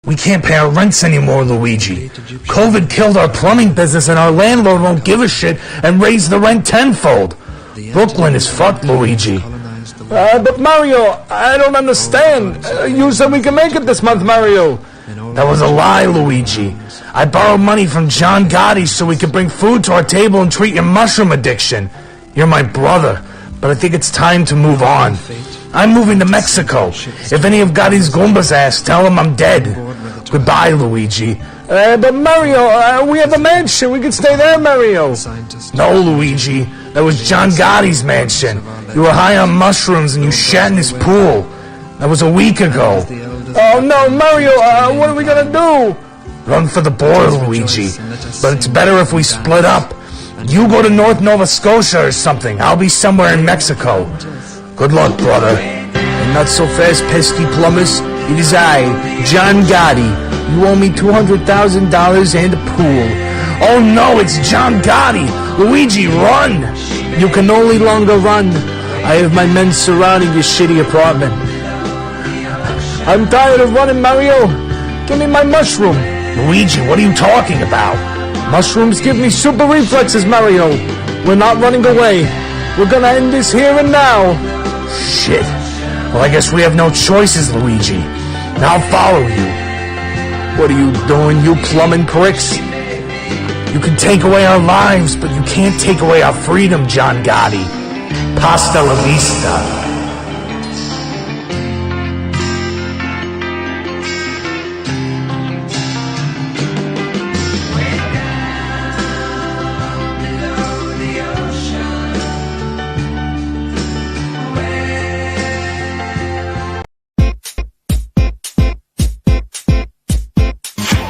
We can't pay our rents anymore, Luigi. COVID killed our plumbing business and our landlord won't give a shit and raise the rent tenfold. Brooklyn is fucked, Luigi. But Mario, I don't understand. You said we can make it this month, Mario. That was a lie, Luigi. I borrowed money from John Gotti so we could bring food to our table and treat your mushroom addiction. You're my brother, but I think it's time to move on. I'm moving to Mexico. If any of Gotti's Goombas ask, tell them I'm dead. Goodbye, Luigi. But Mario, we have a mansion. We can stay there, Mario. No, Luigi. That was John Gotti's mansion. You were high on mushrooms and you shat in his pool. That was a week ago. Oh no, Mario, what are we gonna do? Run for the border, Luigi. But it's better if we split up. You go to North Nova Scotia or something. I'll be somewhere in Mexico. Good luck, brother. And not so fast, pesky plumbers. It is I, John Gotti. You owe me $200,000 and a pool. Oh no, it's John Gotti! Luigi, run! You can no longer run. I have my men surrounding your shitty apartment. I'm tired of running, Mario. Give me my mushroom. Luigi, what are you talking about? Mushrooms give me super reflexes, Mario. We're not running away. We're gonna end this here and now. Shit. Well, I guess we have no choices, Luigi. Now I'll follow you. What are you doing, you plumbing pricks? You can take away our lives, but you can't take away our freedom, John Gotti. Pasta la vista.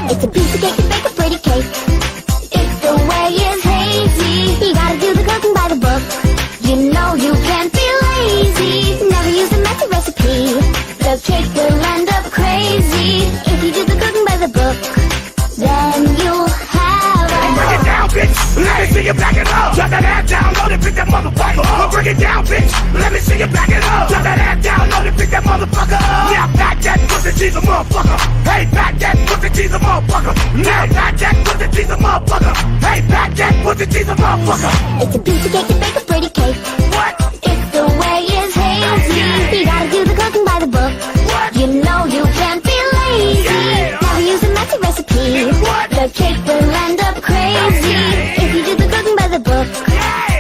It's a piece of cake to bake a pretty cake. If the way is hazy, you gotta do the cooking by the book. You know you can't be lazy. Never use a messy recipe. The cake will end up crazy. If you do the cooking by the book, then you'll have a... Break it down, bitch. Let me see you back it up. Drop that ass down, load it, pick that motherfucker up. Break it down, bitch. Let me see you back it up. Drop that ass down, load it, pick that motherfucker up. Now back that pussy, she's a motherfucker. Hey, back that pussy, she's a motherfucker. Now back that pussy, she's a motherfucker. Hey, back that pussy, she's a motherfucker. It's a piece of cake to bake a pretty cake. What? If the way is hazy, you gotta do the cooking by the book. What? You know you can't be lazy. Yeah. Never use a messy recipe. What? The cake will end up crazy. Yeah. If you do the cooking by the book,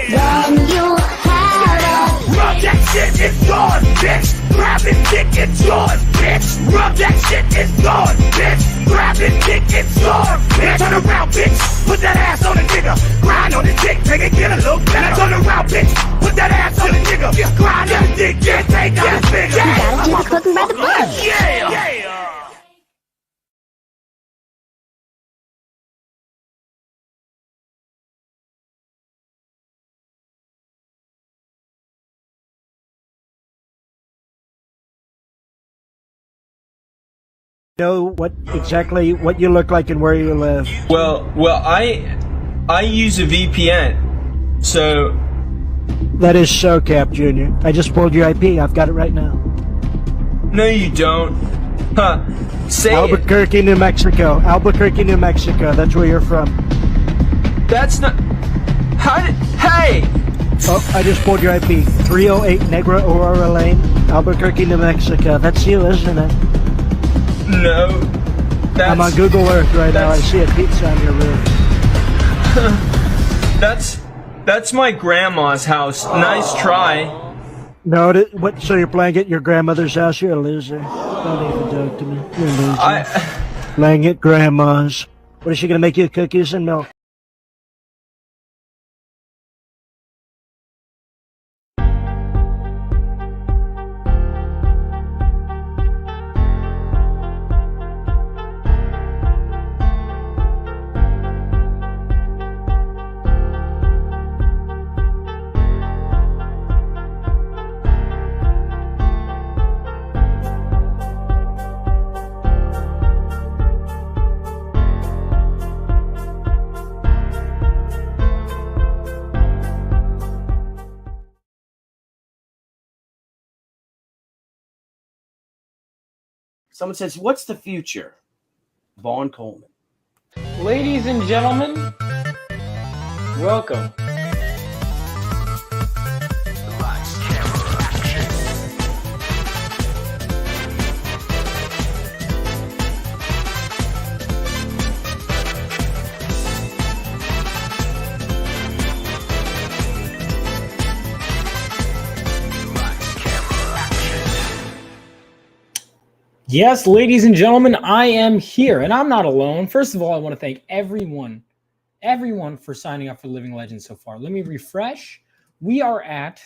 then you'll have a... Rub that shit, it's gone, bitch. Grab it, dick, it's yours, bitch. Rub that shit, it's gone, bitch. Grab it, dick, it's yours, bitch. Turn around, bitch. Put that ass on a nigga. Grind on the dick, make it get a little better. Turn around, bitch. Put that ass on a nigga. Grind on the dick, get take out his finger. You gotta do the cooking by the book. Yeah. Know what exactly what you look like and where you live. Well, I use a VPN, so That is SoCap, Junior. I just pulled your IP. I've got it right now. no, you don't. Huh? Say Albuquerque, New Mexico. Albuquerque, New Mexico. That's where you're from. that's not. How did? Hey! Oh, I just pulled your IP. 308 Negra Aurora Lane, Albuquerque, New Mexico. That's you, isn't it? No, that's. I'm on Google Earth right now. I see a pizza on your roof. That's my grandma's house. Nice try. No, what? So you're playing at your grandmother's house? You're a loser. Don't even joke to me. You're a loser. Playing at grandma's. What is she gonna make you? Cookies and milk? Someone says, what's the future? Vaughn Coleman. Ladies and gentlemen, welcome. Yes, ladies and gentlemen, I am here, and I'm not alone. First of all, I want to thank everyone for signing up for Living Legends so far. Let me refresh. We are at...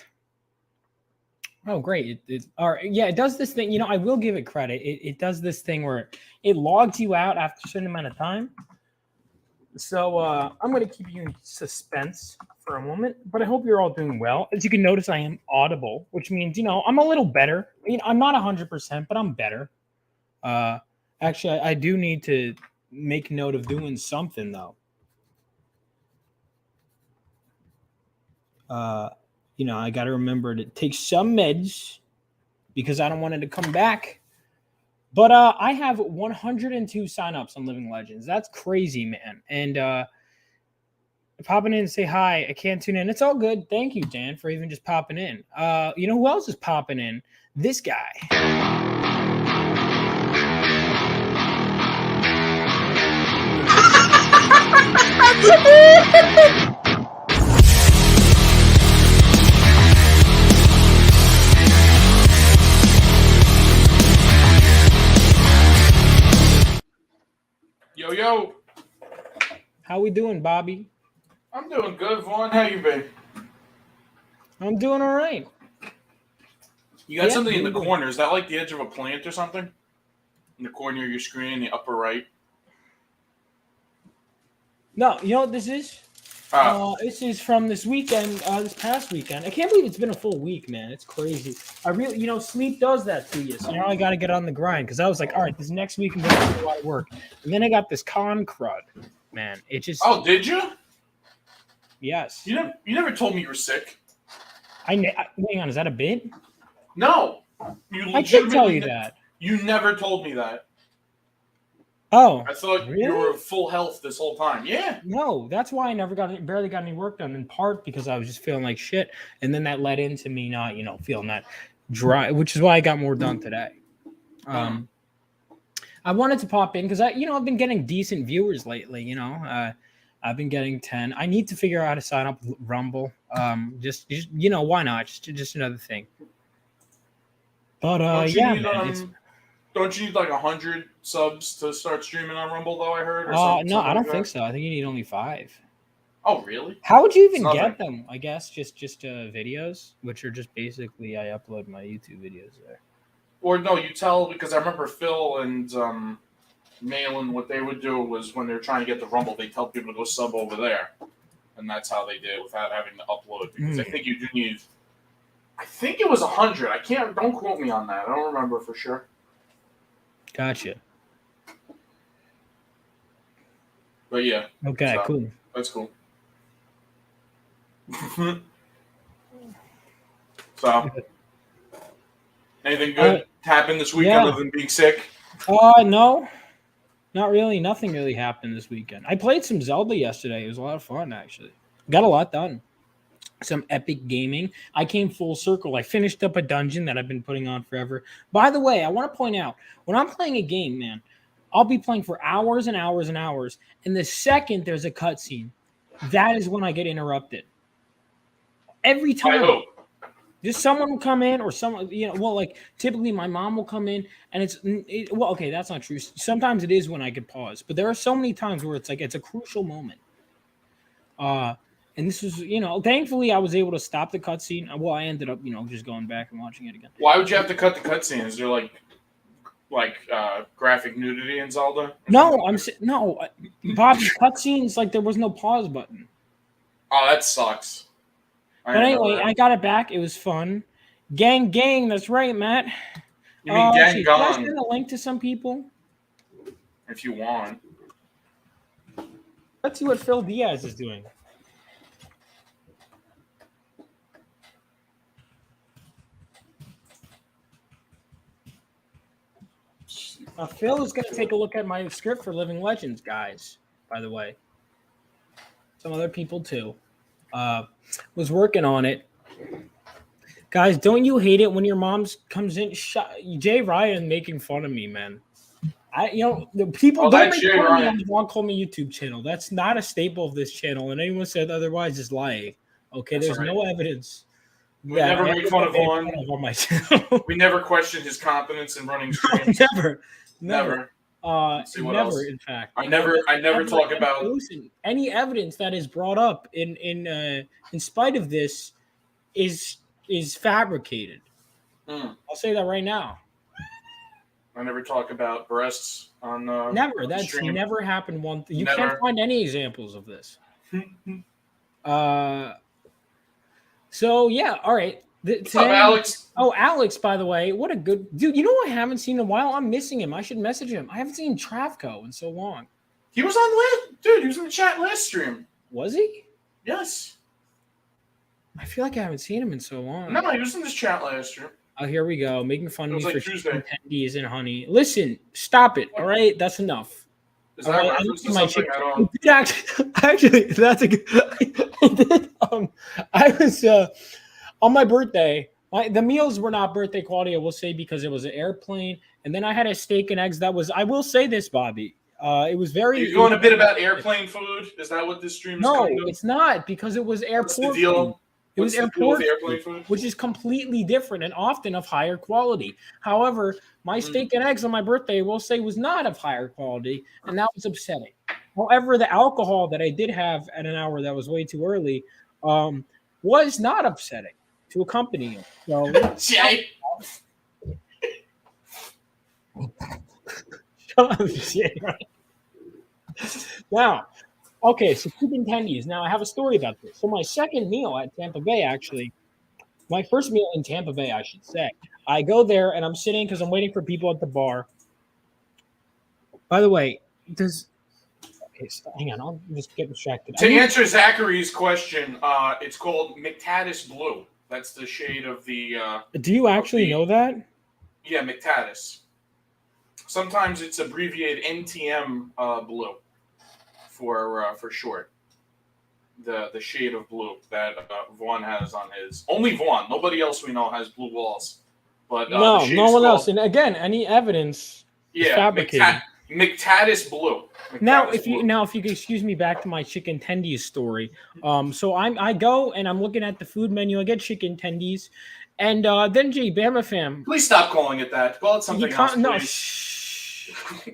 Oh, great. It does this thing. You know, I will give it credit. It does this thing where it logs you out after a certain amount of time. So I'm going to keep you in suspense for a moment, but I hope you're all doing well. As you can notice, I am audible, which means, you know, I'm a little better. You know, I'm not 100%, but I'm better. Actually, I do need to make note of doing something though. You know, I got to remember to take some meds because I don't want it to come back. But I have 102 signups on Living Legends. That's crazy, man. And popping in and say hi. I can't tune in. It's all good. Thank you, Dan, for even just popping in. You know who else is popping in? This guy. Yo. How we doing, Bobby? I'm doing good, Vaughn. How you been? I'm doing all right. You got something in the corner. Is that like the edge of a plant or something? In the corner of your screen, the upper right? No, you know what this is? This is from this weekend, this past weekend. I can't believe it's been a full week, man. It's crazy. I really, you know, sleep does that to you. So now I got to get on the grind because I was like, all right, this next week I'm going to do a lot of work. And then I got this con crud, man. It just... Oh, did you? Yes. You never told me you were sick. Hang on, is that a bit? No. I should tell you that. You never told me that. Oh, I thought really? you were full health this whole time. Yeah. No, that's why I barely got any work done. In part because I was just feeling like shit, and then that led into me not, you know, feeling that dry, which is why I got more done today. I wanted to pop in because I've been getting decent viewers lately. You know, I've been getting 10. I need to figure out how to sign up with Rumble. Just you know, why not? Just another thing. But don't you need like 100 subs to start streaming on Rumble, though, I heard? No, I don't think so. I think you need only 5. Oh, really? How would you even get them? I guess just videos, which are just basically I upload my YouTube videos there. Or no, you tell, because I remember Phil and Malin, what they would do was when they were trying to get the Rumble, they tell people to go sub over there. And that's how they did it without having to upload. Because I think you do need... I think it was 100. Don't quote me on that. I don't remember for sure. Gotcha. But yeah. Okay, cool. That's cool. So, anything good happened this week other than being sick? No. Not really. Nothing really happened this weekend. I played some Zelda yesterday. It was a lot of fun, actually. Got a lot done. Some epic gaming. I came full circle. I finished up a dungeon that I've been putting on forever. By the way, I want to point out, when I'm playing a game, man, I'll be playing for hours and hours and hours. And the second there's a cutscene, that is when I get interrupted. Every time. Just someone will come in or someone, like typically my mom will come in and okay, that's not true. Sometimes it is when I could pause. But there are so many times where it's like it's a crucial moment. And this was, thankfully I was able to stop the cutscene. Well, I ended up, just going back and watching it again. Why would you have to cut the cutscene? Is there like graphic nudity in Zelda? No, Bob, cutscenes, like there was no pause button. Oh, that sucks. But anyway, I got it back. It was fun. Gang, that's right, Matt. You mean gang Can gong? I send a link to some people? If you want. Let's see what Phil Diaz is doing. Phil is going to take a look at my script for Living Legends, guys. By the way, some other people too. Was working on it. Guys, don't you hate it when your mom comes in? Jay Ryan making fun of me, man. The people don't make fun of me on the Wrong Call Me YouTube channel. That's not a staple of this channel, and anyone said otherwise is lying. Okay, there's no evidence. We never make fun of Vaughn on my channel. We never question his competence in running streams. Never. Never. In fact, I never talk about. Listen, any evidence that is brought up in spite of this is fabricated. I'll say that right now. I never talk about breasts on. Never. That's stream. Never happened. You can't find any examples of this. So yeah, all right. What's up, Alex? Oh, Alex, by the way, what a good dude. You know what I haven't seen in a while? I'm missing him. I should message him. I haven't seen Travco in so long. He was on dude, he was in the chat last stream. Was he? Yes. I feel like I haven't seen him in so long. No, he was in this chat last stream. Oh, here we go. Making fun of me like for Tuesday. attendees and honey. Listen, stop it. All right, that's enough. Is that reference to something I don't? Actually, that's a good. I did. I was on my birthday. The meals were not birthday quality, I will say, because it was an airplane, and then I had a steak and eggs. That was. I will say this, Bobby. It was very. Are you going a bit about airplane food? Is that what this stream is? No, it's not, because it was airport. What's the deal? Food. It was airport food, which is completely different and often of higher quality. However, my steak and eggs on my birthday, we'll say, was not of higher quality, and that was upsetting. However, the alcohol that I did have at an hour that was way too early was not upsetting to accompany it. So, Jay. Shut up, Jay. Now. Okay, so chicken tendies. Now, I have a story about this. So my second meal at Tampa Bay, actually, my first meal in Tampa Bay, I should say, I go there and I'm sitting because I'm waiting for people at the bar. By the way, hang on, I'll just get distracted. To answer Zachary's question, it's called Mictatis Blue. That's the shade of the... Do you actually know that? Yeah, Mictatis. Sometimes it's abbreviated NTM Blue. For short, the shade of blue that Vaughn has on his. Only Vaughn. Nobody else we know has blue walls. But no one else. And again, any evidence is fabricated. Mictatis Blue. If you could excuse me, back to my chicken tendies story. So I go and I'm looking at the food menu. I get chicken tendies, and then Bama fam. Please stop calling it that. Call it something else. No.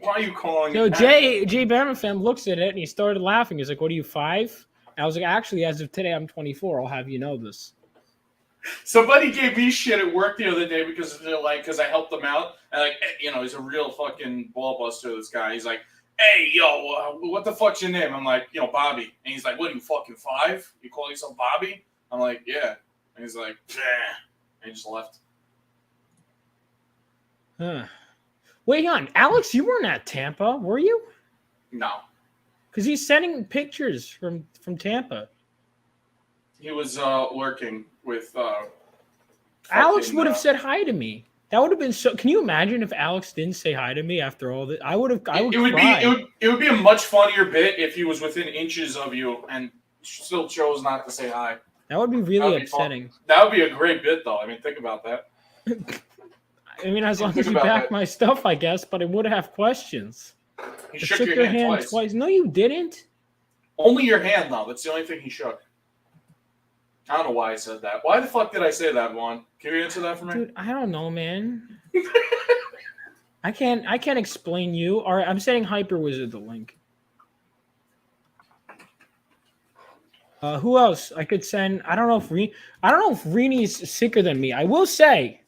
Why are you calling it? Jay Bama fam looks at it and he started laughing. He's like, "What are you, 5?" I was like, "Actually, as of today, I'm 24. I'll have you know this." Somebody gave me shit at work the other day because I helped them out, and he's a real fucking ball buster. This guy, he's like, "Hey, yo, what the fuck's your name?" I'm like, Bobby, and he's like, "What are you, fucking 5? You call yourself Bobby?" I'm like, "Yeah," and he's like, "Yeah," and he just left. Huh. Wait on, Alex, you weren't at Tampa, were you? No. Because he's sending pictures from Tampa. He was working with... Alex would have said hi to me. That would have been so... Can you imagine if Alex didn't say hi to me after all that? I would cry. It would be a much funnier bit if he was within inches of you and still chose not to say hi. That would be really upsetting. That would be a great bit, though. I mean, think about that. I mean, as long as you back my stuff, I guess, but I would have questions. He shook your hand twice. No, you didn't. Only your hand, though. That's the only thing he shook. I don't know why I said that. Why the fuck did I say that, Vaughn? Can you answer that for me? Dude, I don't know, man. I can't explain you. All right, I'm sending Hyper Wizard the link. Who else I could send? I don't know if Reenie's sicker than me. I will say,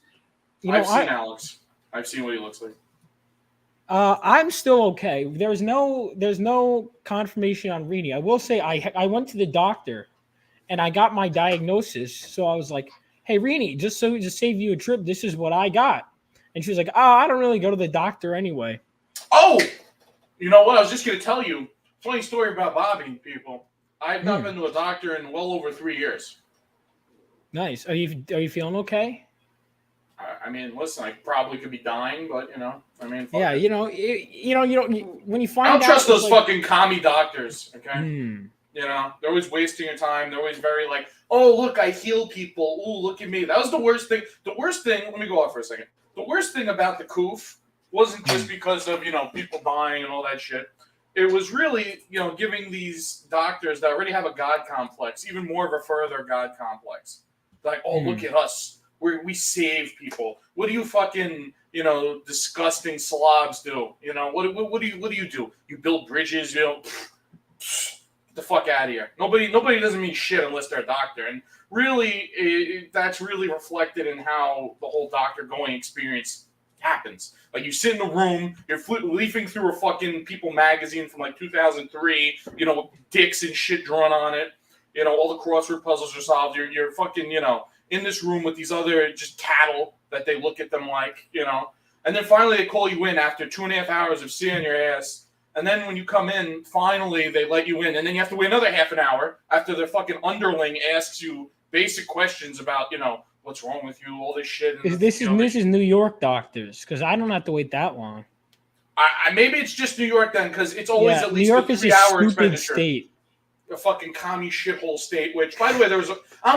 I've seen Alex. I've seen what he looks like. I'm still okay. There's no confirmation on Reenie. I will say I went to the doctor, and I got my diagnosis. So I was like, "Hey, Reenie, just to save you a trip, this is what I got." And she was like, "Oh, I don't really go to the doctor anyway." Oh, you know what? I was just gonna tell you. Funny story about Bobby, people. I've not been to a doctor in well over 3 years. Nice. Are you feeling okay? I mean, listen, I probably could be dying, but I mean, fuck Yeah, it. you don't when you find I out. don't trust those like, fucking commie doctors. Okay. They're always wasting your time. They're always very like, oh, look, I heal people. Ooh, look at me. That was the worst thing. The worst thing, let me go off for a second. The worst thing about the coof wasn't just because of, people dying and all that shit. It was really, giving these doctors that already have a God complex, even more of a further God complex. Like, oh, look at us. We save people. What do you fucking, disgusting slobs do? What do you do? You build bridges, Get the fuck out of here. Nobody doesn't mean shit unless they're a doctor. And really, that's really reflected in how the whole doctor going experience happens. Like, you sit in a room, you're leafing through a fucking People magazine from like 2003, with dicks and shit drawn on it. All the crossword puzzles are solved. You're fucking, in this room with these other just cattle that they look at them like, And then finally they call you in after 2.5 hours of seeing your ass. And then when you come in, finally they let you in. And then you have to wait another half an hour after their fucking underling asks you basic questions about, what's wrong with you, all this shit. And this is New York doctors, because I don't have to wait that long. Maybe it's just New York then, because it's always at least New York a is a 3-hour stupid expenditure. state. A fucking commie shithole state. Which, by the way, I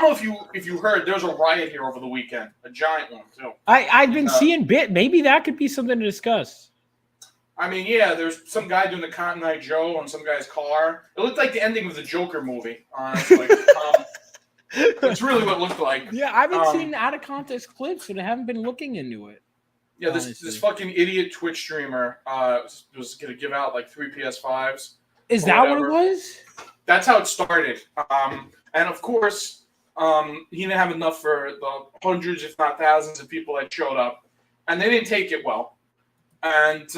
don't know if you heard, there was a riot here over the weekend, a giant one too. I've been seeing maybe that could be something to discuss. I mean, yeah, there's some guy doing the Cotton Eye Joe on some guy's car. It looked like the ending of the Joker movie, honestly. It's really what it looked like. Yeah, I've been seeing out of context clips, but I haven't been looking into it. Yeah, this fucking idiot Twitch streamer was going to give out like 3 PS5s. Is that what it was? That's how it started. And of course, he didn't have enough for the hundreds, if not thousands, of people that showed up. And they didn't take it well. And,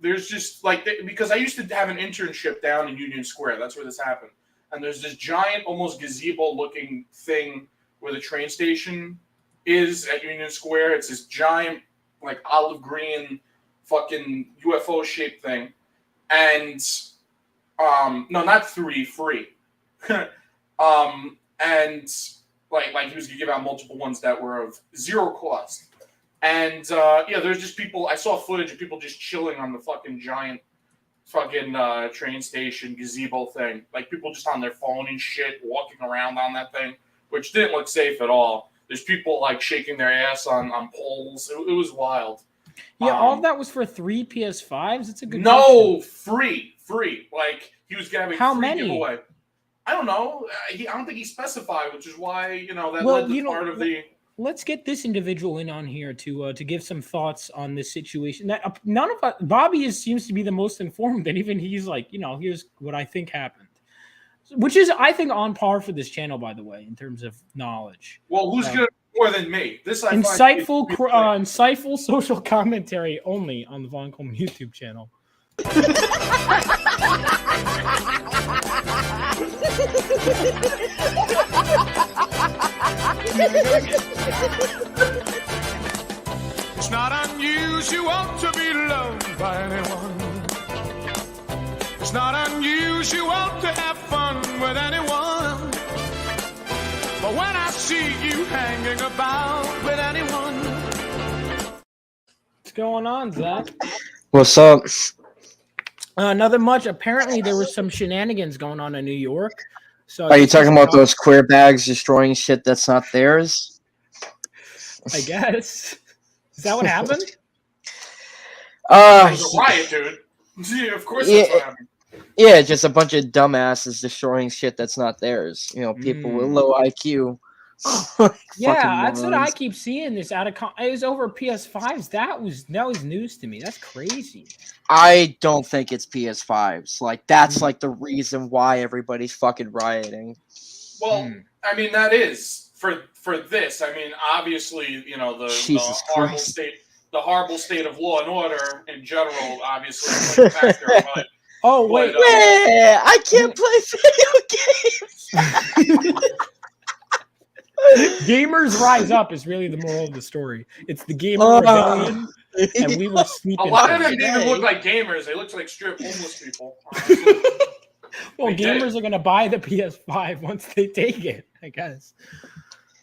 there's just like, because I used to have an internship down in Union Square. That's where this happened. And there's this giant, almost gazebo-looking thing where the train station is at Union Square. It's this giant, like, olive green fucking UFO-shaped thing. And, no, not free. And, like he was going to give out multiple ones that were of zero cost. And, there's just people, I saw footage of people just chilling on the fucking giant fucking train station gazebo thing. Like, people just on their phone and shit, walking around on that thing, which didn't look safe at all. There's people, like, shaking their ass on poles. It was wild. Yeah, all of that was for 3 PS5s? It's a good No, question. Free. Like, he was going to have a free many? giveaway. I don't know. I don't think he specified, which is why, that led to part of the... Let's get this individual in on here to give some thoughts on this situation. That none of us, Bobby seems to be the most informed, and even he's like, here's what I think happened, which is, I think, on par for this channel, by the way, in terms of knowledge. Well, who's good more than me? This I insightful social commentary only on the Von Coleman YouTube channel. It's not unusual to be loved by anyone. It's not unusual to have fun with anyone. But when I see you hanging about with anyone. What's going on, Zach? What's up? Nothing much. Apparently, there was some shenanigans going on in New York. So Are you talking about those queer bags destroying shit that's not theirs? I guess. Is that what happened? It was a riot, dude. Yeah, of course that's what happened. Yeah, just a bunch of dumbasses destroying shit that's not theirs. People with low IQ. Yeah, that's what I keep seeing. This out of it was over PS5s. That was news to me. That's crazy. I don't think it's PS5s. Like, that's like the reason why everybody's fucking rioting. Well, I mean, that is for this. I mean, obviously, the horrible state of law and order in general, obviously, is a factor. But wait, I can't play video games. Gamers rise up is really the moral of the story. It's the gamer rebellion, and we will sleep. A lot of them didn't even look like gamers; they looked like strip homeless people. Well, gamers are going to buy the PS5 once they take it, I guess.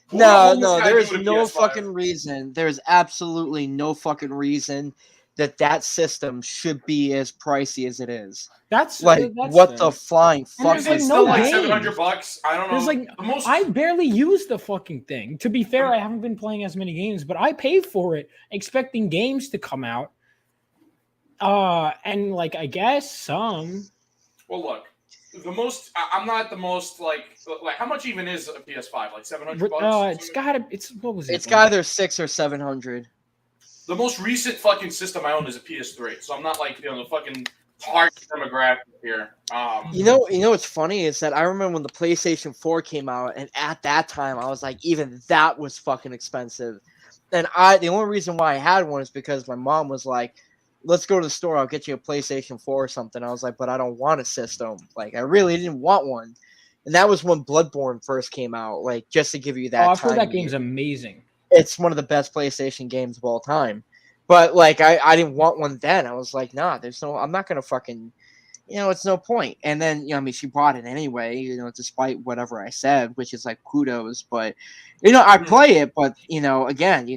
What would a No, homeless no, guy there do is with a no PS5? fucking reason. There is absolutely no fucking reason that system should be as pricey as it is. That's Like, what the flying And fuck there's, Is like, it is still no like that? game. $700? I don't know. There's like the most. I barely use the fucking thing. To be fair, I haven't been playing as many games, but I paid for it expecting games to come out. And like I guess some. Well, look, the most. I'm not the most like how much even is a PS5? Like $700? It's what was it? It's either 600 or 700. The most recent fucking system I own is a PS3, so I'm not like the fucking target demographic here. You know what's funny is that I remember when the PlayStation 4 came out, and at that time I was like, even that was fucking expensive. And the only reason why I had one is because my mom was like, let's go to the store, I'll get you a PlayStation 4 or something. I was like, but I don't want a system. Like, I really didn't want one. And that was when Bloodborne first came out, like, just to give you that I've heard time. that game's amazing. It's one of the best PlayStation games of all time. But, like, I didn't want one then. I was like, nah, I'm not going to fucking, it's no point. And then, she bought it anyway, despite whatever I said, which is like kudos. But, I play it, but, again,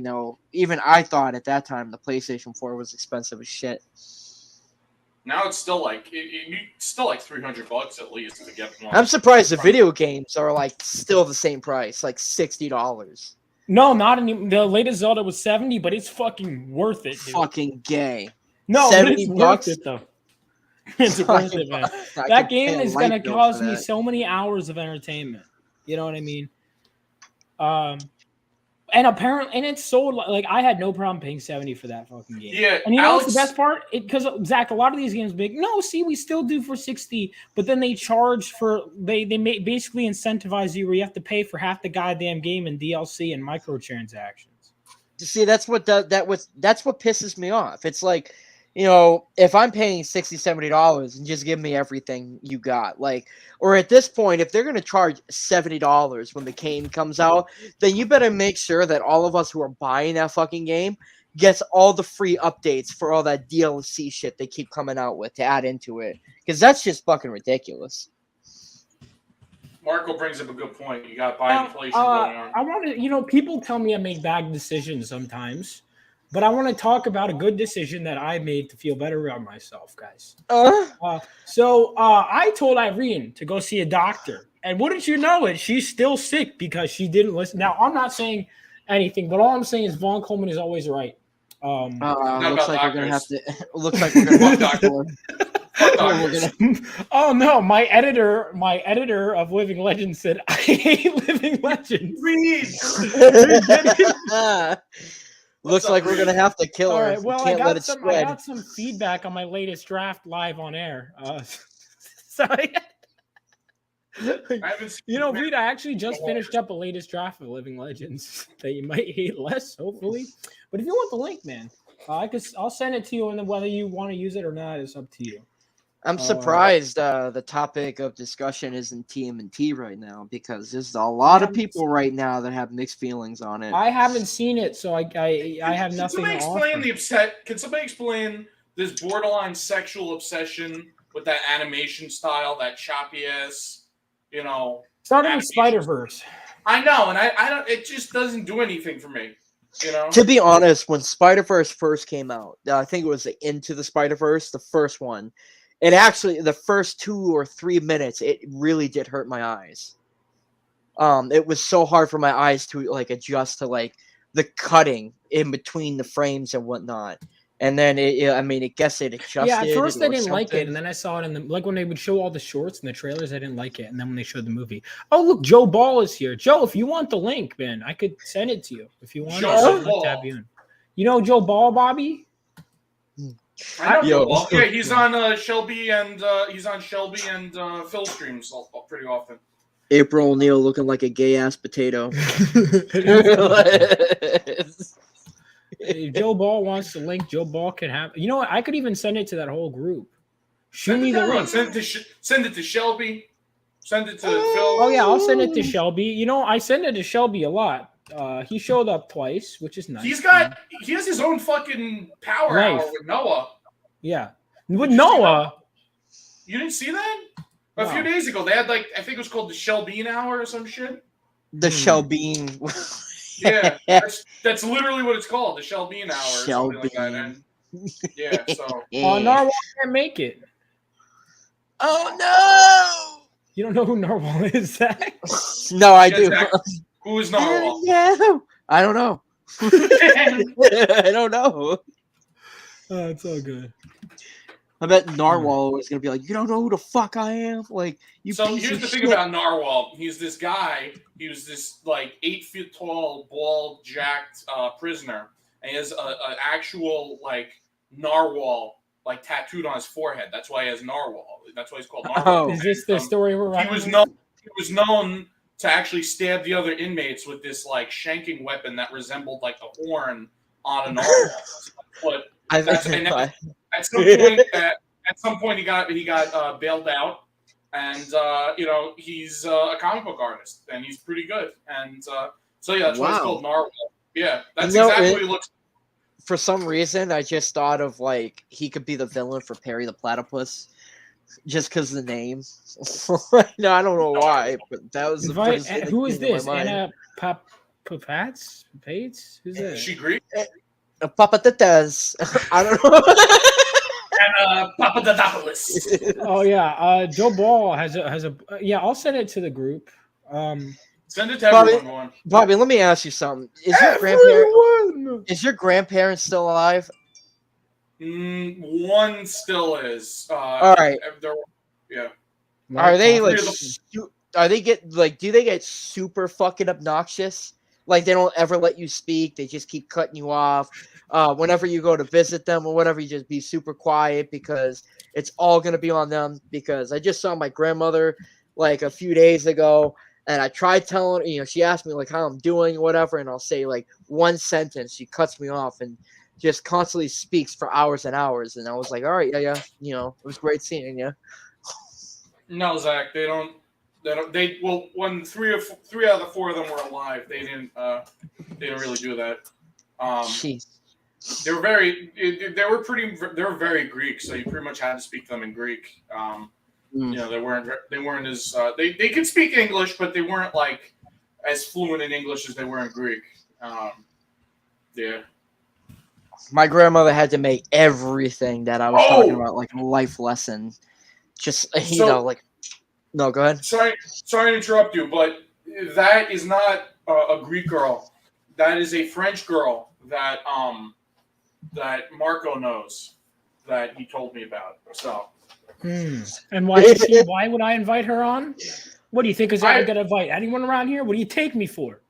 even I thought at that time the PlayStation 4 was expensive as shit. Now it's still like $300 at least to get one. I'm surprised the video games are like still the same price, like $60. No, not any. The latest Zelda was 70, but it's fucking worth it. Dude. Fucking gay. No, but it's $70 worth it though. It's worth it, man. That game is gonna cause me so many hours of entertainment. You know what I mean? And apparently, and it's so like I had no problem paying 70 for that fucking game. Yeah, and what's the best part? Because Zach, a lot of these games big. No, see, we still do for 60, but then they charge for they basically incentivize you where you have to pay for half the goddamn game and DLC and microtransactions. See, that's what pisses me off. It's like, if I'm paying $60, $70 and just give me everything you got, like, or at this point, if they're going to charge $70 when the game comes out, then you better make sure that all of us who are buying that fucking game gets all the free updates for all that DLC shit they keep coming out with to add into it. Because that's just fucking ridiculous. Marco brings up a good point. You got buy inflation going on. I want to, people tell me I make bad decisions sometimes. But I want to talk about a good decision that I made to feel better about myself, guys. So I told Irene to go see a doctor. And wouldn't you know it, she's still sick because she didn't listen. Now, I'm not saying anything, but all I'm saying is Vaughn Coleman is always right. Looks like we're going to have to... Looks like we're going to have to... Oh, no. My editor of Living Legends said, I hate Living Legends. Looks like we're gonna have to kill her. All right. Well, I got some feedback on my latest draft live on air. Sorry. Reed, I actually just finished up a latest draft of Living Legends that you might hate less, hopefully. But if you want the link, man, I'll send it to you, and then whether you want to use it or not is up to you. I'm surprised the topic of discussion isn't TMNT right now, because there's a lot of people right now that have mixed feelings on it. I haven't seen it, so I have nothing to offer. Can somebody explain this borderline sexual obsession with that animation style, that choppy ass, Starting with Spider-Verse. I know, and I don't. It just doesn't do anything for me. To be honest, when Spider-Verse first came out, I think it was Into the Spider-Verse, the first one. It actually, the first 2 or 3 minutes, it really did hurt my eyes. It was so hard for my eyes to adjust to the cutting in between the frames and whatnot. And then it guess it adjusted. Yeah, at first I didn't like it, and then I saw it in the when they would show all the shorts and the trailers, I didn't like it. And then when they showed the movie, oh look, Joe Ball is here. Joe, if you want the link, man, I could send it to you if you want. I'd like to have you in. You know Joe Ball, Bobby? I know Joe Ball. Yeah, he's on Shelby and Phil streams pretty often. April O'Neil looking like a gay ass potato. If Joe Ball wants the link, Joe Ball can have. You know what? I could even send it to that whole group. Shoot me the link. Send it to Shelby. Send it to Phil. Oh yeah, I'll send it to Shelby. I send it to Shelby a lot. He showed up twice, which is nice. He has his own fucking power hour with Noah. Yeah, with Noah. You didn't see that? A few days ago, they had I think it was called the Shelby hour or some shit. The Shell Bean. Yeah, that's literally what it's called, the Shell Bean Hour or Shell something like that. And yeah, so Narwhal can't make it. Oh no! You don't know who Narwhal is, Zach? No, I Yeah, do. Zach, who is Narwhal? No, I don't know. I don't know. Oh, it's all good. I bet Narwhal is gonna be like, you don't know who the fuck I am? Like, you So piece here's of the thing shit. about Narwhal. He's this guy. He was this like 8 feet tall, bald, jacked prisoner, and he has an actual like narwhal like tattooed on his forehead. That's why he has Narwhal. That's why he's called Narwhal. Oh. Is this the story we're He writing? was known to actually stab the other inmates with this like shanking weapon that resembled like a horn on a narwhal. But at some point he got bailed out, and he's a comic book artist, and he's pretty good, and so yeah, that's why it's called Narwhal. Yeah, that's exactly what he looks. For some reason, I just thought of like he could be the villain for Perry the Platypus, just because of the name. No, I don't know why, but that was the first thing that who is came to my this? mind. Anna Papats? Pates? Who's that? Is she Greek? Papa Tetes. I don't know. And Papadopoulos. Oh yeah, Joe Ball has a yeah. I'll send it to the group. Send it to everyone. Bobby, let me ask you something. Is your grandparents still alive? One still is. All right. Yeah. Are they like? Do they get super fucking obnoxious? Like they don't ever let you speak. They just keep cutting you off. Whenever you go to visit them or whatever, you just be super quiet because it's all gonna be on them. Because I just saw my grandmother like a few days ago, and I tried telling her, she asked me like how I'm doing or whatever, and I'll say like one sentence. She cuts me off and just constantly speaks for hours and hours. And I was like, all right, yeah, it was great seeing you. No, Zach, they don't. When three out of the 4 of them were alive, they didn't really do that. Jeez. They were very Greek, so you pretty much had to speak to them in Greek. They weren't as they could speak English, but they weren't like as fluent in English as they were in Greek. Yeah. My grandmother had to make everything that I was talking about like a life lesson. Just no, go ahead. Sorry to interrupt you, but that is not a Greek girl. That is a French girl that Marco knows that he told me about. So. And why would I invite her on? What do you think? Is I'm gonna invite anyone around here? What do you take me for?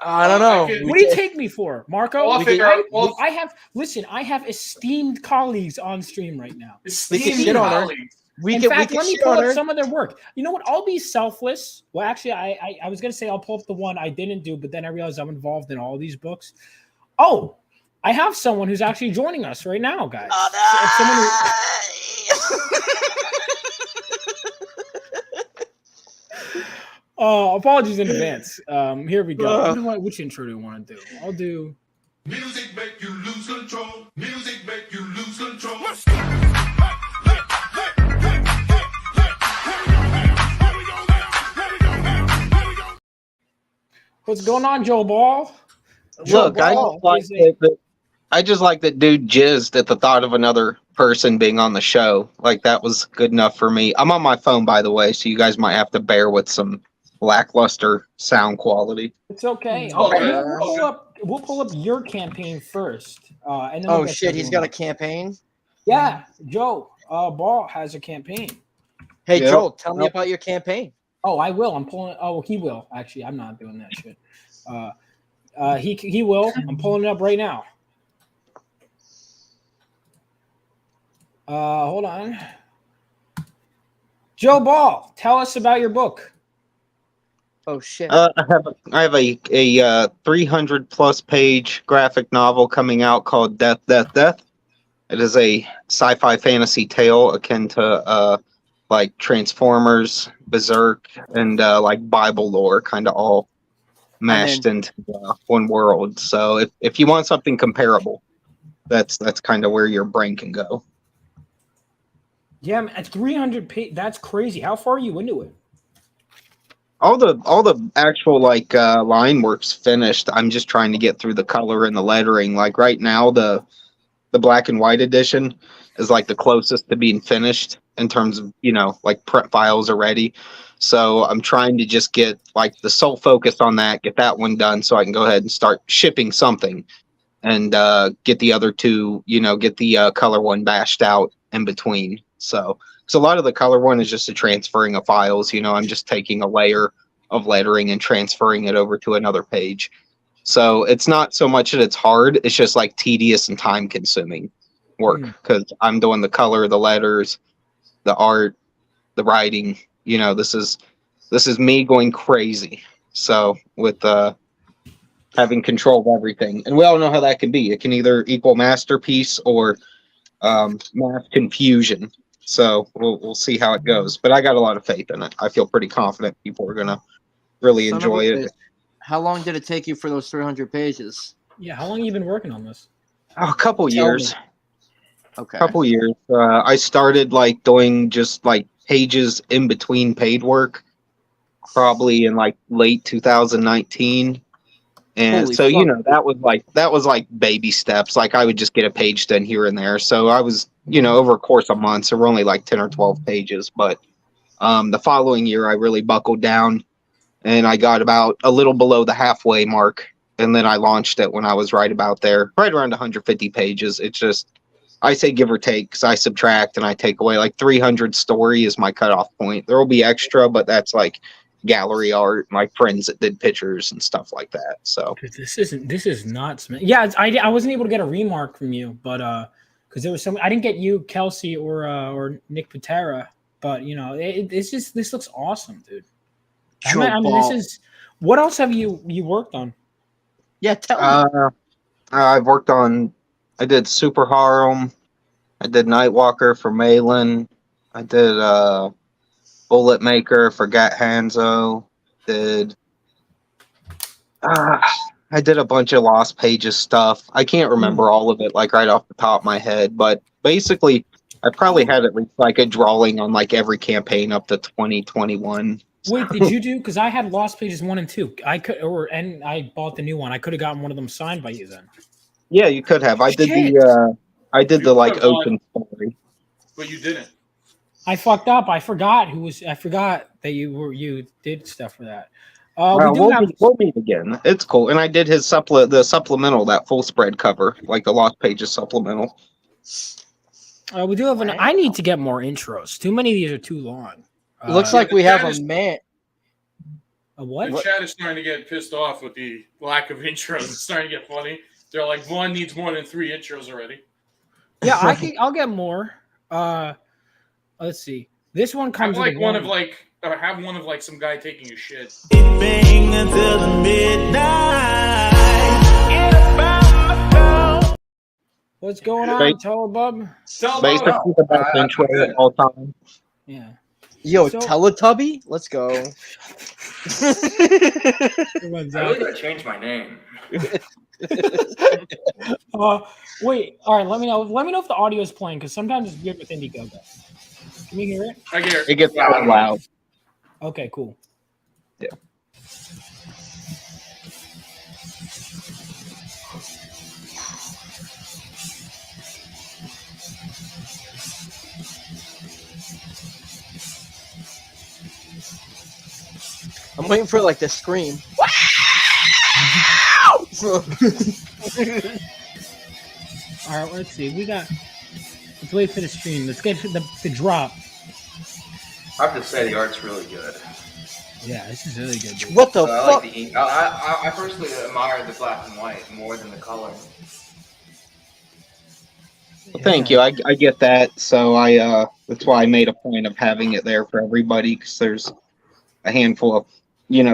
I don't know. What do you take me for, Marco? I have esteemed colleagues on stream right now. Esteemed colleagues. In fact, let me pull up some of their work. You know what? I'll be selfless. Well, actually, I was going to say I'll pull up the one I didn't do, but then I realized I'm involved in all these books. Oh, I have someone who's actually joining us right now, guys. Apologies in advance. Here we go. You know what? Which intro do you want to do? I'll do... Music make you lose control. Music make you lose control. What's going on, Joe Ball? Look, I just like that dude jizzed at the thought of another person being on the show. Like, that was good enough for me. I'm on my phone, by the way, so you guys might have to bear with some lackluster sound quality. It's okay. We'll pull up your campaign first. And then shit, he's got a campaign? Yeah, Joe Ball has a campaign. Hey, yep. Joel, tell me about your campaign. Oh, I will. I'm pulling. Oh, he will. Actually, I'm not doing that shit. He will. I'm pulling it up right now. Hold on. Joe Ball, tell us about your book. Oh shit! I have a 300+ page graphic novel coming out called Death, Death, Death. It is a sci-fi fantasy tale akin to like Transformers, Berserk, and like Bible lore, kind of all mashed into one world. So if you want something comparable, that's kind of where your brain can go. Yeah, at 300 pages, that's crazy. How far are you into it? all the actual like line work's finished. I'm just trying to get through the color and the lettering. Like right now, the black and white edition is like the closest to being finished in terms of like prep files are ready. So I'm trying to just get like the sole focus on that, get that one done, so I can go ahead and start shipping something, and get the other two, get the color one bashed out in between. So a lot of the color one is just a transferring of files. I'm just taking a layer of lettering and transferring it over to another page. So it's not so much that it's hard, it's just like tedious and time consuming work, because I'm doing the color, the letters, the art, the writing. This is me going crazy. So with having control of everything, and we all know how that can be. It can either equal masterpiece or mass confusion. So we'll see how it goes. But I got a lot of faith in it. I feel pretty confident people are gonna really enjoy it. How long did it take you for those 300 pages? Yeah, how long have you been working on this? Oh, a couple years. Okay. Couple years. I started like doing just like pages in between paid work, probably in like late 2019. And Holy so, fuck. that was like baby steps. Like I would just get a page done here and there. So I was, over a course of months, there were only like 10 or 12 pages. But the following year, I really buckled down, and I got about a little below the halfway mark. And then I launched it when I was right about there, right around 150 pages. It's just, I say give or take, because I subtract and I take away like 300 story is my cutoff point. There will be extra, but that's like gallery art, my friends that did pictures and stuff like that. So This is nuts, man. Yeah, I wasn't able to get a remark from you, but because there was some, I didn't get you, Kelsey, or Nick Patera, but this looks awesome, dude. I mean, this is, what else have you worked on? Yeah, tell me. I've worked on, I did Super Harem, I did Nightwalker for Malin, I did Bullet Maker for Gat Hanzo, I did a bunch of Lost Pages stuff. I can't remember all of it like right off the top of my head, but basically I probably had at least like a drawing on like every campaign up to 2021. Wait, did you do? Because I had Lost Pages 1 and 2. And I bought the new one. I could have gotten one of them signed by you then. Yeah, you could have. I did the like open story. But you didn't. I fucked up. I forgot that you did stuff for that. We'll meet again. It's cool. And I did his the supplemental, that full spread cover, like the Lost Pages supplemental. We do have I need to get more intros. Too many of these are too long. It looks like we have a man. A what? The chat is starting to get pissed off with the lack of intros. It's starting to get funny. They're like, one needs more than 3 intros already. Yeah, I'll get more. Let's see. This one comes have with one of like some guy taking a shit. Bang until the midnight. What's going on, Telebub? Basically the best intro of all time. Yeah. Yo, Teletubby? Let's go. I really gotta change my name. Wait. All right. Let me know. Let me know if the audio is playing, because sometimes it's weird with Indiegogo. Can you hear it? I hear it. It gets loud. Okay. Cool. Yeah. I'm waiting for like the scream. All right, let's see. Let's wait for the stream. Let's get the drop. I have to say the art's really good. Yeah, this is really good. Dude. What the I fuck? like the ink. I personally admire the black and white more than the color. Well, thank you. I get that. So that's why I made a point of having it there for everybody, because there's a handful of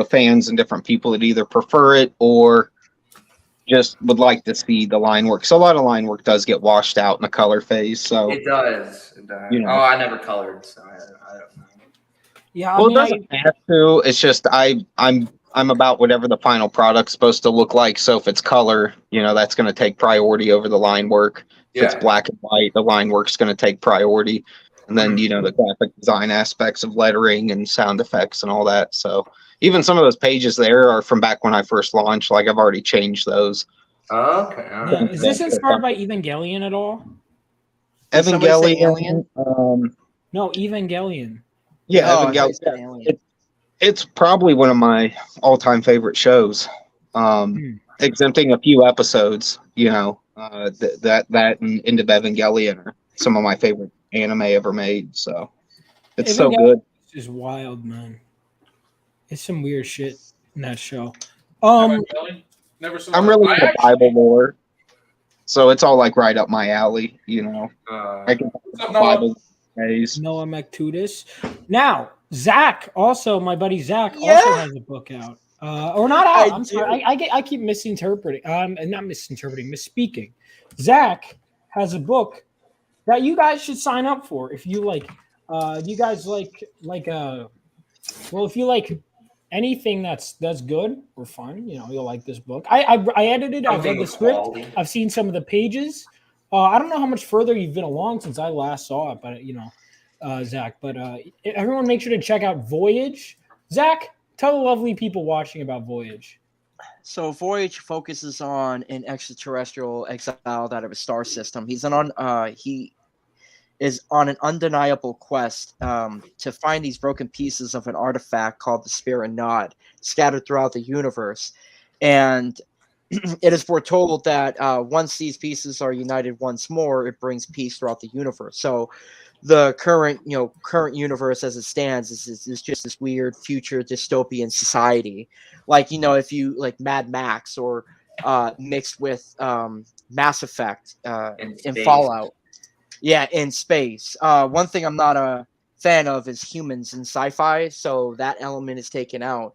fans and different people that either prefer it or just would like to see the line work. So a lot of line work does get washed out in the color phase. So It does. Oh, I never colored, so I don't know. Yeah, well, it doesn't have to. It's just I'm about whatever the final product's supposed to look like. So if it's color, that's going to take priority over the line work. If it's black and white, the line work's going to take priority. And then, the graphic design aspects of lettering and sound effects and all that. So even some of those pages there are from back when I first launched. Like I've already changed those. Okay. Now, is this inspired by Evangelion at all? Did somebody say Alien? Evangelion. No, Evangelion. Yeah, Oh, I thought you said Evangelion. Alien. It's probably one of my all-time favorite shows. Exempting a few episodes, that and End of Evangelion are some of my favorite anime ever made. So it's so good. Is wild, man. It's some weird shit in that show. Never saw I'm that. really into Bible lore, so it's all like right up my alley. I can talk about Bible days. Noah McTudis. Now, Zach, also my buddy Zach, also has a book out. Or not out. I'm sorry. I keep misinterpreting. Not misinterpreting, misspeaking. Zach has a book that you guys should sign up for if you like. You guys if you like anything that's good or fun, you'll like this book. I edited. I've read the script. Quality. I've seen some of the pages. I don't know how much further you've been along since I last saw it, but Zach. But everyone, make sure to check out Voyage. Zach, tell the lovely people watching about Voyage. So Voyage focuses on an extraterrestrial exiled out of a star system. He is on an undeniable quest to find these broken pieces of an artifact called the Spirit Nod, scattered throughout the universe. And it is foretold that once these pieces are united once more, it brings peace throughout the universe. So the current universe as it stands is just this weird future dystopian society. Like, if you like Mad Max or mixed with Mass Effect in Fallout. Yeah, in space. One thing I'm not a fan of is humans in sci-fi, so that element is taken out.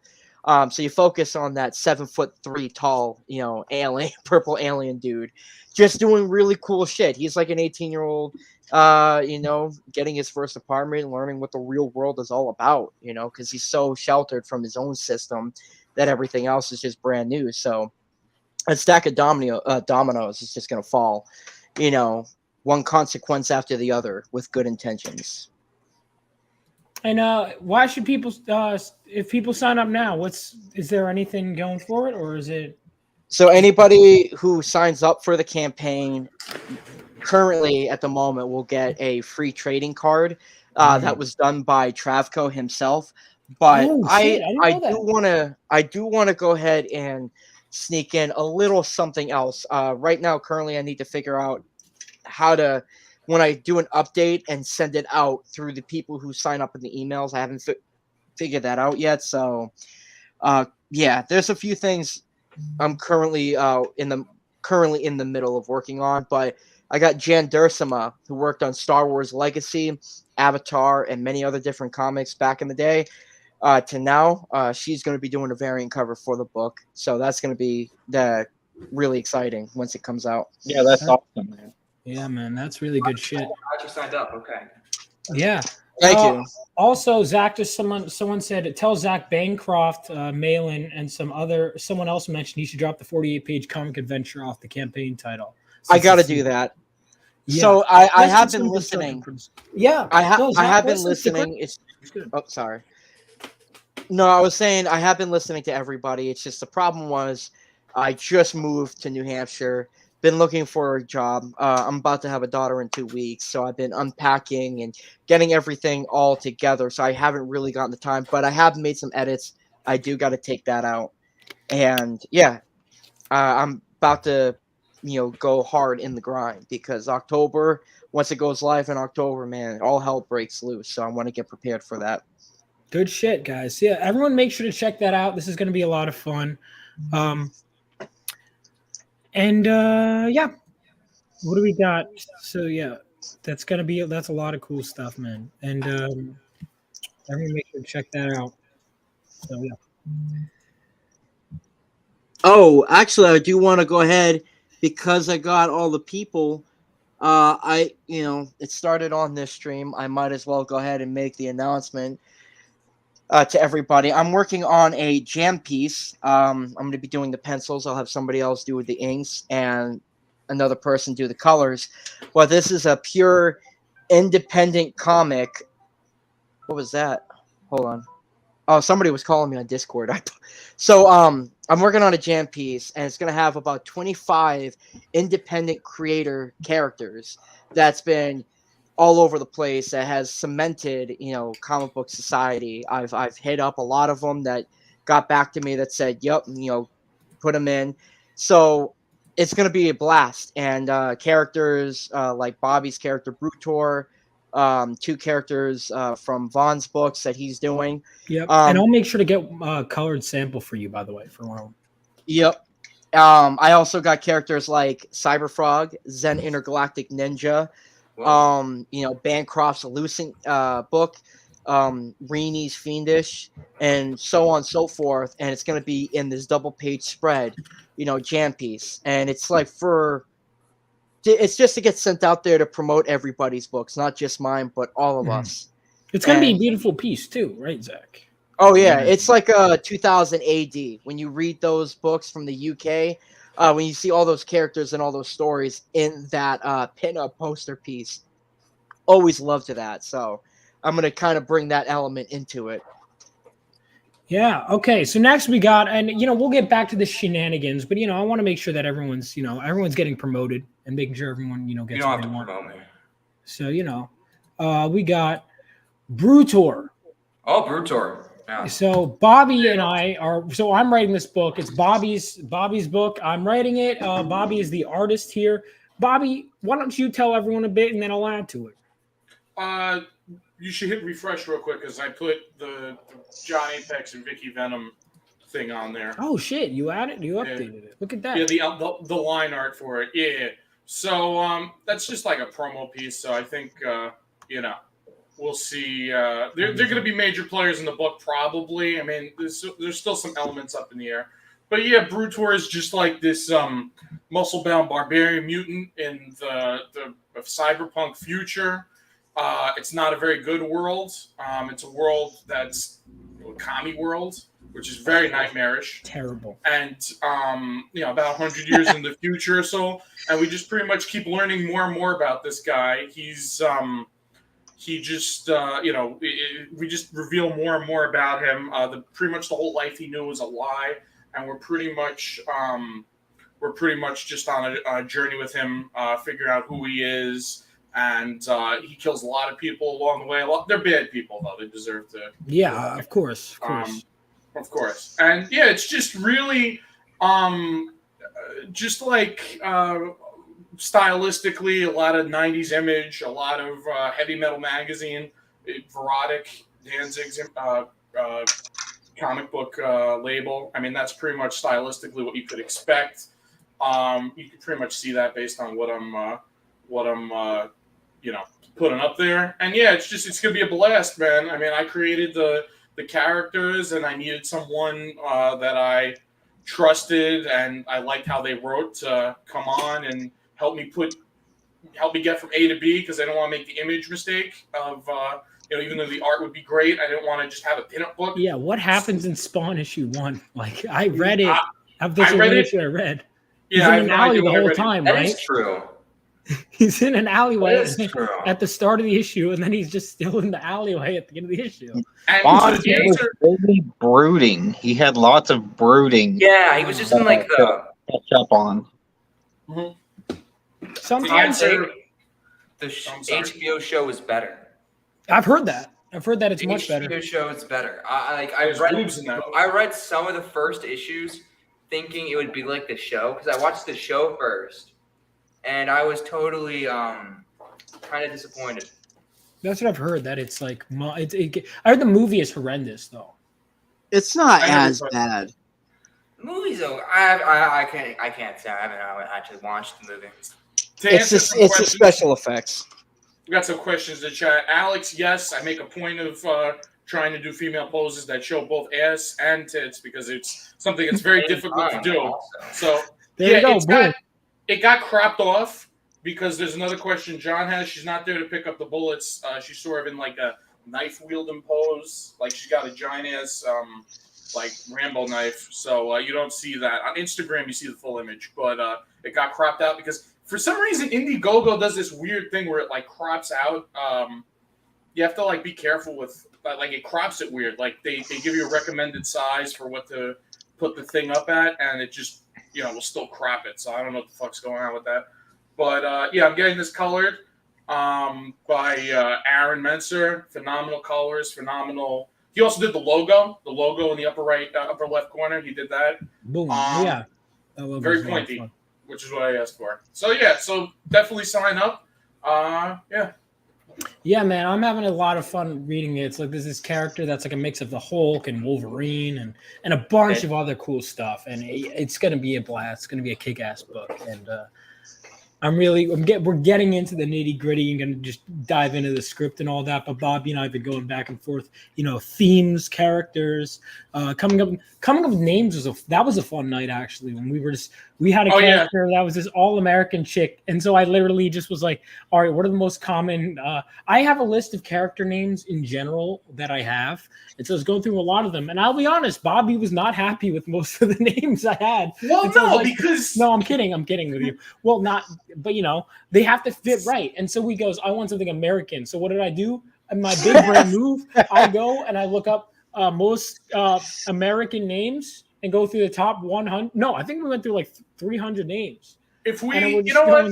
So you focus on that 7'3" tall, alien, purple alien dude, just doing really cool shit. He's like an 18-year-old, getting his first apartment, learning what the real world is all about, because he's so sheltered from his own system that everything else is just brand new. So a stack of dominoes is just gonna fall, one consequence after the other with good intentions. And why should people, if people sign up now, is there anything going for it, or is it? So anybody who signs up for the campaign currently at the moment will get a free trading card that was done by Travco himself. But I do want to go ahead and sneak in a little something else. Right now, currently, I need to figure out how to, when I do an update and send it out through the people who sign up in the emails. I haven't figured that out yet. So, there's a few things I'm currently in the middle of working on. But I got Jan Dursema, who worked on Star Wars Legacy, Avatar, and many other different comics back in the day. To now, she's going to be doing a variant cover for the book. So that's going to be really exciting once it comes out. Yeah, that's awesome, man. Yeah, man, that's really good shit. I just signed up. Okay. Yeah. Thank you. Also, Zach, just someone said, tell Zach Bancroft, Malin, and someone else mentioned he should drop the 48-page comic adventure off the campaign title. I got to do that. Yeah. So I have been listening. Yeah. I have been listening. Sorry. No, I was saying I have been listening to everybody. It's just the problem was I just moved to New Hampshire. Been looking for a job. I'm about to have a daughter in 2 weeks, so I've been unpacking and getting everything all together. So I haven't really gotten the time, but I have made some edits. I do got to take that out, and I'm about to, go hard in the grind because October, once it goes live in October, man, all hell breaks loose. So I want to get prepared for that. Good shit, guys. Yeah, everyone, make sure to check that out. This is going to be a lot of fun. And what do we got? So that's a lot of cool stuff, man. And everyone make sure to check that out. So Oh, actually, I do want to go ahead because I got all the people. It started on this stream. I might as well go ahead and make the announcement to everybody. I'm working on a jam piece. I'm going to be doing the pencils. I'll have somebody else do the inks and another person do the colors. But this is a pure independent comic. What was that? Hold on. Oh, somebody was calling me on Discord. So I'm working on a jam piece, and it's gonna have about 25 independent creator characters that's been all over the place, that has cemented, comic book society. I've hit up a lot of them that got back to me that said, "Yep, put them in." So it's gonna be a blast, and characters like Bobby's character Brutor, two characters from Vaughn's books that he's doing. Yep, and I'll make sure to get a colored sample for you, by the way, for one of them. Yep. I also got characters like Cyberfrog, Zen Intergalactic Ninja, Bancroft's Lucent book, Reenie's Fiendish, and so on and so forth. And it's going to be in this double page spread, jam piece. And it's like it's just to get sent out there to promote everybody's books, not just mine, but all of us. It's going to be a beautiful piece too, right, Zach? Oh yeah, it's like a 2000 AD. When you read those books from the UK, when you see all those characters and all those stories in that pin-up poster piece, always loved that. So I'm going to kind of bring that element into it. Yeah. Okay. So next we got, and we'll get back to the shenanigans, but I want to make sure that everyone's getting promoted and making sure everyone gets. You don't have to promote me. So we got Brutor. Oh, Brutor. Yeah. So Bobby and I are. So I'm writing this book. It's Bobby's book. I'm writing it. Bobby is the artist here. Bobby, why don't you tell everyone a bit, and then I'll add to it. You should hit refresh real quick because I put the John Apex and Vicky Venom thing on there. Oh shit! You added, you updated it. Look at that. Yeah, the line art for it. Yeah. So that's just like a promo piece. So I think we'll see. They're going to be major players in the book probably. I mean, there's still some elements up in the air. But yeah, Brutor is just like this muscle-bound barbarian mutant in the cyberpunk future. It's not a very good world. It's a world that's a commie world, which is very nightmarish. Terrible. And, about 100 years in the future or so. And we just pretty much keep learning more and more about this guy. We just reveal more and more about him. Pretty much the whole life he knew was a lie. And we're pretty much just on a journey with him, figuring out who he is. And he kills a lot of people along the way. They're bad people, though. They deserve to. Yeah, of course. Of course. And yeah, it's just really, just like stylistically, a lot of 90s image, a lot of heavy metal magazine, Verotic, Danzig's comic book label. I mean, that's pretty much stylistically what you could expect. You can pretty much see that based on what I'm putting up there. And yeah, it's gonna be a blast, man. I mean, I created the characters, and I needed someone that I trusted and I liked how they wrote to come on and help me get from A to B, because I don't want to make the image mistake of even though the art would be great, I didn't want to just have a pinup book. Yeah, what happens in Spawn issue 1? Like, I read it. I read. He's in an alley the whole time, right? That is true. He's in an alleyway at the start of the issue, and then he's just still in the alleyway at the end of the issue. Bond was really brooding. He had lots of brooding. Yeah, he was just in like the catch up on. Mm-hmm. Sometimes the HBO show is better. I've heard that. It's much better. The HBO show is better. I read some of the first issues thinking it would be like the show, because I watched the show first. And I was totally kind of disappointed. That's what I've heard. That it's like I heard the movie is horrendous though. It's not as bad. The movie's I can't say I haven't actually watched the movie. It's the special effects. We got some questions in chat. Alex, yes, I make a point of trying to do female poses that show both ass and tits, because it's something that's very difficult to do. So there you go. It got cropped off because there's another question John has. She's not there to pick up the bullets. She's sort of in like a knife wielding pose. Like she's got a giant ass like Rambo knife. So you don't see that. On Instagram, you see the full image. But it got cropped out because for some reason, Indiegogo does this weird thing where it like crops out. You have to like be careful with like it crops it weird. Like they give you a recommended size for what to put the thing up at, and it just will still crop it. So I don't know what the fuck's going on with that. But yeah, I'm getting this colored by Aaron Menser. Phenomenal colors, phenomenal. He also did the logo in the upper right, upper left corner. He did that. Boom. Yeah. Very pointy, which is what I asked for. So yeah, so definitely sign up. Yeah. Yeah, man, I'm having a lot of fun reading it. It's like there's this character that's like a mix of the Hulk and Wolverine and a bunch of other cool stuff, and it's gonna be a blast. It's gonna be a kick-ass book, and we're getting into the nitty-gritty and gonna just dive into the script and all that. But Bobby and I have been going back and forth, themes, characters, coming up with names was a fun night actually when we had a character that was this all-American chick, and so I literally just was like, all right, what are the most common? I have a list of character names in general that I have, and so I was going through a lot of them. And I'll be honest, Bobby was not happy with most of the names I had. Well, so no, I'm kidding with you. Well, not, but they have to fit right. And so he goes, I want something American. So what did I do? In my big brain move, I go and I look up most American names and go through the top 100. No, I think we went through like 300 names. If we,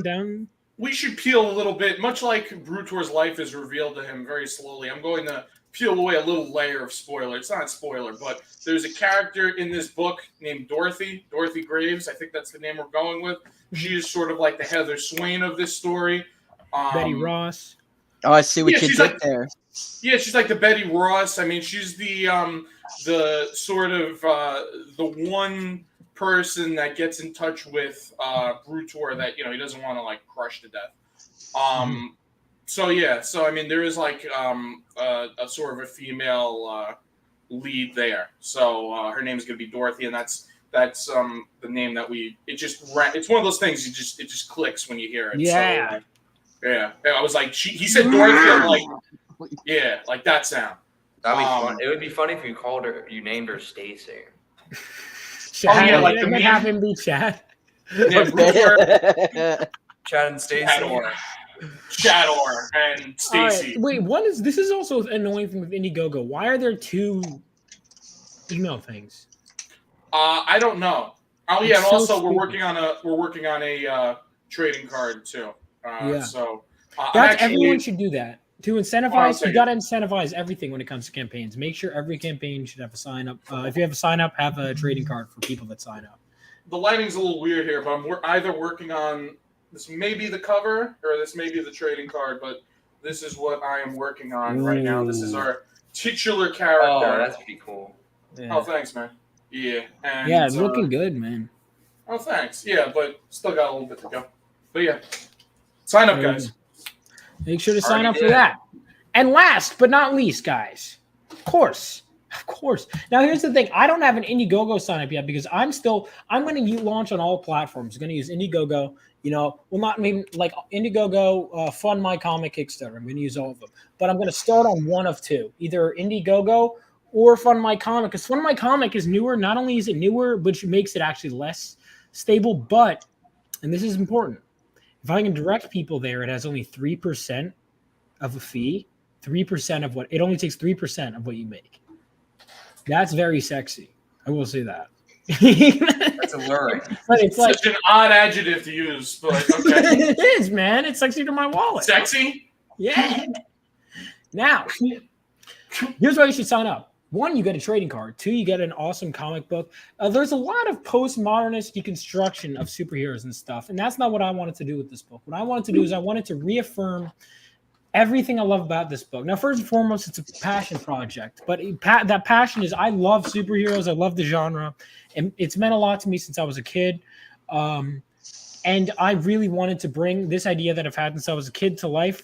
down. We should peel a little bit, much like Brutor's life is revealed to him very slowly. I'm going to peel away a little layer of spoiler. It's not a spoiler, but there's a character in this book named Dorothy Graves. I think that's the name we're going with. She is sort of like the Heather Swain of this story. Betty Ross. Oh, I see what you did there. Yeah, she's like the Betty Ross. I mean, she's the sort of the one person that gets in touch with Brutor that he doesn't want to like crush to death. So yeah, so I mean there is like a sort of a female lead there. So her name is gonna be Dorothy, and that's the name that it's one of those things it just clicks when you hear it. Yeah. So, yeah. I was like he said Dorothy, I'm like yeah, like that sound. That'd be fun. It would be funny if you named her Stacy. Chad, like the have him be Chad. Yeah, Chad and Stacy. Shador and Stacy. Right. Wait, this is also an annoying thing with Indiegogo. Why are there two email things? I don't know. Oh yeah, and also we're working on a trading card too. So everyone should do that. To incentivize, you got to incentivize everything when it comes to campaigns. Make sure every campaign should have a sign up. If you have a sign up, have a trading card for people that sign up. The lighting's a little weird here, but we're either working on this may be the cover or this may be the trading card, but this is what I am working on right now. This is our titular character. Oh, that's pretty cool. Yeah. Oh, thanks, man. Yeah. And, it's looking good, man. Oh, thanks. Yeah, but still got a little bit to go. But yeah, sign up, guys. Make sure to sign up for that. And last but not least, guys, of course. Now, here's the thing. I don't have an Indiegogo sign up yet because I'm going to launch on all platforms. I'm going to use Indiegogo. Not maybe like Indiegogo, Fund My Comic, Kickstarter. I'm going to use all of them. But I'm going to start on one of two, either Indiegogo or Fund My Comic. Because Fund My Comic is newer. Not only is it newer, which makes it actually less stable, but, and this is important, if I can direct people there, it has only 3% of a fee. 3% of what it only takes 3% of what you make. That's very sexy. I will say that. That's alluring. But it's such an odd adjective to use, but okay. It is, man. It's sexy to my wallet. Sexy? Yeah. Now, here's why you should sign up. 1, you get a trading card. 2, you get an awesome comic book. There's a lot of postmodernist deconstruction of superheroes and stuff, and that's not what I wanted to do with this book. What I wanted to do is I wanted to reaffirm everything I love about this book. Now, first and foremost, it's a passion project, but that passion is I love superheroes. I love the genre, and it's meant a lot to me since I was a kid. And I really wanted to bring this idea that I've had since I was a kid to life.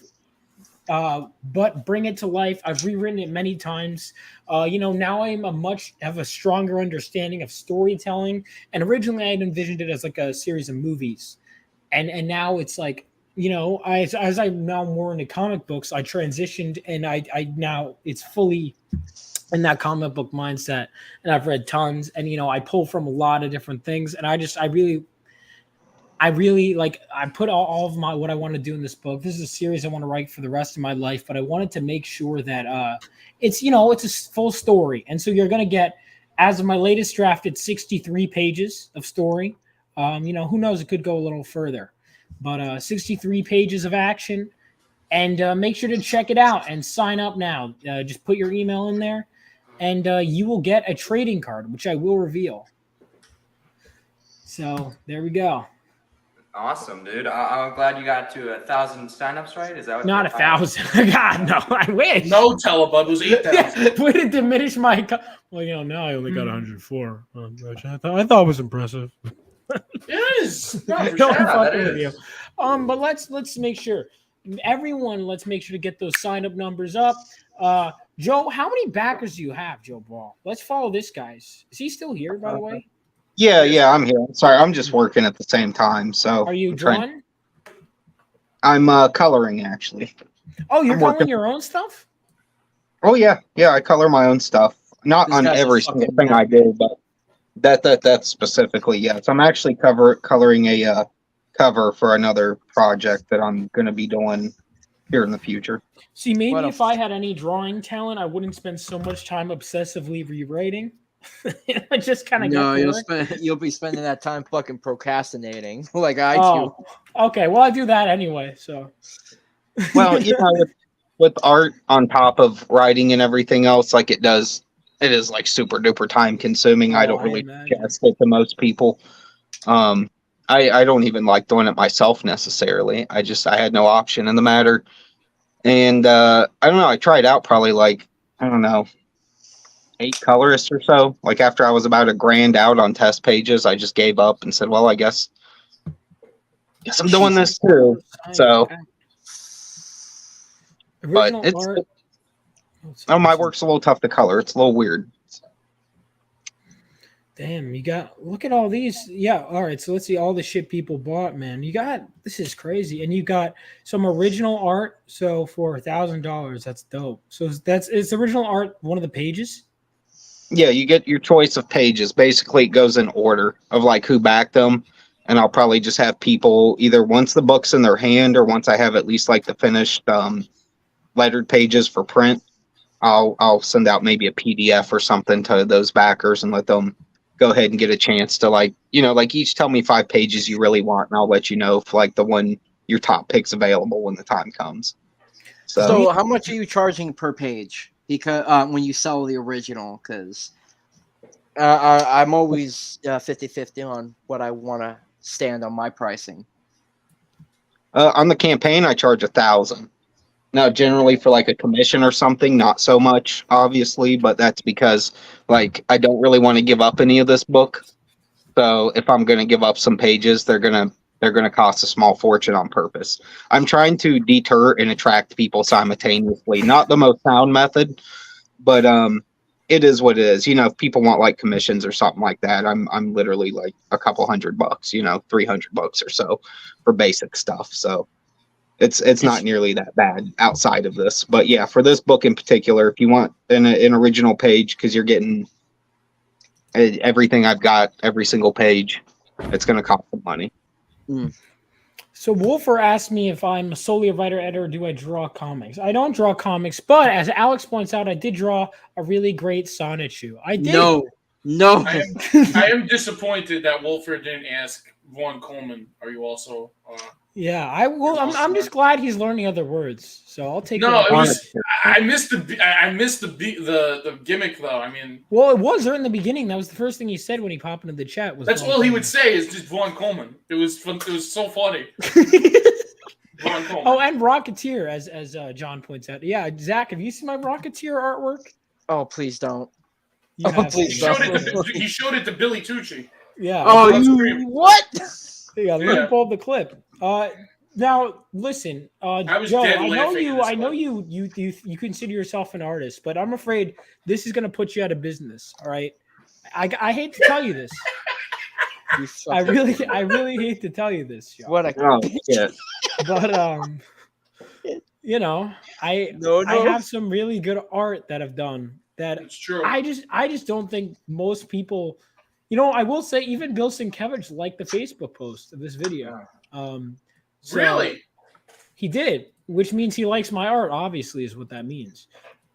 But bring it to life. I've rewritten it many times. Now I have a stronger understanding of storytelling. And originally I had envisioned it as like a series of movies. And now it's like, as I'm now more into comic books, I transitioned and I now it's fully in that comic book mindset. And I've read tons and, I pull from a lot of different things. And I really like. I put all of my what I want to do in this book. This is a series I want to write for the rest of my life, but I wanted to make sure that it's it's a full story, and so you're gonna get, as of my latest draft, it's 63 pages of story. Who knows? It could go a little further, but 63 pages of action. And make sure to check it out and sign up now. Just put your email in there, and you will get a trading card, which I will reveal. So there we go. Awesome, dude. I'm glad you got to 1,000 signups, right? Is that what? Not 1,000. God, no. I wish. No, Telebub was 8,000. Would it diminish my? Well, now I only got 104. Which I thought was impressive. It is. No, for Don't sure. fucking with you. But let's make sure. Everyone, let's make sure to get those sign up numbers up. Joe, how many backers do you have, Joe Ball? Let's follow this guy's. Is he still here, by the way? Yeah, I'm here. Sorry, I'm just working at the same time. So Are you drawing? I'm coloring actually. Oh, you're coloring your own stuff? Oh yeah, I color my own stuff. Not on every single thing I do, but that specifically, yes. I'm actually coloring a cover for another project that I'm going to be doing here in the future. See, maybe if I had any drawing talent, I wouldn't spend so much time obsessively rewriting. I just kind of you'll be spending that time fucking procrastinating like I do. Okay, well I do that anyway. So, well, with art on top of writing and everything else, like it is like super duper time consuming. I don't really suggest it to most people. I don't even like doing it myself necessarily. I had no option in the matter. And I don't know, I tried out probably 8 colorists or so. Like after I was about $1,000 out on test pages, I just gave up and said, well, I guess I'm doing this too. So but my work's a little tough to color. It's a little weird. Damn, look at all these. Yeah, all right. So let's see all the shit people bought, man. This is crazy. And you got some original art. So for $1,000, that's dope. So is original art one of the pages? Yeah, you get your choice of pages. Basically, it goes in order of like who backed them. And I'll probably just have people either once the book's in their hand or once I have at least like the finished lettered pages for print, I'll send out maybe a PDF or something to those backers and let them go ahead and get a chance to each tell me 5 pages you really want, and I'll let you know if like the one your top pick's available when the time comes. So how much are you charging per page? Because when you sell the original, because I'm always 50-50 on what I want to stand on my pricing. On the campaign, I charge $1,000. Now, generally for like a commission or something, not so much, obviously, but that's because like I don't really want to give up any of this book. So if I'm going to give up some pages, they're going to cost a small fortune on purpose. I'm trying to deter and attract people simultaneously. Not the most sound method, but it is what it is. If people want like commissions or something like that, I'm literally like a couple $100, $300 or so for basic stuff. So it's not nearly that bad outside of this. But yeah, for this book in particular, if you want an original page, because you're getting everything I've got, every single page, it's going to cost some money. So Wolfer asked me if I'm solely a writer editor or do I draw comics. I don't draw comics, but as Alex points out, I did draw a really great Sonnet shoe. I did. No. I am disappointed that Wolfer didn't ask Vaughn Coleman. Are you also? Yeah, I will. I'm just glad he's learning other words. So I'll take. No, I missed the gimmick though. I mean, well, it was there in the beginning. That was the first thing he said when he popped into the chat. That's all he would say is just Vaughn Coleman. It was so funny. Vaughn Coleman. Oh, and Rocketeer, as John points out. Yeah, Zach, have you seen my Rocketeer artwork? Oh, please don't. Please don't. He showed it to Billy Tucci. Yeah. Oh, what? Yeah, let me pull up the clip. Now listen, Joe. I know you consider yourself an artist, but I'm afraid this is going to put you out of business. All right, I hate to tell you this. I really hate to tell you this, Joe. What shit. But I have some really good art that I've done. That it's true. I just don't think most people. You know, I will say even Bill Sienkiewicz liked the Facebook post of this video. So Really? He did, which means he likes my art. Obviously, is what that means.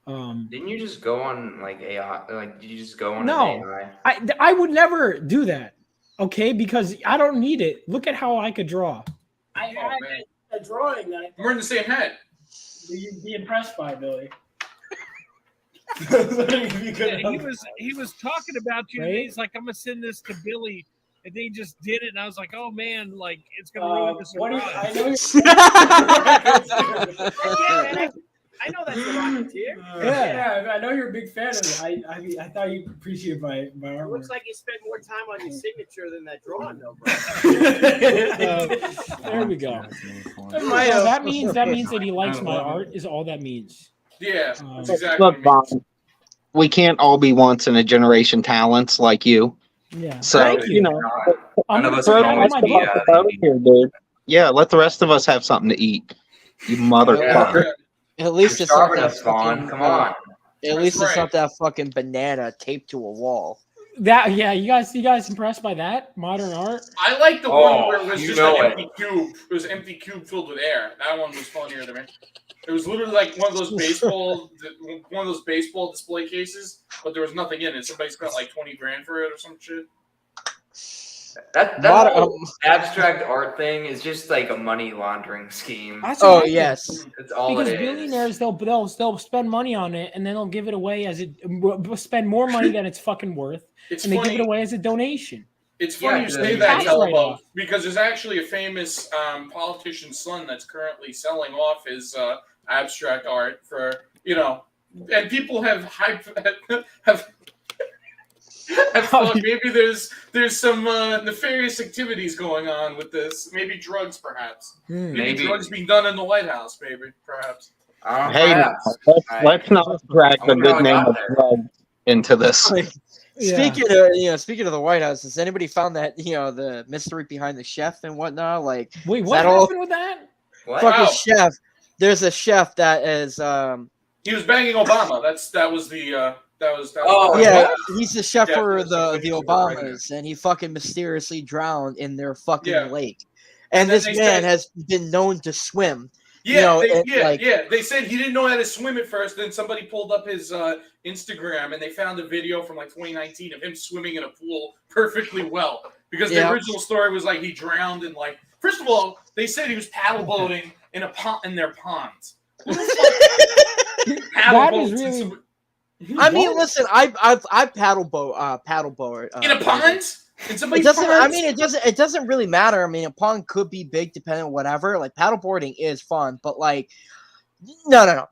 Didn't you just go on like AI? Like, did you just go on No, an AI? I would never do that. Okay, because I don't need it. Look at how I could draw. I had a drawing that we're in the same head. You'd be impressed by, Billy. He was talking about you, and Right? he's like, I'm gonna send this to Billy, and they just did it, and I was like, oh man, like it's gonna ruin the surprise. I know that's a Rocketeer. Yeah, I know you're a big fan of it. I thought you'd appreciate my artwork. It looks like you spent more time on your signature than that drawing, though, bro. There we go. So that means that he likes my art. Is all that means. Yeah, that's exactly. Look, Vaughn, we can't all be once in a generation talents like you. Yeah. So Thank you. I'm gonna throw throw my book. out here, dude. Yeah, let the rest of us have something to eat. You motherfucker. At least You're it's not starving that us, Vaughn. fucking. Come on. At least it's not that fucking banana taped to a wall. That you guys impressed by that modern art? I like the one where it was just know an it. empty cube. It was an empty cube filled with air. That one was funnier to me. It was literally like one of those baseball display cases, but there was nothing in it. Somebody spent like 20 grand for it or some shit. That whole abstract art thing is just like a money laundering scheme. That's what I think. yes. That's all Because it is. billionaires they'll spend money on it and then they'll give it away as spend more money than it's fucking worth, It's and they funny. give it away as a donation. It's funny you say the that, tax Telebo, write-off. because there's actually a famous politician's son that's currently selling off his abstract art for, and people have thought maybe there's some nefarious activities going on with this. Maybe drugs, perhaps. Maybe drugs being done in the White House, maybe, perhaps. Hey, let's not drag the good name of drugs into this. Speaking of the White House, has anybody found that the mystery behind the chef and whatnot? Like, wait, what happened with that? Fucking chef. There's a chef that is. He was banging Obama. That was the. He's the chef for the Obamas, and he fucking mysteriously drowned in their fucking lake. And this man has been known to swim. Yeah, They said he didn't know how to swim at first. Then somebody pulled up his Instagram, and they found a video from like 2019 of him swimming in a pool perfectly well. Because the original story was like he drowned in like. First of all, they said he was paddle boating in a pond in their pond. That is really. I mean, listen, I've paddle boat in a pond. It doesn't really matter. I mean, a pond could be big depending on whatever. Like paddleboarding is fun, but like, no.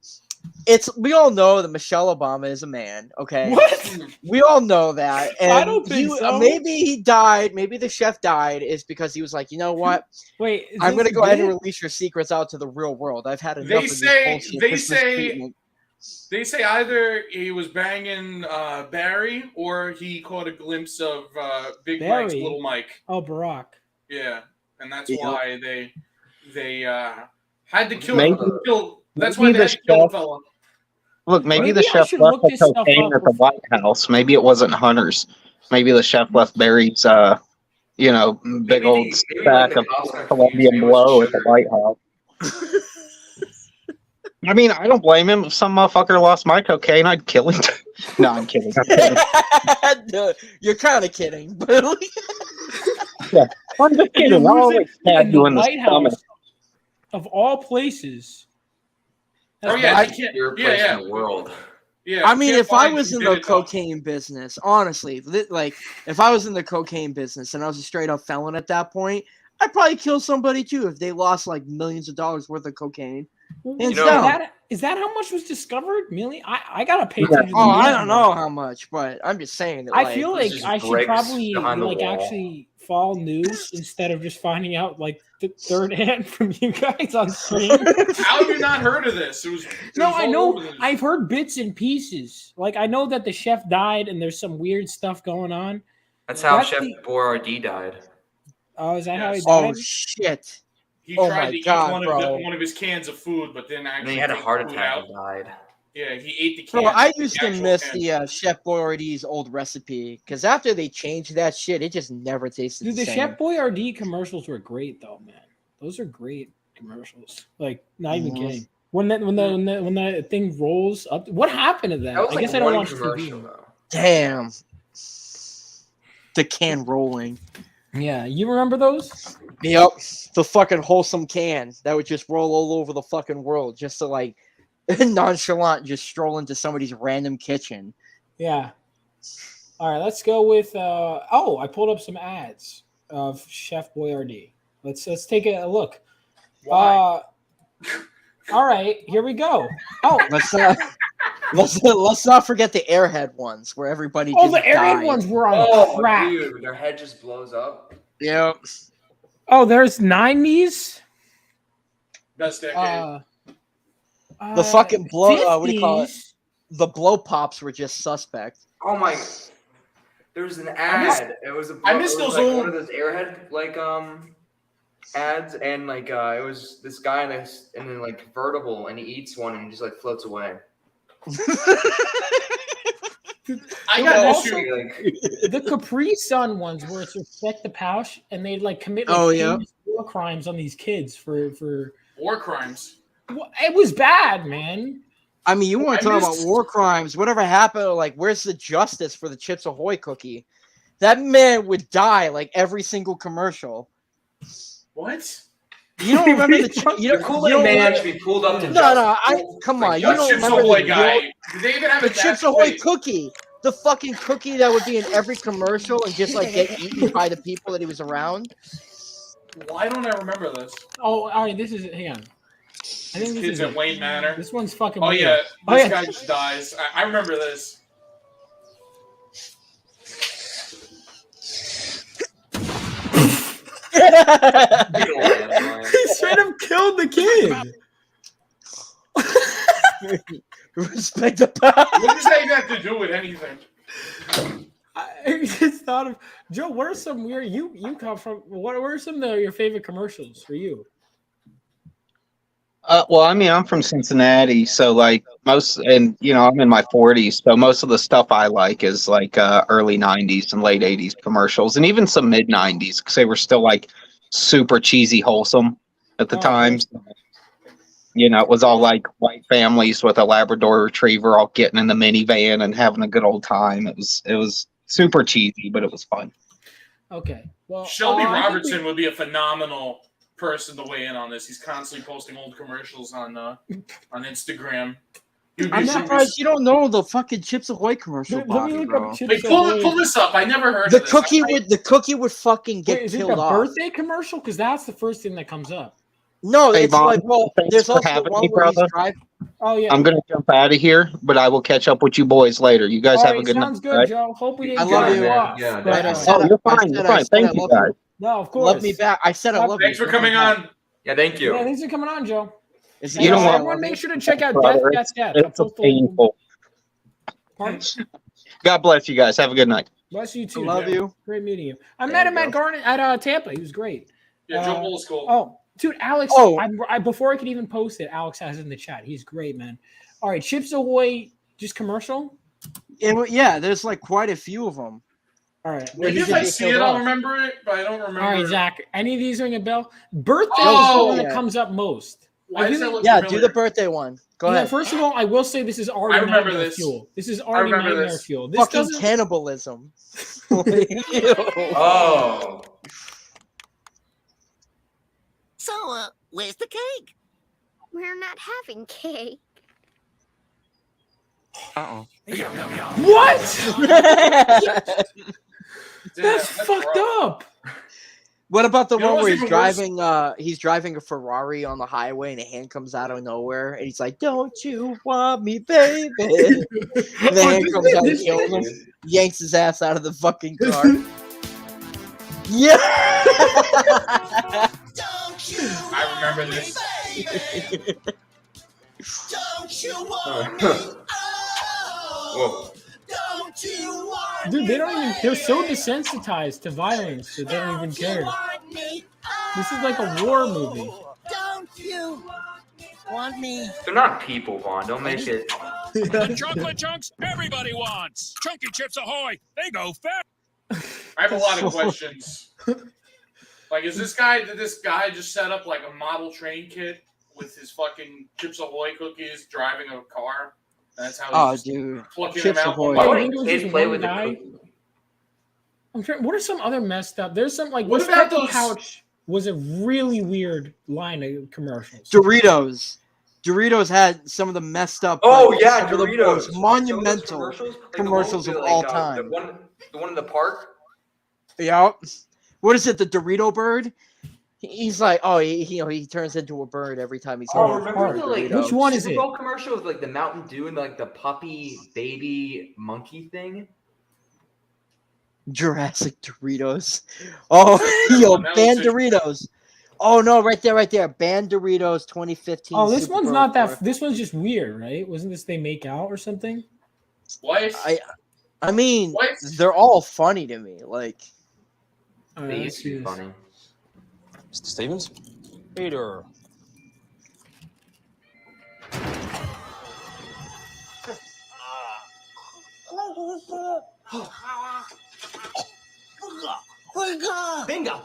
We all know that Michelle Obama is a man. Okay, what? We all know that. And I don't think so. Maybe he died. Maybe the chef died is because he was like, you know what? Wait, I'm going to go ahead and release your secrets out to the real world. I've had enough of this bullshit. They say either he was banging Barry or he caught a glimpse of Big Mike's little Mike. Oh, Barack. Yeah, and that's why they had to kill. That's why they had to kill the fella. Look, maybe the chef left the cocaine at the White House. Maybe it wasn't Hunter's. Maybe the chef left Barry's, big old stack of Colombian blow at the White House. I mean, I don't blame him. If some motherfucker lost my cocaine, I'd kill him. No, I'm kidding. No, you're kind of kidding, but yeah, I'm just kidding. I always stab you in the stomach. Of all places. In the world. Yeah, I mean, if I was in the cocaine business, honestly, like if I was in the cocaine business and I was a straight up felon at that point, I'd probably kill somebody too if they lost like millions of dollars worth of cocaine. Is that how much was discovered? Million? I gotta pay attention. Oh, I don't know how much, but I'm just saying that. I feel like I should probably actually follow news instead of just finding out like the third hand from you guys on stream. How have you not heard of this? I know. I've heard bits and pieces. Like I know that the chef died and there's some weird stuff going on. That's how Chef Boyardee died. Oh, is that how he died? Oh shit. He tried to eat one of his cans of food, but then actually and he had a heart attack and died. Yeah, he ate the can. Bro, I used to actual miss can. the Chef Boyardee's old recipe because after they changed that shit, it just never tasted Dude, the the same. Chef Boyardee commercials were great though, man. Those are great commercials. Like, not even kidding. When that thing rolls up, what happened to that? That was I like guess I don't one watch commercial TV. though. Damn. The can rolling. Yeah, you remember those? Yep. The fucking wholesome can that would just roll all over the fucking world just to like nonchalant just stroll into somebody's random kitchen. Yeah. All right, let's go with. I pulled up some ads of Chef Boyardee. Let's take a look. Why? All right, here we go. Oh, let's not forget the Airhead ones where everybody. Oh, just the Airhead died. ones were on crack. Dude, their head just blows up. Yep. Oh, there's 90s. Best decade. The fucking blow. What do you call it? 50s. The blow pops were just suspect. Oh my! There was an ad. It was a. I miss it was those like old- one of those Airhead ads, and like it was this guy in a like convertible, and he eats one and he just like floats away. I got also, issue. the Capri Sun ones where it's respect the pouch, and they'd like commit like heinous war crimes on these kids for War crimes. Well, it was bad, man. I mean, you want to talk about war crimes? Whatever happened? Like, where's the justice for the Chips Ahoy cookie? That man would die like every single commercial. What? You don't remember the Kool-Aid Man should be pulled up to come on. Like, You don't Chips remember Ahoy the guy. Did they even have the a Chips Ahoy cookie? The fucking cookie that would be in every commercial and just like get eaten by the people that he was around. Why don't I remember this? Oh, all right. This is hang on. I think this Kids is at it. Wayne Manor. This one's fucking. Oh weird. yeah, Oh, this yeah. guy just dies. I remember this. He straight up killed the kid. Respect the power. What does that even have to do with anything? I just thought of Joe. What are some weird? You come from? What are some of your favorite commercials for you? Well, I mean, I'm from Cincinnati, so like I'm in my 40s, so most of the stuff I like is like early 90s and late 80s commercials, and even some mid 90s because they were still like super cheesy, wholesome at the time. So, it was all like white families with a Labrador Retriever all getting in the minivan and having a good old time. It was super cheesy, but it was fun. Okay, well, Shelby I think Robertson would be a phenomenal person to weigh in on this. He's constantly posting old commercials on Instagram. I'm surprised you don't know the fucking Chips Ahoy commercial. Let me look bro. up Chips Wait, Ahoy. pull this up. I never heard The of this. cookie would fucking get Wait, is it killed the off. birthday commercial? Because that's the first thing that comes up. No, Hey, it's Vaughn, like thanks there's for also having one me, where he's brother. driving. Oh yeah. I'm gonna jump out of here, but I will catch up with you boys later. You guys All have right, a good sounds night. good, right? Joe. Hope we didn't I love cut you. off. Yeah, but, Oh, you're fine. You're fine. Thank you, guys. No, of course. Love me back. I said I love Thanks you. for coming on. Yeah, thank you. Yeah, thanks for coming on, Joe. Is You know what? Everyone, make sure to check out Death, Brother, Death, Death. It's a painful. Pardon? God bless you guys. Have a good night. Bless you too. I love Joe. you. Great meeting you. I met him at Garnet at Tampa. He was great. Yeah, Joe Bull is cool. Oh, dude, Alex. Oh. I before I could even post it, Alex has it in the chat. He's great, man. All right, Chips Ahoy, just commercial. Yeah, there's like quite a few of them. All right. Maybe if I see it, I'll remember it, but I don't remember. All right, Zach. Any of these ring a bell? Birthday is the Oh, one that yeah. comes up most. Why does that look Yeah, familiar? do the birthday one. Go Yeah, ahead. first of all, I will say this is already I remember nightmare this. fuel. This is already remember nightmare this. fuel. This Fucking doesn't. cannibalism. Oh. So, where's the cake? We're not having cake. Uh-oh. What? Damn, That's fucked rough. up. What about the You know one where what's he's even worse? he's driving a Ferrari on the highway and a hand comes out of nowhere and he's like, "Don't you want me, baby?" And the hand comes out and kills him, yanks his ass out of the fucking car. Yeah. I remember this. Don't you want Whoa. Don't you want Dude, they don't even. They're so desensitized to violence that they don't even care. This is like a war movie. Don't you want me? They're not people, Vaughn. Don't make it. The chocolate chunks everybody wants. Chunky Chips Ahoy! They go fast. I have a lot of questions. Like, did this guy just set up like a model train kit with his fucking Chips Ahoy cookies driving a car? That's how he's plucking Chips them out. Ahoy. I think it was just one guy. I'm trying. What are some other messed up? There's some like. What this about Pepsi those- Pouch was a really weird line of commercials. Doritos. Doritos had some of the messed up. Oh yeah, some of the Doritos. most monumental commercials of all The time. one in the park. Yeah. What is it? The Dorito bird? He's like, oh, he turns into a bird every time he's. Oh, remember the like Which one is Super it? Bowl commercial with like the Mountain Dew and like the puppy baby monkey thing? Jurassic Doritos. Oh, yo, banned Doritos. Oh no, right there. Banned Doritos 2015. Oh, this Super one's Bowl not that. four. This one's just weird, right? Wasn't this they make out or something? What? I mean, What? they're all funny to me. Like, They used to be funny. Mr. Stevens? Peter. Bingo.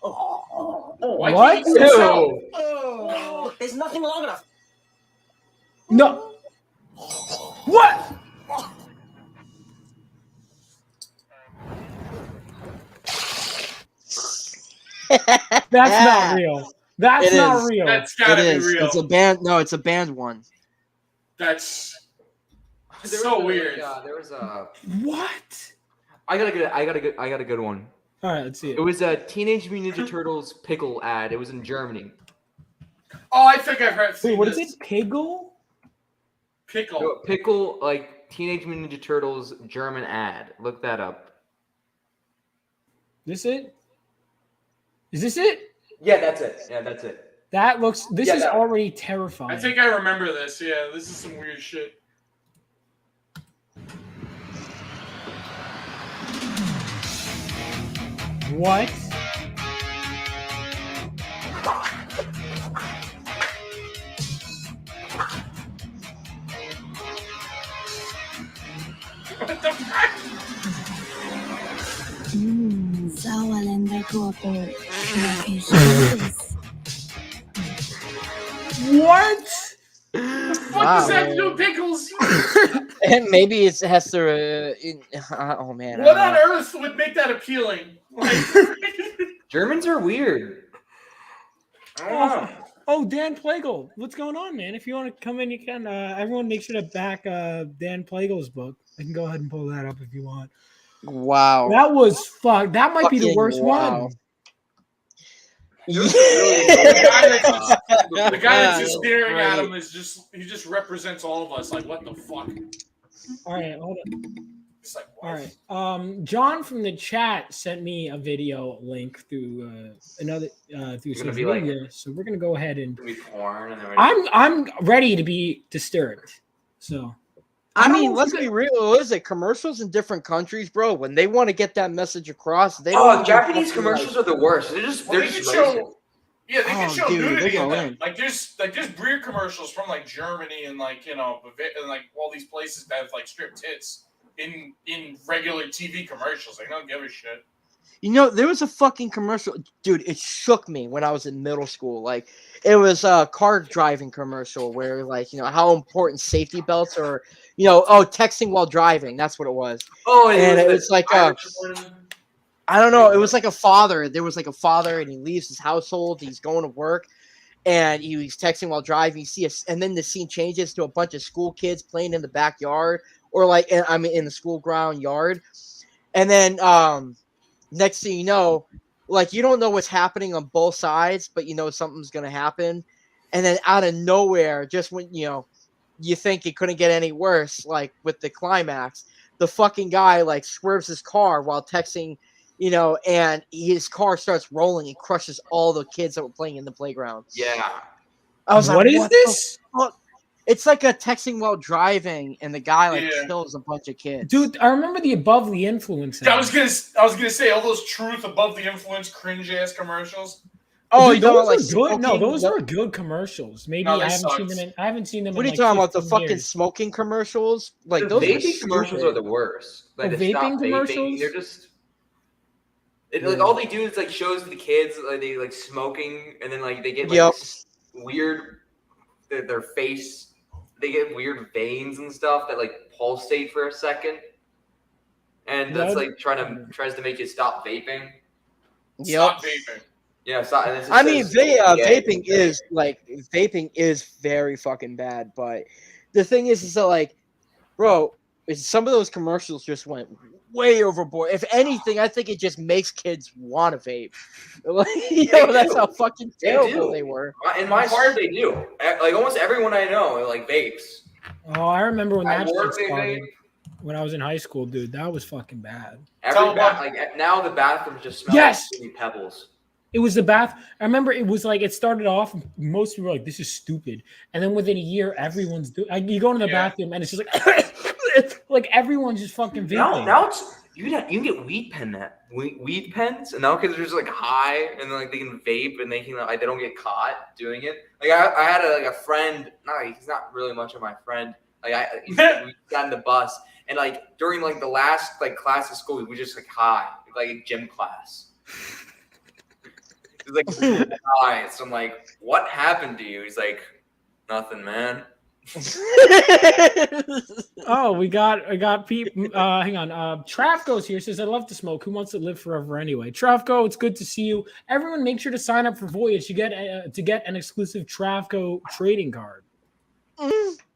What? Oh, there's nothing long enough. No. What? That's not real. That's It not is. real. That's gotta it be is. real. It's a band. No, it's a band one. That's There so was weird. There was a. What? I got a good one. All right, let's see it. It was a Teenage Mutant Ninja Turtles pickle ad. It was in Germany. Oh, I think I've heard. Wait, what is it? Piggle? Pickle. No, pickle, like Teenage Mutant Ninja Turtles German ad. Look that up. This it? Is this it? Yeah, that's it. Yeah, that's it. That looks. This Yeah, is that one. already terrifying. I think I remember this. Yeah, this is some weird shit. What? What the fuck? What? The fuck Wow. does that do with pickles? And maybe it has to. Oh man. I What don't on know. earth would make that appealing? Like, Germans are weird. I don't know. Oh, Dan Plagle. What's going on, man? If you want to come in, you can. Everyone make sure to back Dan Plagle's book. I can go ahead and pull that up if you want. Wow. That was fuck. That might be the Fucking worst wow. one. the guy that's just staring at him is he just represents all of us. Like, what the fuck? All right, hold on. It's like, All right. John from the chat sent me a video link through through It's gonna social be like- media, so we're gonna go ahead and. It's gonna be porn and then I'm ready to be disturbed. So. I mean, let's be real. What is it? Commercials in different countries, bro. When they want to get that message across, they don't. Oh, even Japanese fucking, commercials like- are the worst. They're just Well, they're they just can racist. show. Yeah, they can Oh, show dude, nudity they in go them. in. Like there's beer commercials from like Germany and like and like all these places that have like strip tits in regular TV commercials. They don't give a shit. You know, there was a fucking commercial, dude. It shook me when I was in middle school. Like, it was a car driving commercial where, like, how important safety belts are. Texting while driving. That's what it was. Oh, and it was like I don't know. It was like a father. There was like a father, and he leaves his household. He's going to work, and he's texting while driving. You see, and then the scene changes to a bunch of school kids playing in the backyard, or like in the school ground yard, and then next thing you know, like you don't know what's happening on both sides, but you know something's gonna happen, and then out of nowhere, just when you think it couldn't get any worse, like with the climax, the fucking guy like swerves his car while texting, and his car starts rolling and crushes all the kids that were playing in the playground. Yeah. I was What like, is what this? the fuck? It's like a texting while driving, and the guy like Yeah. kills a bunch of kids. Dude, I remember the Above the Influence. I was gonna say all those truth above the influence cringe ass commercials. Oh, Dude, you those talking were about like good. No, smoking? those were good commercials. Maybe No, they I haven't seen them. sucked. I haven't seen them. What in are you like talking about? The 15 fucking years. smoking commercials? Like The those were vaping commercials are stupid. the worst. Like Oh, the stop vaping vaping. commercials? They're just like all they do is like shows the kids like they like smoking, and then like they get like Yep. this weird their face. They get weird veins and stuff that like pulsate for a second, and that's like tries to make you stop vaping. Yep. Stop vaping. Yeah, stop. And it just I mean, says, yeah. vaping is very fucking bad. But the thing is that like, bro, some of those commercials just went way overboard. If anything, I think it just makes kids want to vape. Like, that's how fucking terrible they were. In my school, they do. Like almost everyone I know like vapes. Oh, I remember when At that work, shit they started. vape. When I was in high school, dude, that was fucking bad. Like now the bathrooms just smell Yes! like Fruity Pebbles. It was the bath. I remember it was like it started off. Most people were like, "This is stupid," and then within a year, everyone's doing. You go into the bathroom and it's just like, it's like everyone's just fucking vaping. Now it's you can get weed pens, and now kids are just like high and then like they can vape and they can like they don't get caught doing it. Like I had a friend. No, he's not really much of my friend. Like we got in the bus and like during like the last like class of school, we were just like high, like a gym class. He's like high. So I'm like, what happened to you? He's like, nothing, man. Oh, I got people. Hang on. Travco's here. Says, "I love to smoke. Who wants to live forever anyway?" Travco, it's good to see you. Everyone, make sure to sign up for Voyage to get an exclusive Travco trading card.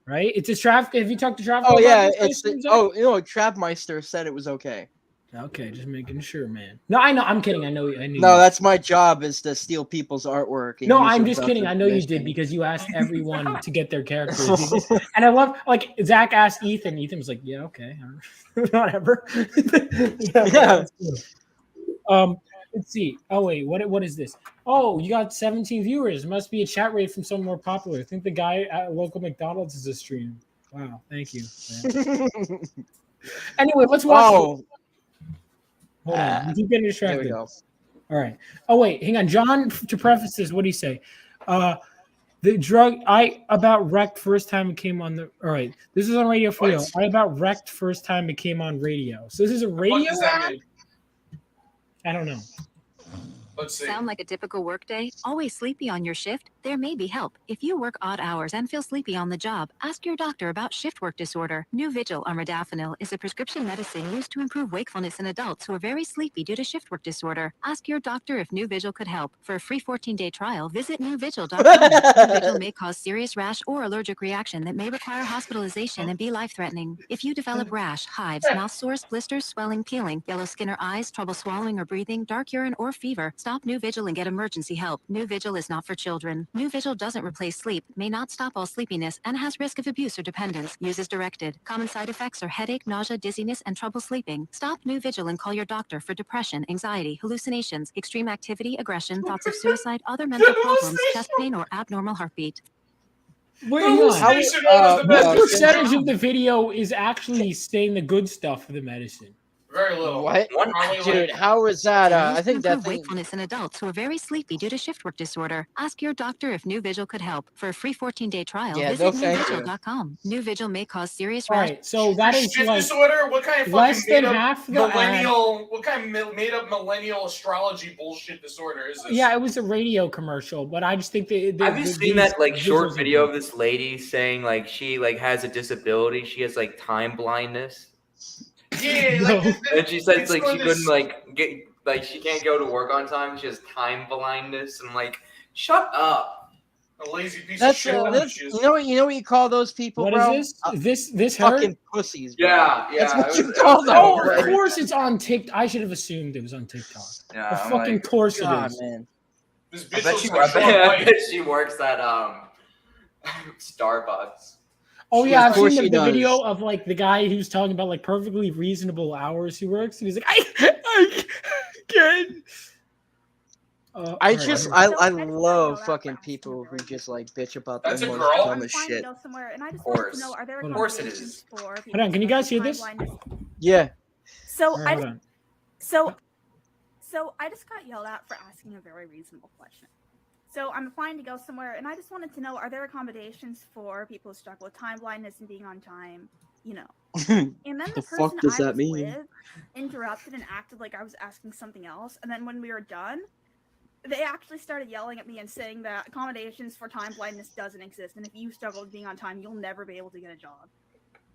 Right? It's a Travco. Have you talked to Travco? Oh yeah, about it's this? Travmeister said it was okay. Okay, just making sure, man. No, I know. I'm kidding. I know. No, that's my job is to steal people's artwork. And No, use I'm it just without kidding. their I know you permission. did because you asked everyone to get their characters. And I love, like, Zach asked Ethan. Ethan was like, "Yeah, okay, whatever." Yeah. Let's see. Oh wait, what is this? Oh, you got 17 viewers. It must be a chat rate from someone more popular. I think the guy at local McDonald's is a stream. Wow, thank you. Anyway, let's watch. Oh. Hold on. You keep getting distracted. There we go. All right. Oh wait, hang on. John, to preface this, what do you say? The drug I about wrecked first time it came on the. All right, this is on Radio Free. I about wrecked first time it came on radio. So this is a radio. What does that mean? I don't know. Let's see. Sound like a typical workday? Always sleepy on your shift? There may be help. If you work odd hours and feel sleepy on the job, ask your doctor about shift work disorder. New Vigil on modafinil is a prescription medicine used to improve wakefulness in adults who are very sleepy due to shift work disorder. Ask your doctor if New Vigil could help. For a free 14-day trial, visit newvigil.com. New Vigil may cause serious rash or allergic reaction that may require hospitalization and be life-threatening. If you develop rash, hives, mouth sores, blisters, swelling, peeling, yellow skin or eyes, trouble swallowing or breathing, dark urine, or fever, stop New Vigil and get emergency help. New Vigil is not for children. New Vigil doesn't replace sleep, may not stop all sleepiness, and has risk of abuse or dependence. Use as directed. Common side effects are headache, nausea, dizziness, and trouble sleeping. Stop New Vigil and call your doctor for depression, anxiety, hallucinations, extreme activity, aggression, thoughts of suicide, other mental problems, chest pain, or abnormal heartbeat. Wait, What what percentage of the video is actually saying the good stuff for the medicine? Very little. What? Dude, how is that? I think that thing... wakefulness in adults who are very sleepy due to shift work disorder. Ask your doctor if New Vigil could help. For a free 14-day trial, visit newvigil.com. New Vigil may cause serious All right, so that is shift like disorder. What kind of less fucking than made-up half the millennial? What kind of made-up millennial astrology bullshit disorder is this? Yeah, it was a radio commercial, but I just think that. Have you seen that like short video of this lady saying like she like has a disability? She has like time blindness. Yeah, like, and she says like she couldn't like get like she can't go to work on time. She has time blindness. And I'm like, shut up. A lazy piece That's, of shit. you know what you call those people, What bro? is this? This her? Fucking pussies. Bro. Yeah. That's what you call them. Oh, of course it's on TikTok. I should have assumed it was on TikTok. Yeah, of I'm fucking like, course God, it is. man. This I bitch bet looks she, like Sean I White. bet she works at Starbucks. Oh yeah, I've Of course seen she the does. video of like the guy who's talking about like perfectly reasonable hours he works, and he's like, I can't. I love fucking people who just like bitch about the That's a most girl? dumbest shit. And I just Of wanted course. to know, are there Hold on. Of course it accommodations is. for people Hold on, can you guys hear with this? time blindness? Yeah. So Hold I on. so I just got yelled at for asking a very reasonable question. So I'm applying to go somewhere, and I just wanted to know: are there accommodations for people who struggle with time blindness and being on time? You know. And then the fuck person does I that was mean? with interrupted and acted like I was asking something else. And then when we were done, they actually started yelling at me and saying that accommodations for time blindness doesn't exist, and if you struggle with being on time, you'll never be able to get a job.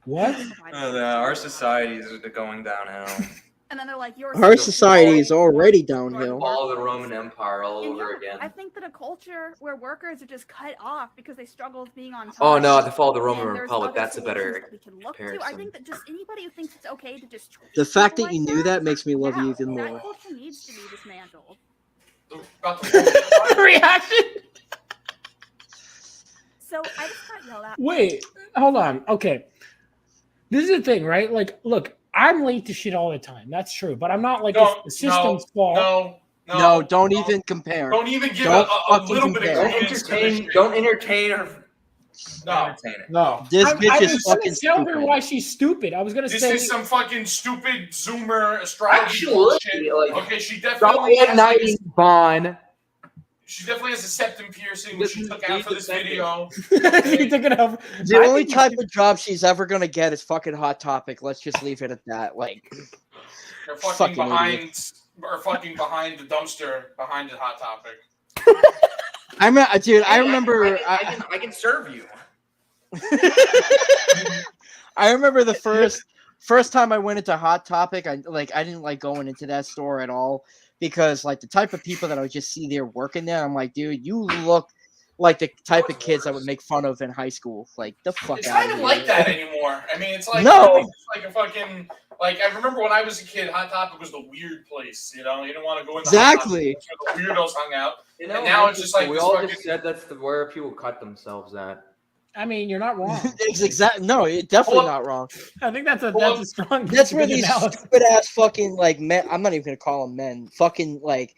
What? Our society is going downhill. And then they're like, "You're Our society is already downhill. All the Roman Empire all And over yeah, again. I think that a culture where workers are just cut off because they struggle with being on time. Oh no, to follow the Roman and there's Republic, other that's a better solutions that we can look to. I comparison. think that just anybody who thinks it's okay to just treat The fact that people you like knew that makes me love you even that more. culture needs to be dismantled. Reaction. So I just got yelled at. Wait, hold on. Okay. This is the thing, right? Like, look, I'm late to shit all the time. That's true. But I'm not like it's the system's fault. No, don't even compare. Don't even give Don't a fucking little bit of compare. credence to this shit. Don't entertain her. No. No. This I bitch was is gonna fucking tell her stupid. why she's stupid. I was gonna This say is some fucking stupid Zoomer astrology Actually, bullshit. like, Okay, she Stop definitely at has, night, like, Bond. she definitely has a septum piercing which she took out for this video. She took it out. The only type of job she's ever gonna get is fucking Hot Topic. Let's just leave it at that. Like, They're fucking Fucking behind behind the dumpster behind the Hot Topic. I remember. I can serve you. I remember the first time I went into Hot Topic. I didn't like going into that store at all because like the type of people that I would just see there working there. I'm like, dude, you look like the type of kids I would make fun of in high school. Like the fuck It's out not of even here. like that anymore. I mean, it's like No. it's like a fucking like I remember when I was a kid, Hot Topic was the weird place. You know, you didn't want to go in. Exactly. Hot Topic, where the weirdos hung out. You And now it's just like we this all fucking. just said that's where people cut themselves at. I mean, you're not wrong. It's exact. No, it's definitely not wrong. I think that's a strong. That's where good these analysis. stupid ass fucking like men. I'm not even gonna call them men. Fucking like,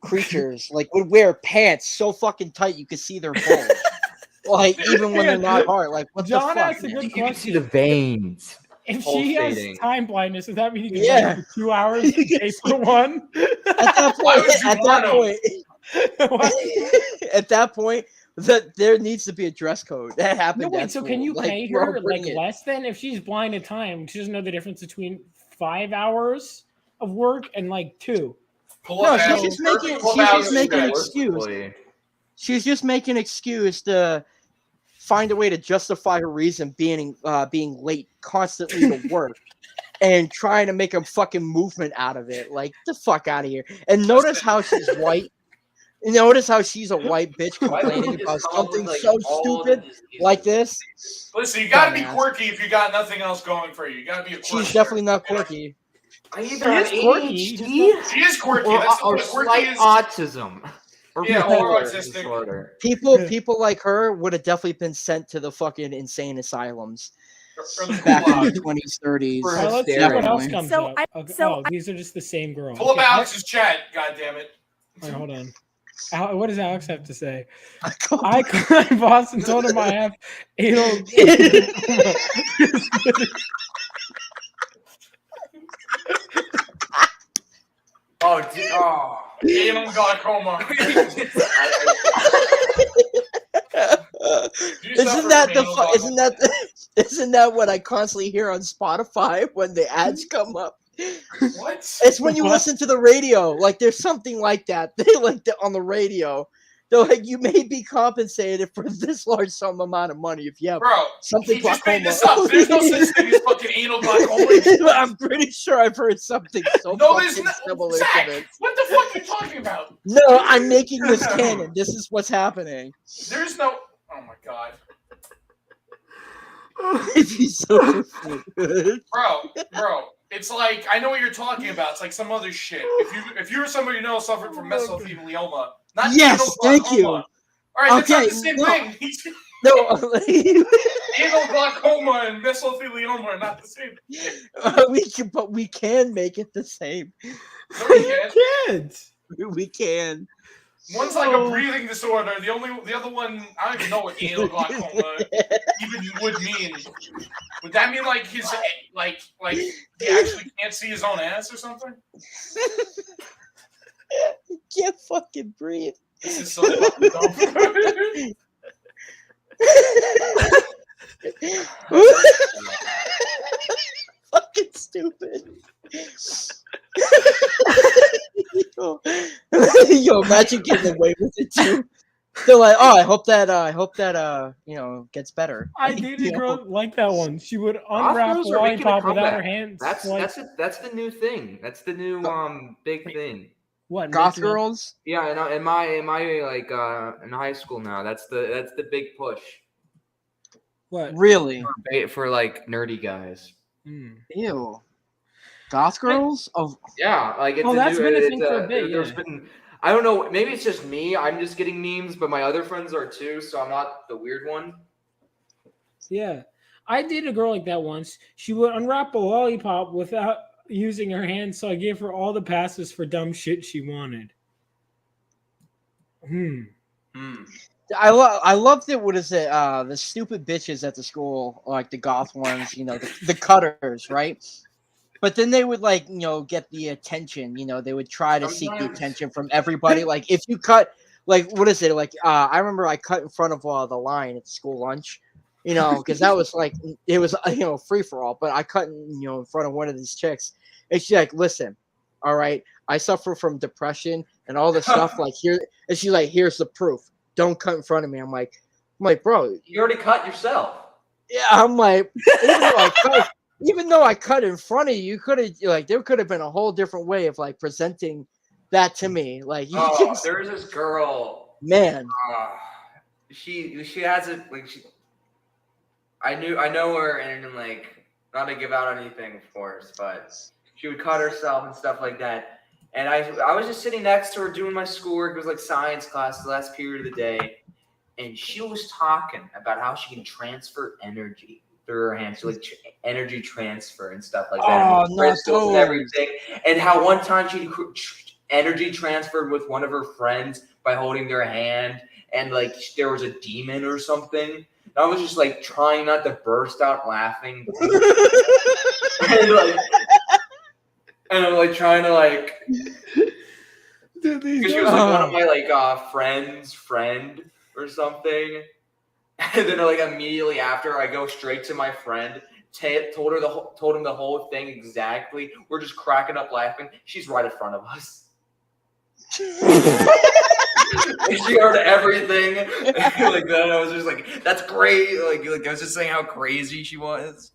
creatures like would wear pants so fucking tight you could see their balls. Like even when they're not hard. Like what John the fuck? asked a man? good You can see question. the veins. If she has pulsating. time blindness, does that mean you can Yeah. go for 2 hours and pay for one? At that point, that there needs to be a dress code. That happened. No, wait. at So school. can you Like, pay bro, her bring like it. less than if she's blind in time? She doesn't know the difference between 5 hours of work and like 2. No, she's just making an excuse. She's just making an excuse to find a way to justify her reason being late constantly to work and trying to make a fucking movement out of it. Like the fuck out of here. And notice how she's white. Notice how she's a white bitch complaining about something so stupid like this. Listen, you gotta be Dumbass. quirky if you got nothing else going for you. You gotta be a quirky. She's definitely not quirky. Either have She is quirky. or, That's the or point. Quirky slight is autism. Or Yeah, or bipolar autistic. People like her would have definitely been sent to the fucking insane asylums for the back in gulag. the 20s, 30s. Let's see what else Definitely. comes So up. I- Okay. so I- These are just the same girl. Pull up Okay, Alex's chat. God damn it. Wait, hold on. What does Alex have to say? I called my boss and told him I have anal. Anal glaucoma. Isn't that what I constantly hear on Spotify when the ads come up? What? It's when you What? listen to the radio. Like there's something like that. They on the radio. They're like, you may be compensated for this large sum amount of money if you have Bro, something he just made glaucoma. this up. There's no such thing as fucking anal glaucoma. I'm pretty sure I've heard something so No, there's fucking not. similar to Zach, this. what the fuck are you talking about? No, I'm making this canon. This is what's happening. There's no. Oh my god. He's so good. Bro, it's like I know what you're talking about. It's like some other shit. If you or somebody you know suffered from mesothelioma, not Yes, anal thank you. glaucoma. All right, that's not Okay, the same no. thing. No, Anal glaucoma and mesothelioma are not the same. we can make it the same. No, we can't. We can. One's like a breathing disorder. The other one, I don't even know what anal glaucoma even would mean. Would that mean like his like he actually can't see his own ass or something? Can't fucking breathe. This is so fucking dumb. Fucking stupid. Yo, imagine getting away with it too. They're like, oh, I hope that gets better. I dated a girl like that one. She would Goth unwrap a girls are making a lollipop without her comeback. hands. That's the new thing. That's the new big thing. What, Goth making it- girls? Yeah, in my like in high school now. That's the big push. What? Really? For like nerdy guys. Ew. Goth girls? Oh, Yeah, like it's that's been a thing for a bit. There's been, I don't know, maybe it's just me. I'm just getting memes, but my other friends are too, so I'm not the weird one. Yeah. I dated a girl like that once. She would unwrap a lollipop without using her hands, so I gave her all the passes for dumb shit she wanted. I loved it. What is it? The stupid bitches at the school, like the goth ones, the cutters, right? But then they would get the attention. They would try to seek the attention from everybody. Like if you cut, like what is it? Like I remember I cut in front of the line at school lunch, because that was like it was free for all. But I cut in front of one of these chicks, and she's like, "Listen, all right, I suffer from depression and all this stuff. Like here," and she's like, "Here's the proof. Don't cut in front of me." I'm like, bro, You already cut yourself. yeah. I'm like, even though I cut in front of you, you could have there could have been a whole different way of presenting that to me. Like, you just, There's this girl. man. She has it like I know her, and not to give out anything, of course, but she would cut herself and stuff like that. And I was just sitting next to her doing my schoolwork. It was like science class, the last period of the day, and she was talking about how she can transfer energy through her hands, so energy transfer and stuff like that. Oh, and crystals and everything. And how one time she energy transferred with one of her friends by holding their hand, and there was a demon or something. And I was just trying not to burst out laughing. And I'm trying to because she was one of my friend's friend or something. And then immediately after, I go straight to my friend, told him the whole thing exactly. We're just cracking up laughing. She's right in front of us. She heard everything like that. I was just like, "That's great!" Like I was just saying how crazy she was.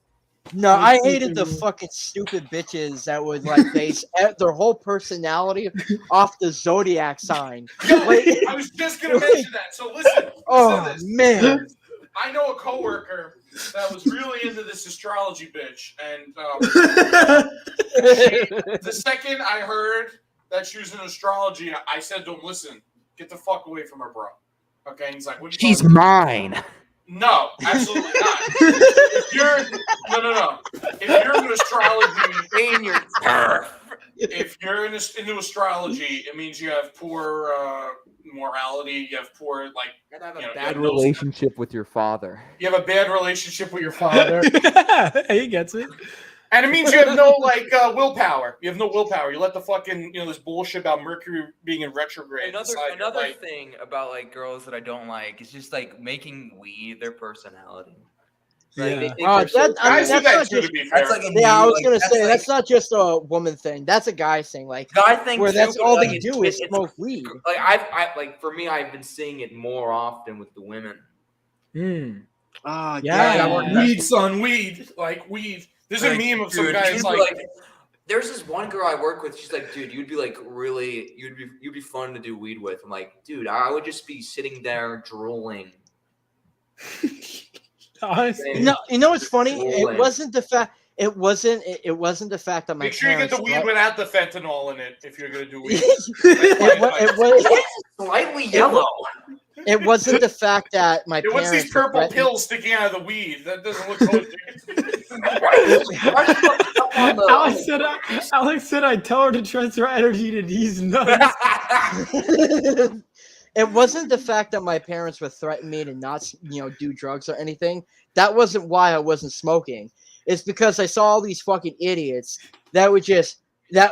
No, I hated the fucking stupid bitches that would base their whole personality off the zodiac sign. I was just gonna mention that. So listen. Oh to this. man. I know a coworker that was really into this astrology bitch, and the second I heard that she was in astrology, I said to him, "Listen, get the fuck away from her, bro." Okay, and he's like, "What?" She's mine. No, absolutely not. If you're no. If you're into astrology, in your turf. If you're into astrology, it means you have poor morality. You have poor Bad relationship with your father. You have a bad relationship with your father. He gets it. And it means you have no willpower. You have no willpower. You let the fucking this bullshit about Mercury being in retrograde. Another thing about girls that I don't like is just making weed their personality. That's not just a woman thing. That's a guy thing. Guy thing where too, that's all they it's do is smoke weed. For me, I've been seeing it more often with the women. Weed, son, weed. Weed. There's a meme of some guys there's this one girl I work with. She's like, "Dude, you'd be fun to do weed with." I'm like, "Dude, I would just be sitting there drooling." You know what's funny? It wasn't the fact. It wasn't the fact that my Make sure you get the weed without the fentanyl in it if you're gonna do weed. it was slightly yellow. It wasn't the fact that my parents. What's these purple pills sticking out of the weed? That doesn't look good. Alex said I tell her to transfer energy to these nuts. It wasn't the fact that my parents would threaten me to not, do drugs or anything. That wasn't why I wasn't smoking. It's because I saw all these fucking idiots that would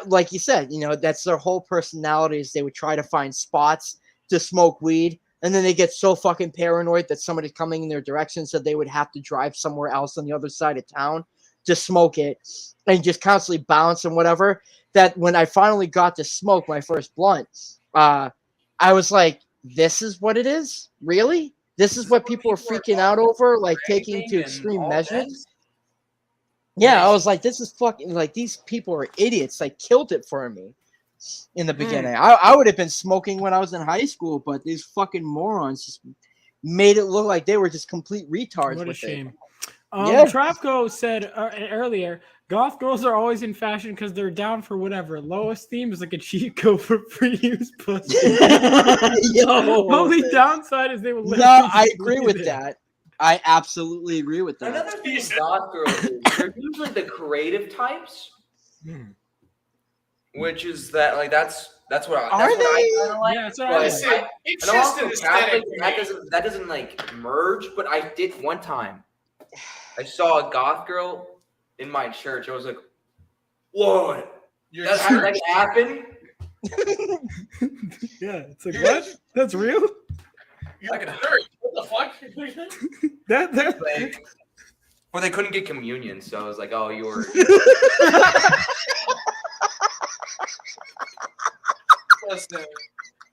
like you said, that's their whole personalities. They would try to find spots to smoke weed, and then they get so fucking paranoid that somebody's coming in their direction, so they would have to drive somewhere else on the other side of town to smoke it, and just constantly bounce and whatever. That when I finally got to smoke my first blunt, I was like, "This is what it is, really? This is what people are freaking out over, like taking to extreme measures." Yeah, I was like, "This is fucking like these people are idiots." They killed it for me in the beginning. I would have been smoking when I was in high school, but these fucking morons just made it look like they were just complete retards. What a with shame. Yeah. Trapco said earlier, goth girls are always in fashion because they're down for whatever. Low esteem is like a cheat code for free use pussy. Yo, only downside is they will. No, I agree with that. I absolutely agree with that. Another thing with goth girls is they're usually the creative types, which is that like that's what I. That's what I kind of like. Yeah, that's what I But like. It's and I'm just also an aesthetic. Catholic, that doesn't like merge. But I did one time. I saw a goth girl in my church. I was like, "Whoa, that happened?" Yeah, it's like what? That's real. What the fuck? That like, well, they couldn't get communion, so I was like, "Oh, you were." Listen,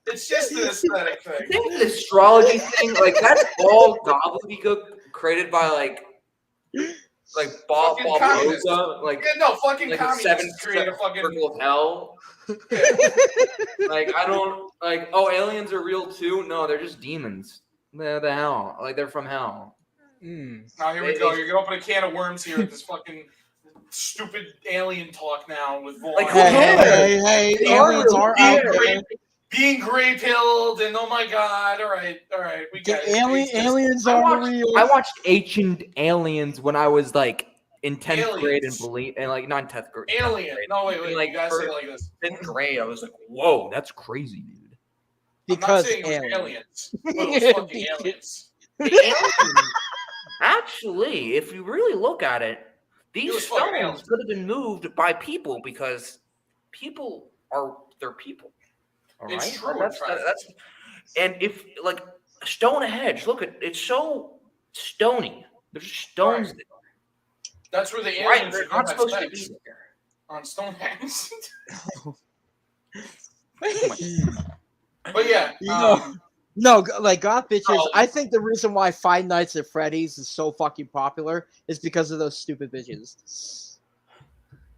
it's just an aesthetic thing. I think the astrology thing, like that's all gobbledygook created by like Bob communists. Rosa, like Yeah, no, fucking like communists seven create a fucking circle of hell. Like I don't like. Oh, aliens are real too. No, they're just demons. They're the hell. Like they're from hell. Now here we go. You're gonna open a can of worms here with this fucking stupid alien talk now with Vaughn. Like, hey, aliens are out there. Being gray pilled and oh my god! All right, we get it. Aliens are real. I watched Ancient Aliens when I was like in 10th grade and like not 10th grade. Alien. No, wait. Like, You gotta say it like this. 10th grade, I was like, whoa, that's crazy, dude. Because I'm not saying aliens. it was aliens. But it was fucking aliens. Actually, if you really look at it, these was fucking stones aliens. could have been moved by people because they're people. All right? It's true. That's and if like Stonehenge, look at it's so stony. There's stones. Right. That's where the Right, aliens they're are not going supposed to to be there. on Stonehenge. Oh But yeah, no, like goth bitches. Oh. I think the reason why Five Nights at Freddy's is so fucking popular is because of those stupid bitches.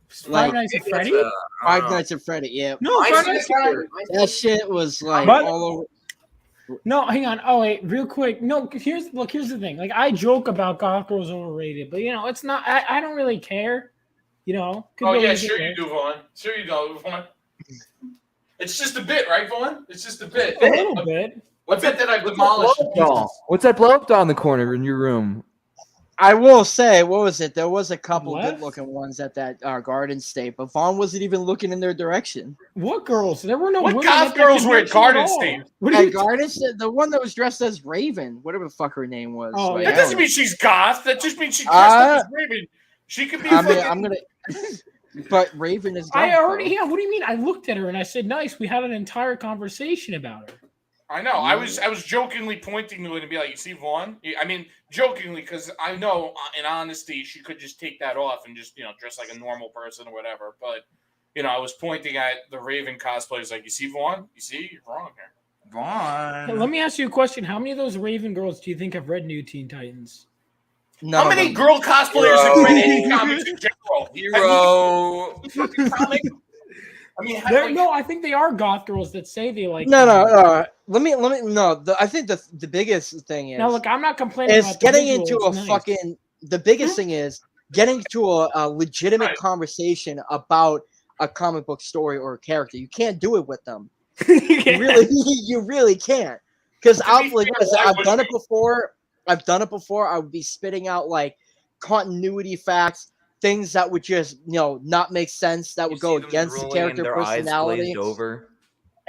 Five Nights at Freddy? Five Nights at Freddy, yeah. No, Five Nights at Freddy. That shit was like But- all over. No, hang on. Oh wait, real quick. No, here's the thing. Like I joke about goth girls overrated, but it's not. I don't really care. Could oh go yeah, either sure way. you do, Vaughn. Sure you do, Vaughn. It's just a bit, right, Vaughn? It's just a bit. A little bit. What's it that I've demolished? What's that blow up doll in the corner in your room? I will say, what was it? There was a couple What? good-looking ones at that Garden State, but Vaughn wasn't even looking in their direction. What girls? There were no. What women goth at that girls were at convention Garden all. State? What are At you? Garden State, the one that was dressed as Raven, whatever the fuck her name was. Oh, like, yeah. That I doesn't don't- mean she's goth. That just means she dressed up as Raven. She could be. I mean, fucking- I'm gonna. But Raven is. I goth, already. though. Yeah. What do you mean? I looked at her and I said, "Nice." We had an entire conversation about her. I know. I was jokingly pointing to it and be like, "You see, Vaughn." I mean, jokingly because I know, in honesty, she could just take that off and just dress like a normal person or whatever. But I was pointing at the Raven cosplayers, like, "You see, Vaughn? You see, you're wrong here." Hey, let me ask you a question. How many of those Raven girls do you think have read New Teen Titans? None How of many them. girl cosplayers have read any comics in general? Hero. Fucking comic? I mean, No, I think they are goth girls that say they like. No. Let me. No, I think the biggest thing is. Now, look, I'm not complaining. is about the getting visual, into a it's nice. fucking. The biggest thing is getting to a legitimate conversation about a comic book story or a character. You can't do it with them. You really can't. Because I've done it before. I would be spitting out like continuity facts, things that would just not make sense. That would go against the character personality. Over.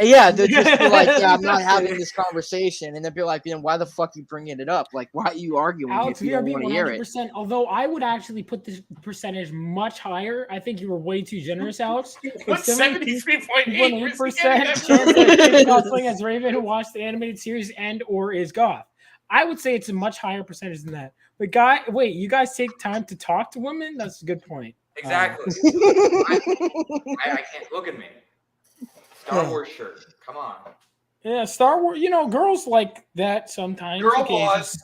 Yeah, they'll just be like, "Yeah, I'm not having this conversation," and they'll be like, "Then why the fuck you bringing it up? Like, why are you arguing Alex if you don't VRB, want to hear it?" 100%. Although I would actually put this percentage much higher. I think you were way too generous, Alex. What's 73.8% chance that Kid Gosling as Raven who watched the animated series and or is goth. I would say it's a much higher percentage than that. But wait, you guys take time to talk to women? That's a good point. Exactly. I can't look at me. Star Wars shirt. Come on. Yeah, Star Wars. Girls like that sometimes. Girl occasionally. boss.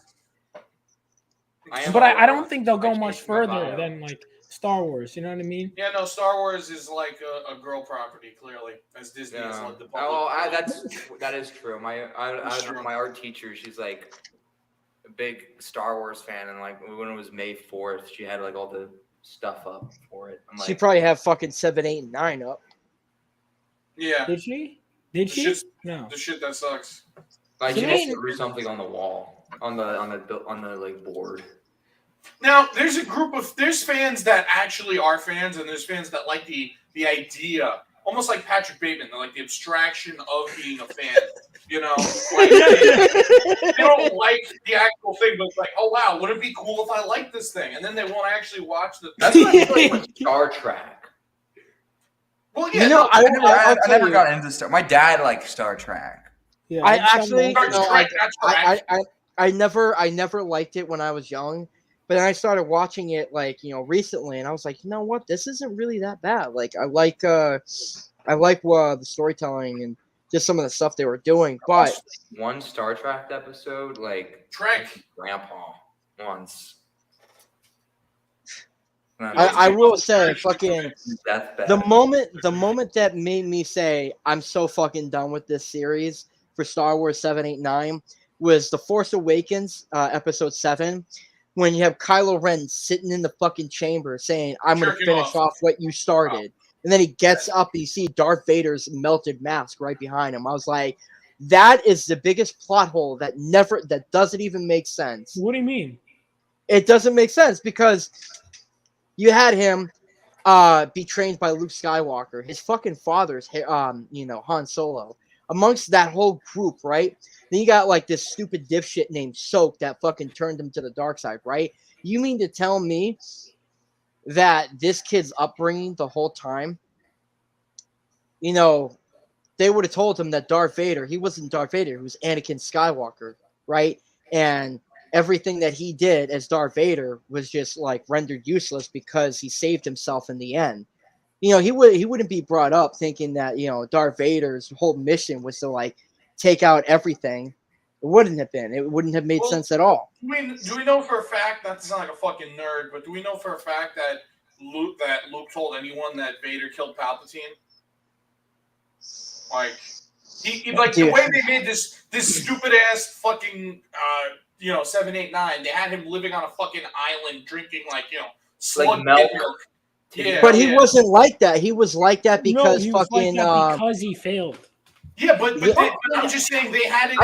But I don't think they'll go much further than like Star Wars. You know what I mean? Yeah, no. Star Wars is like a girl property, clearly, as Disney has led the public. That is true. My art teacher, she's like a big Star Wars fan, and like when it was May 4th, she had like all the stuff up for it. I'm She like, probably have fucking 7, 8, and 9 up. Yeah. Did she? Did she? No. The shit that sucks. like she just threw something on the wall, on the like board. Now, there's fans that actually are fans, and there's fans that like the idea, almost like Patrick Bateman, like the abstraction of being a fan. Like they don't like the actual thing, but it's like, oh wow, would it be cool if I liked this thing? And then they won't actually watch the. That's what I feel like with Star Trek. Well, yeah, I never got into Star. My dad liked Star Trek. Yeah, I never liked it when I was young, but then I started watching it recently, and I was like, you know what, this isn't really that bad. Like I like the storytelling and just some of the stuff they were doing. But one Star Trek episode, like Trek Grandpa once. I will say, fucking the moment that made me say I'm so fucking done with this series for Star Wars 7, 8, 9 was The Force Awakens, episode 7, when you have Kylo Ren sitting in the fucking chamber saying, "I'm gonna finish off what you started," and then he gets up and you see Darth Vader's melted mask right behind him. I was like, that is the biggest plot hole that doesn't even make sense. What do you mean? It doesn't make sense because you had him be trained by Luke Skywalker. His fucking father's, Han Solo. Amongst that whole group, right? Then you got like this stupid dipshit named Soak that fucking turned him to the dark side, right? You mean to tell me that this kid's upbringing the whole time, they would have told him that Darth Vader, he wasn't Darth Vader, he was Anakin Skywalker, right? And everything that he did as Darth Vader was just like rendered useless because he saved himself in the end. He wouldn't be brought up thinking that, Darth Vader's whole mission was to like take out everything. It wouldn't have been. It wouldn't have made sense at all. Do we know for a fact, not to sound like a fucking nerd, but do we know for a fact that Luke told anyone that Vader killed Palpatine? Like, the way they made this stupid ass fucking 7, 8, 9, they had him living on a fucking island drinking slug milk. Yeah, but he wasn't like that. He was like that because he was fucking like that because he failed. Yeah, but I'm just saying they had it.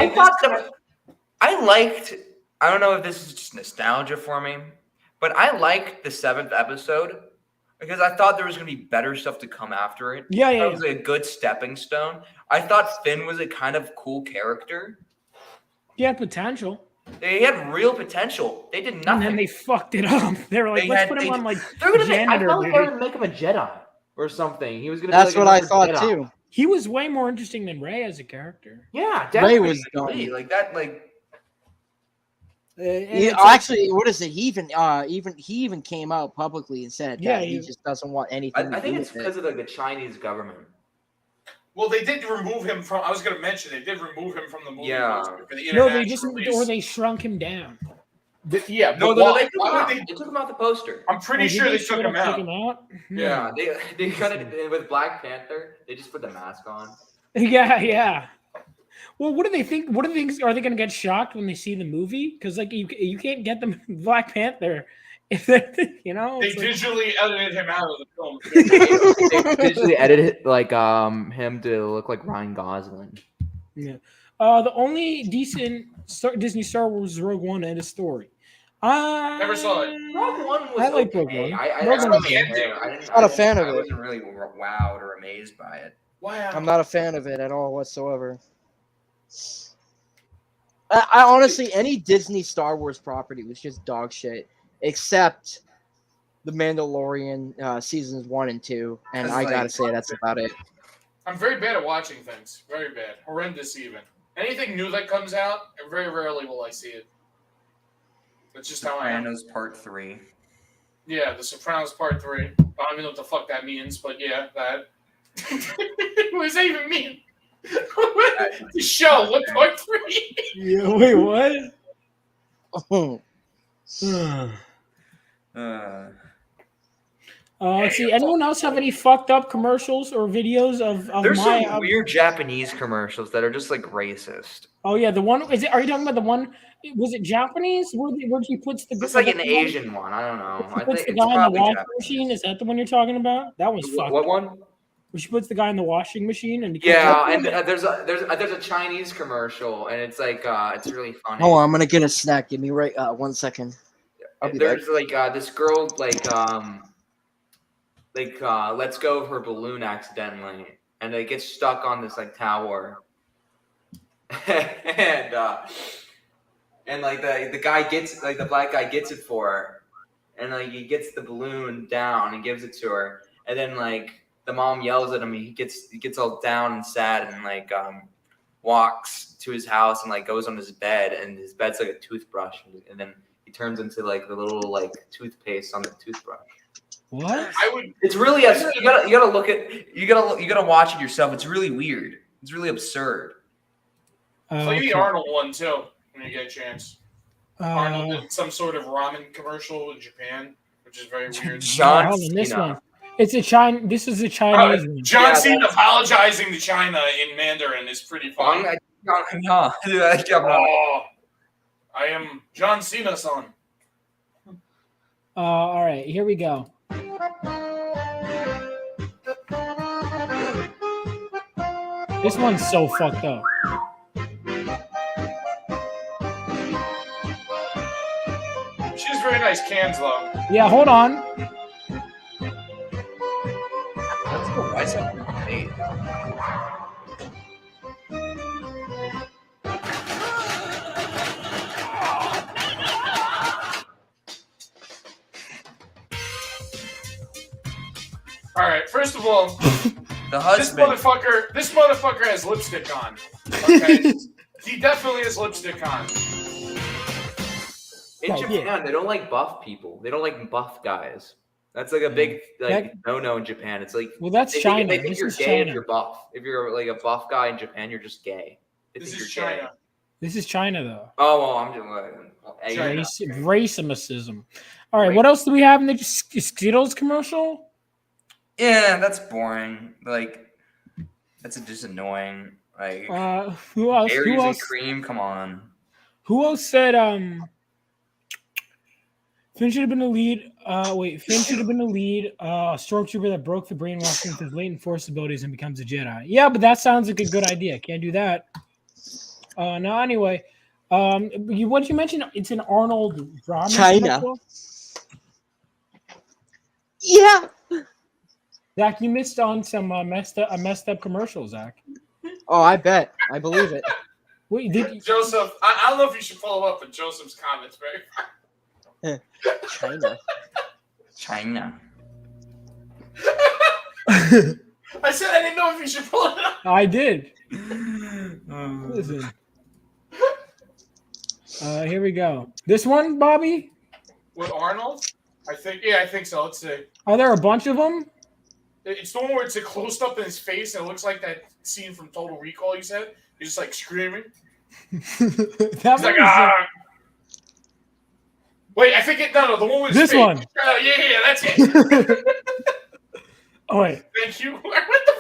I don't know if this is just nostalgia for me, but I liked the 7th episode because I thought there was going to be better stuff to come after it. Yeah. It was a good stepping stone. I thought Finn was a kind of cool character. He had potential. They had real potential. They did nothing. And then they fucked it up. They were like, let's put him on like I felt like they were going to make him a Jedi or something. He was going to. That's what I thought too. He was way more interesting than Rey as a character. Yeah, definitely. Rey was dumb. Like that, like. Actually, what is it? He even came out publicly and said that he just doesn't want anything. I think it's because of the Chinese government. Well, they did remove him from. I was going to mention they did remove him from the movie. Yeah. For the No, they shrunk him down. They took him out the poster. I'm pretty sure they took him out. Yeah, they cut it with Black Panther. They just put the mask on. Yeah. Well, what do they think? What do they think? Are they going to get shocked when they see the movie? Because like you can't get them Black Panther if they digitally edited him out of the film. They digitally edited him to look like Ryan Gosling. Yeah. The only decent Disney Star Wars is Rogue One and a story. Never saw it. Rogue One was I like okay. Rogue One. I'm not a fan of it. I wasn't really wowed or amazed by it. Wow. I'm not a fan of it at all whatsoever. I honestly, any Disney Star Wars property was just dog shit, except The Mandalorian seasons 1 and 2, and I gotta say that's about it. I'm very bad at watching things. Very bad. Horrendous even. Anything new that comes out, very rarely will I see it. That's just how I am. Sopranos Part 3. Yeah, The Sopranos Part 3. I don't even know what the fuck that means, but yeah, that. What does that even mean? The show, what Part 3? Yeah, wait, what? See, anyone else have any fucked up commercials or videos of There's my? some weird Japanese commercials that are just like racist. Oh yeah, the one is it? Are you talking about the one? Was it Japanese? Where he puts the? It's like an Asian one. I don't know. He I puts think the it's guy in the probably washing Japanese. machine. Is that the one you're talking about? That was fucked. What one? Where she puts the guy in the washing machine and Yeah, and there's a Chinese commercial, and it's like it's really funny. Oh, I'm gonna get a snack. Give me 1 second. I'll be back. There's like this girl lets go of her balloon accidentally, and it gets stuck on this like tower, and like the guy gets like the black guy gets it for her, and like he gets the balloon down and gives it to her, and then like the mom yells at him. He gets all down and sad and like walks to his house and like goes on his bed, and his bed's like a toothbrush, and then he turns into like the little like toothpaste on the toothbrush. What? It's really you gotta look at you gotta watch it yourself. It's really weird. It's really absurd. Play the Arnold one too when you get a chance. Arnold did some sort of ramen commercial in Japan, which is very weird. Hold on, this one. It's a China. This is a Chinese one. John Cena apologizing to China in Mandarin is pretty funny. Oh, I am John Cena-san. All right, here we go. This one's so fucked up. She has very nice cans, though. Yeah, hold on. Why is that? All right, first of all, the husband. This motherfucker has lipstick on. Okay, he definitely has lipstick on. In Japan, they don't like buff people. They don't like buff guys. That's like a big no in Japan. It's like that's China. They think This you're is gay China. if you're buff. If you're like a buff guy in Japan, you're just gay. This is China. This is China, though. Oh well, I'm just Racism. All right, what else do we have in the Skittles commercial? Yeah, that's boring. Like, that's just annoying. Like, who else? berries Who and else? cream. Come on. Who else said Finn should have been the lead? Finn should have been the lead stormtrooper that broke the brainwashing with his latent force abilities and becomes a Jedi. Yeah, but that sounds like a good idea. Can't do that. No, anyway. What did you mention? It's an Arnold drama. China. commercial? Yeah. Zach, you missed on some messed up commercial, Zach. Oh, I bet. I believe it. Wait, did Joseph? I don't know if you should follow up with Joseph's comments, very. China. I said I didn't know if you should pull it up. I did. Listen. Here we go. This one, Bobby? With Arnold? I think so. Let's see. Are there a bunch of them? It's the one where it's a close up in his face and it looks like that scene from Total Recall. You said he's just like screaming. He's like, ah. Wait, I think no, the one with his This face. one. Yeah, that's it. Oh wait. Thank you. What the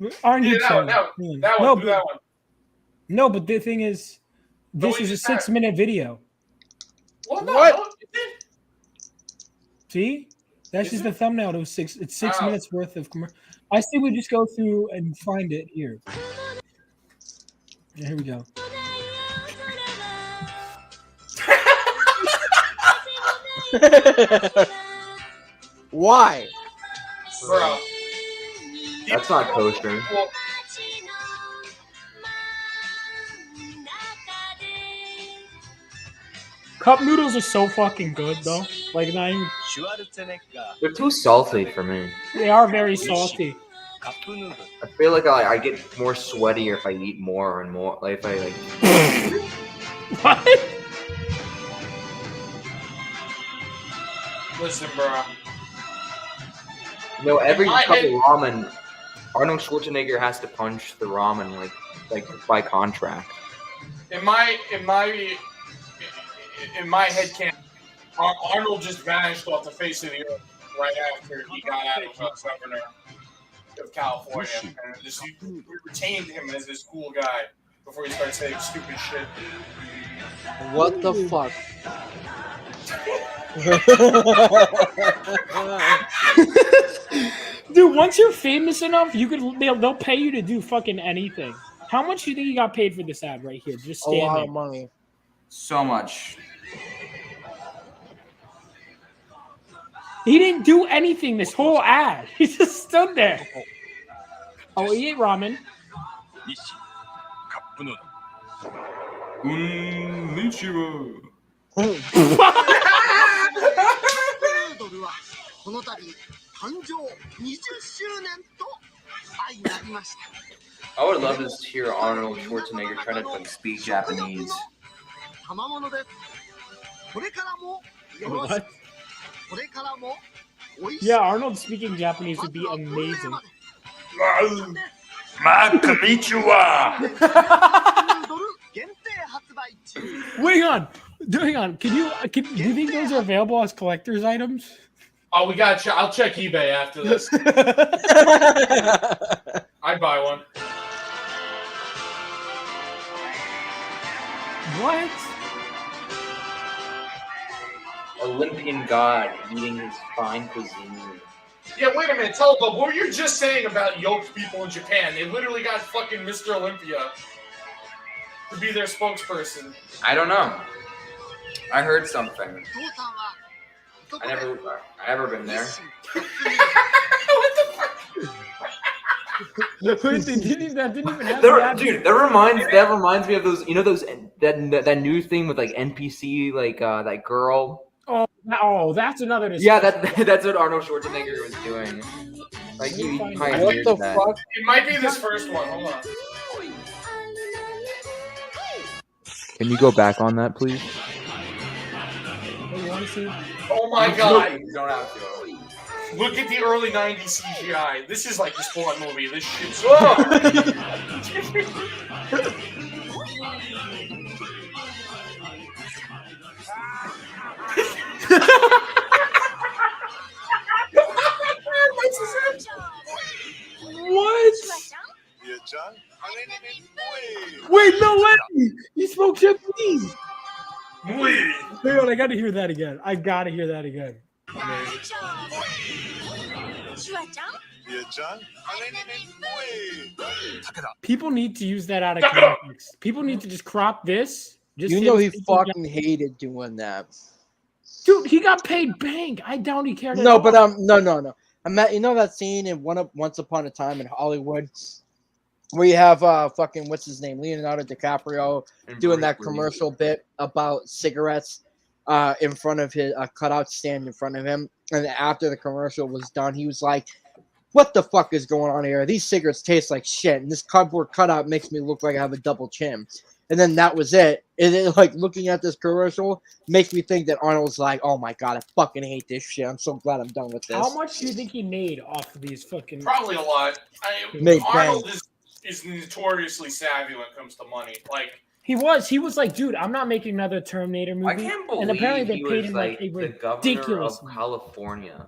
fuck? Aren't you That one. That one. No, but the thing is, this is a 6-minute video. Well, no, What? See? That's just the thumbnail. It's 6 minutes worth of commercial. I say we just go through and find it here. Yeah, here we go. Why? Bro. That's not kosher. Cup noodles are so fucking good, though. Like, not even... They're too salty for me. They are very salty. I feel like I get more sweatier if I eat more and more. Like if I like. What? Listen, bro. No, every In my cup head- of ramen, Arnold Schwarzenegger has to punch the ramen like by contract. In my head canon, Arnold just vanished off the face of the earth right after he got out of governor of California, and we retained him as this cool guy before he started saying stupid shit. What the fuck? Dude, once you're famous enough, they'll pay you to do fucking anything. How much do you think you got paid for this ad right here? Just stand A lot there. of money. So much. He didn't do anything this whole ad. He just stood there. Oh, he ate ramen. I would love to hear Arnold Schwarzenegger try to like speak Japanese. What? Yeah, Arnold speaking Japanese would be amazing. Konnichiwa. Wait on. Hang on. Do you think those are available as collector's items? Oh, we got. I'll check eBay after this. I'd buy one. What? Olympian god eating his fine cuisine. Yeah, wait a minute. Tell Bob, what were you just saying about yoked people in Japan? They literally got fucking Mr. Olympia to be their spokesperson. I don't know. I heard something. I never been there. That didn't even have Dude, that reminds me of those. You know that new thing with like NPC, like that girl. Oh, that's another. Yeah, that's what Arnold Schwarzenegger was doing. Like he pioneered What the that. fuck? It might be this first one. Hold on. Can you go back on that, please? Oh my god. You don't have to. Look at the early 90s CGI. This is like the Spawn movie. This shit's. What? Wait, no way! You spoke Japanese. Hang on, I gotta hear that again. People need to use that out of context. People need to just crop this. You know he fucking hated doing that. Dude, he got paid bank. I doubt he cared. No, at but all. no. You know that scene in Once Upon a Time in Hollywood where you have fucking what's his name, Leonardo DiCaprio doing that commercial bit about cigarettes in front of his cutout stand in front of him, and after the commercial was done, he was like, "What the fuck is going on here? These cigarettes taste like shit, and this cardboard cutout makes me look like I have a double chin." And then that was it. And then, like, looking at this commercial makes me think that Arnold's like, "Oh my god, I fucking hate this shit. I'm so glad I'm done with this." How much do you think he made off of these fucking? Probably a lot. Made Arnold is notoriously savvy when it comes to money. Like He was like, dude, I'm not making another Terminator movie. I can't believe and apparently they he paid was him like a the governor ridiculous. of California.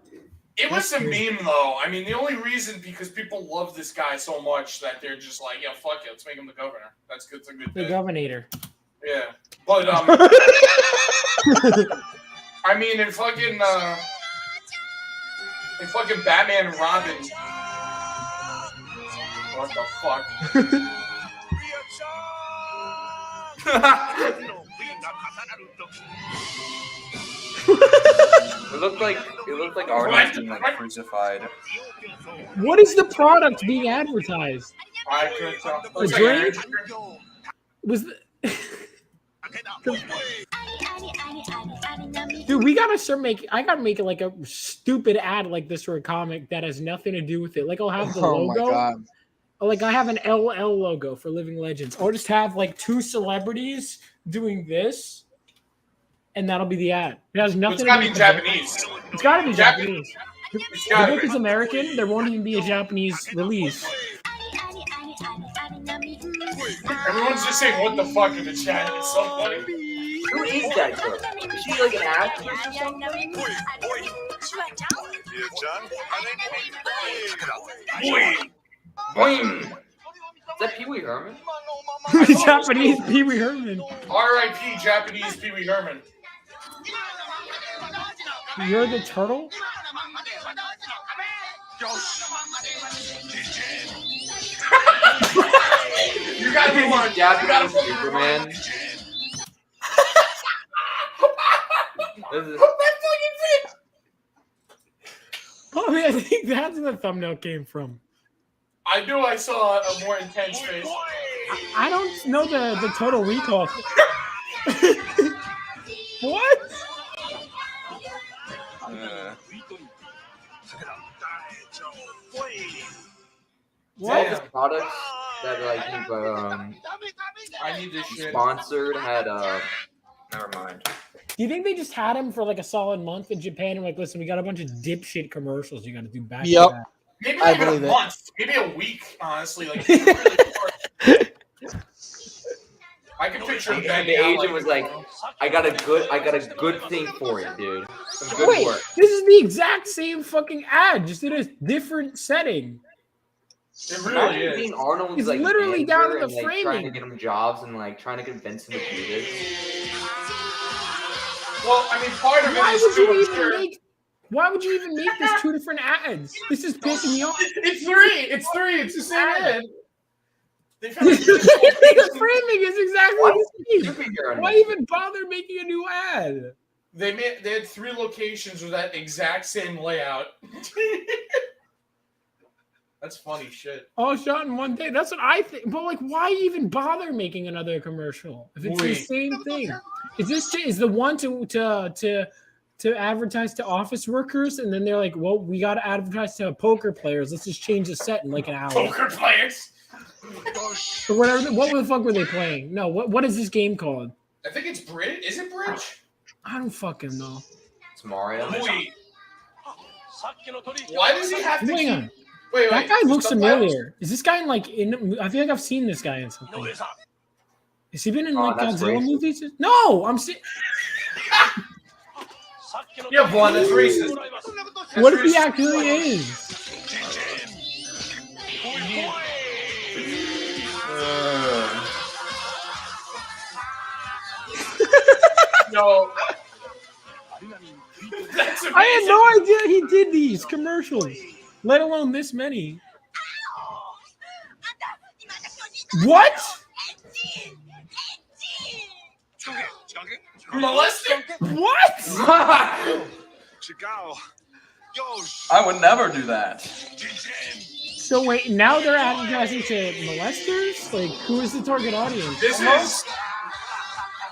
it was a meme though. I mean, the only reason because people love this guy so much that they're just like, yeah, fuck it, let's make him the governor. That's good. It's a good The bit. Governator. Yeah, but I mean, in fucking Batman and Robin. What the fuck? It looked like Arnold being like crucified. What is the product being advertised? I couldn't tell. A Looks like drink? energy drink. Was the... Dude, we gotta start making. I gotta make like a stupid ad like this for a comic that has nothing to do with it. Like I'll have the Oh my logo. God. Like I have an LL logo for Living Legends, or just have like 2 celebrities doing this, and that'll be the ad. It has nothing. It's gotta to be do with Japanese. It's gotta be Japanese. It's The gotta book be. is American. There won't even be a Japanese release. Everyone's just saying what the fuck in the chat. It's so funny. Who is that girl? Is she like an actress or something? Boing. Is that Pee Wee Herman? Japanese Pee Wee Herman. R.I.P. Japanese Pee Wee Herman. You're the turtle? You gotta move on. Japanese Superman. Oh, I think that's where the thumbnail came from. I knew I saw a more intense face. I don't know the total recall. What? All the products that like I need this shit. sponsored had never mind. Do you think they just had him for like a solid month in Japan and like, listen, we got a bunch of dipshit commercials you got to do back to back? Maybe I not even a believe it. month. Maybe a week, honestly. Like, I can picture And Ben the now, agent was like, I got a good thing for you, dude. Some good Wait, work. this is the exact same fucking ad, just in a different setting. It Imagine really is. being Arnold's It's like literally down to manager the and, like, trying to framing. get him jobs and like trying to convince him to do this. Well, I mean, part of Why it is would too, you I'm even sure. make? Why would you even make this 2 different ads? This is pissing me off. It's three. It's three. It's the same ad. The framing is exactly the same. Why even bother making a new ad? They had 3 locations with that exact same layout. That's funny shit. All shot in one day. That's what I think. But like, why even bother making another commercial if it's the same thing? Is the one to advertise to office workers, and then they're like, well, we got to advertise to poker players. Let's just change the set in like an hour. Poker players. Or whatever. What the fuck were they playing? No, what is this game called? I think it's Bridge. Is it Bridge? I don't fucking know. It's Mario. Wait. Why does he have to Hang keep... on. Wait. That guy looks Subtitles? familiar. Is this guy in like in? I feel like I've seen this guy in something. Has he been in like that's Godzilla racist. movies? No, I'm saying. Yeah, Blonde, that's racist. What if he actually is? No. That's amazing. I had no idea he did these commercials, let alone this many. What? Molested? What? I would never do that. So wait, now they're advertising to molesters? Like, who is the target audience? This is...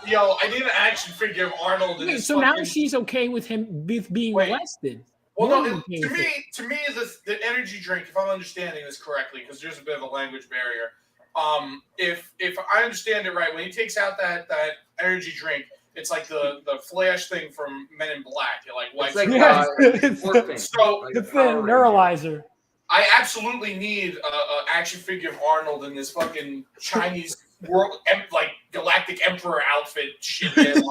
Yo, I need an action figure of Arnold in Wait, his so now fucking... she's okay with him being molested. Well, More no, than okay to with it. me, the energy drink, if I'm understanding this correctly, because there's a bit of a language barrier. If I understand it right, when he takes out that energy drink, it's like the flash thing from Men in Black. It like wipes like, it out. It's So the neuralizer. I absolutely need a action figure of Arnold in this fucking Chinese world, like galactic emperor outfit shit.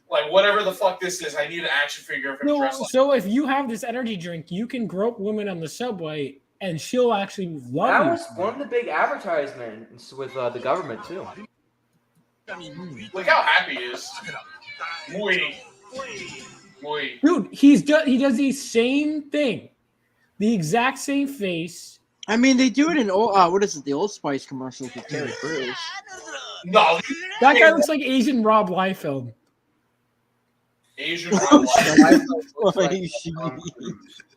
Like whatever the fuck this is, I need an action figure of him No, dressed like. so if you have this energy drink, you can grope women on the subway, and she'll actually love That you. was one of the big advertisements with the government too. Look how happy he is. Wait. Dude, he does the same thing, the exact same face. I mean, they do it in what is it? The Old Spice commercials with Terry Crews. No, That guy looks like Asian Rob Liefeld. Asian wildlife.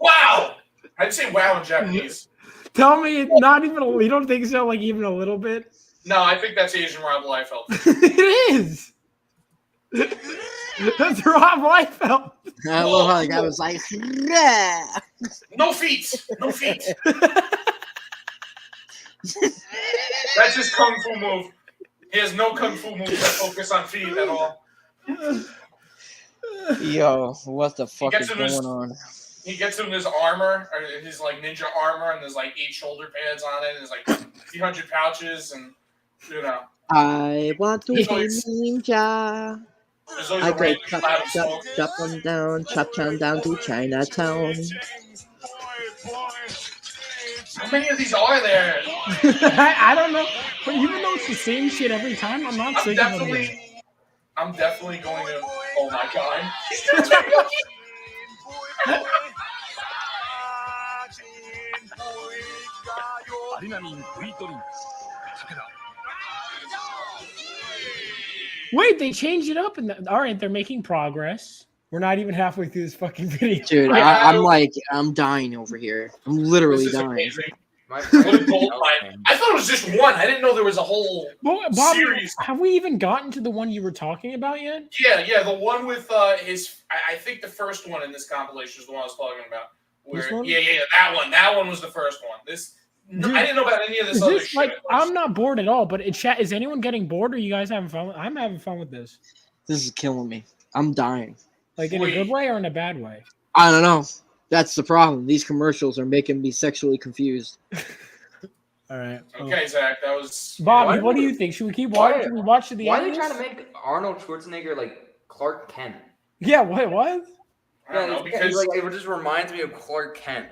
Wow! I'd say wow in Japanese. Tell me, not even. You don't think so? Like even a little bit? No, I think that's Asian wildlife health. It is. That's Rob Liefeld. I love how the guy was like, yeah. No feet. No feet. That's his kung fu move. He has no kung fu moves that focus on feet at all. Yo, what the fuck is going on? He gets him his armor, or his like ninja armor, and there's like 8 shoulder pads on it, and there's like 300 pouches, and you know. I want to be ninja. I go chop them down to Chinatown. How many of these are there? I don't know, but even though it's the same shit every time, I'm not sick of them. I'm definitely going to. Oh my god! Wait, they changed it up, and all right, they're making progress. We're not even halfway through this fucking video. Dude, I'm dying over here. I'm literally dying. I thought it was just one. I didn't know there was a whole Bob, series. Have we even gotten to the one you were talking about yet? Yeah, the one with his. I think the first one in this compilation is the one I was talking about. Where, yeah, that one. That one was the first one. Dude, I didn't know about any of this other shit. I'm not bored at all, but chat, is anyone getting bored, or you guys having fun? I'm having fun with this. This is killing me. I'm dying. Like in a good way or in a bad way? I don't know. That's the problem. These commercials are making me sexually confused. All right. Okay, Zach, that was... Bobby, what do you think? Should we keep watching? Should we watch to the Why end? are they trying to make Arnold Schwarzenegger like Clark Kent? Yeah, what? Yeah, because it just reminds me of Clark Kent.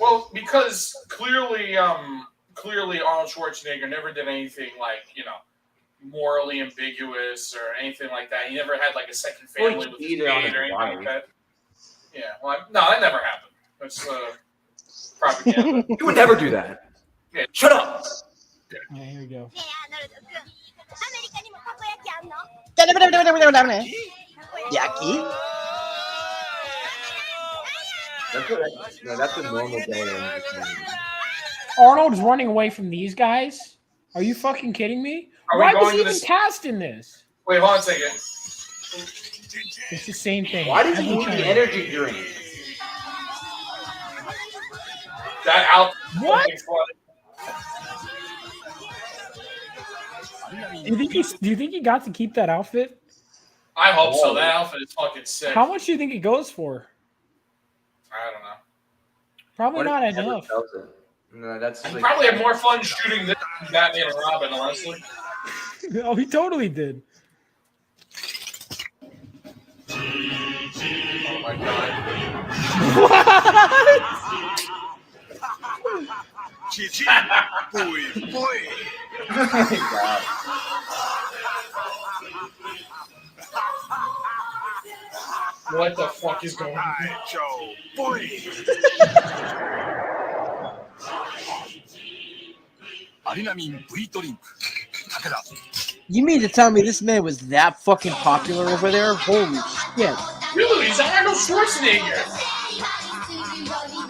Well, because clearly Arnold Schwarzenegger never did anything like, morally ambiguous or anything like that. He never had like a second family with his dad or anything like that. Yeah, well, no, that never happened. That's propaganda. You would never do that. Yeah. Shut up. Yeah, here we go. Yaki? That's a normal day. Arnold's running away from these guys? Are you fucking kidding me? Why was he even cast in this? Wait, hold on a second. It's the same thing. Why does he need the energy drink? That out. What? Do you think he got to keep that outfit? I hope so. That outfit is fucking sick. How much do you think it goes for? I don't know. Probably not enough. No, that's he probably had more fun shooting this than Batman and Robin, honestly. Oh, he totally did. Oh my god. What the fuck is going on? You mean to tell me this man was that fucking popular over there? Holy shit. Really? He's Arnold Schwarzenegger.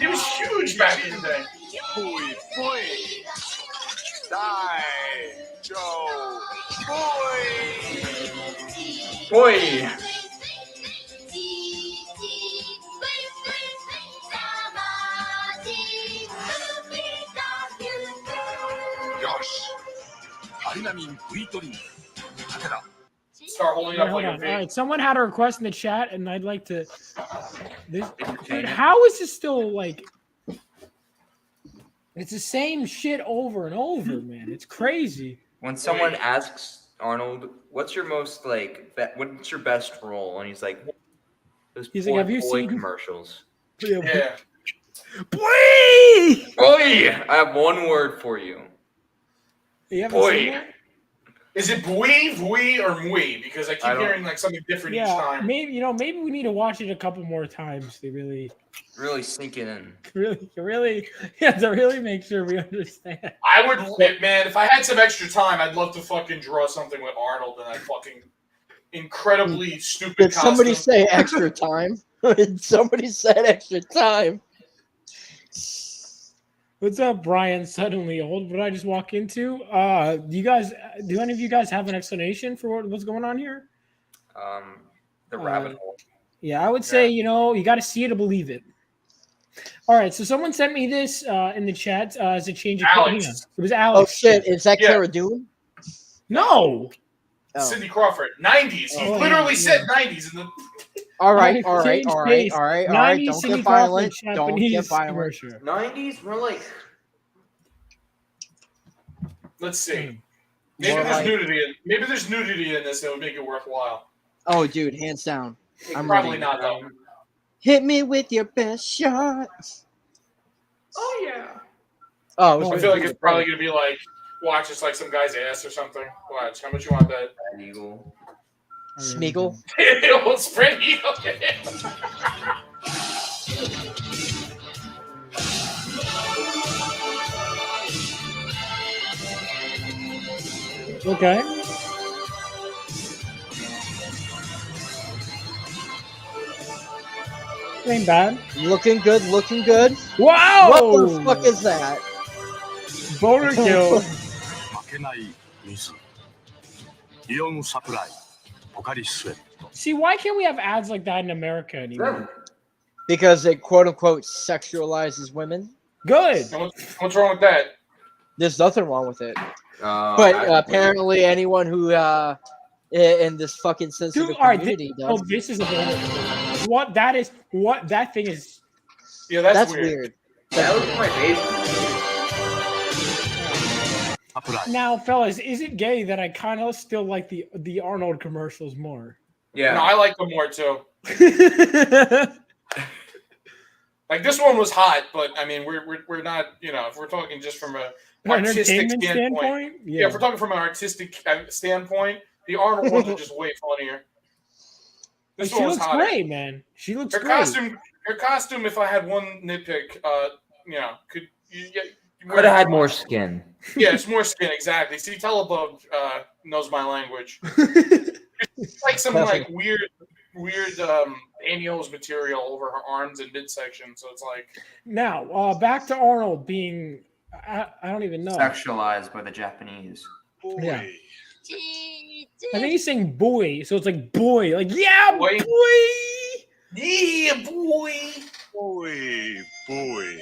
He was huge back in the day. Boy. Start holding up like a All pig. right, someone had a request in the chat, and I'd like to. Dude, how is this still like? It's the same shit over and over, man. It's crazy. When someone asks Arnold, "What's your most what's your best role?" and he's like, "Those "Have you boy seen commercials?" Yeah. Boy! Boy! I have one word for you. You haven't seen that? Is it bui, vui, or mui? Because I keep hearing like something different each time. Maybe we need to watch it a couple more times to really sink it in. Really to really make sure we understand. I would, man, if I had some extra time, I'd love to fucking draw something with Arnold and that fucking incredibly stupid Did somebody costume. say extra time? Somebody said extra time. What's up, Brian? Suddenly old. What did I just walk into? Do any of you guys have an explanation for what's going on here? The rabbit hole. Yeah, I would say, you got to see it to believe it. All right, so someone sent me this in the chat as a change of Alex. Yeah, it was Alex. Oh shit! Is that Cara Dune? No. Sidney Crawford, 90s. He literally said 90s in the. All right. Don't get violent. Don't get violent. 90s? We're like. Let's see. Maybe there's nudity in this that would make it worthwhile. Oh, dude, hands down. I'm Probably ready. not though. Hit me with your best shot. Oh yeah. Oh, I feel like it's probably gonna be like, watch, it's like some guy's ass or something. Watch, how much you want that? Eagle. Smeagol. It'll spread eagle. Okay. Ain't bad. Looking good. Wow! What the fuck is that? Boner kill. See, why can't we have ads like that in America anymore? Because it quote unquote sexualizes women. Good. What's wrong with that? There's nothing wrong with it. But apparently, anyone who in this fucking sensitive community does. Oh, this is a whole. What that is? What that thing is? Yeah, that's weird. That was my baby. Now, fellas, is it gay that I kind of still like the Arnold commercials more? Yeah, no, I like them more too. Like this one was hot, but I mean, we're not, if we're talking just from a artistic standpoint. Yeah, if we're talking from an artistic standpoint, the Arnold ones are just way funnier. This she looks great, man. She looks great. Her costume, if I had one nitpick, could have had more skin. Yeah, it's more skin, exactly. See, Telebub knows my language. It's like some like weird Daniel's material over her arms and midsection, so it's like. Now, back to Arnold being, I don't even know. Sexualized by the Japanese. Yeah. I think he's saying boy, so it's like boy, like yeah, boy. Yeah, boy. Boy. Boy.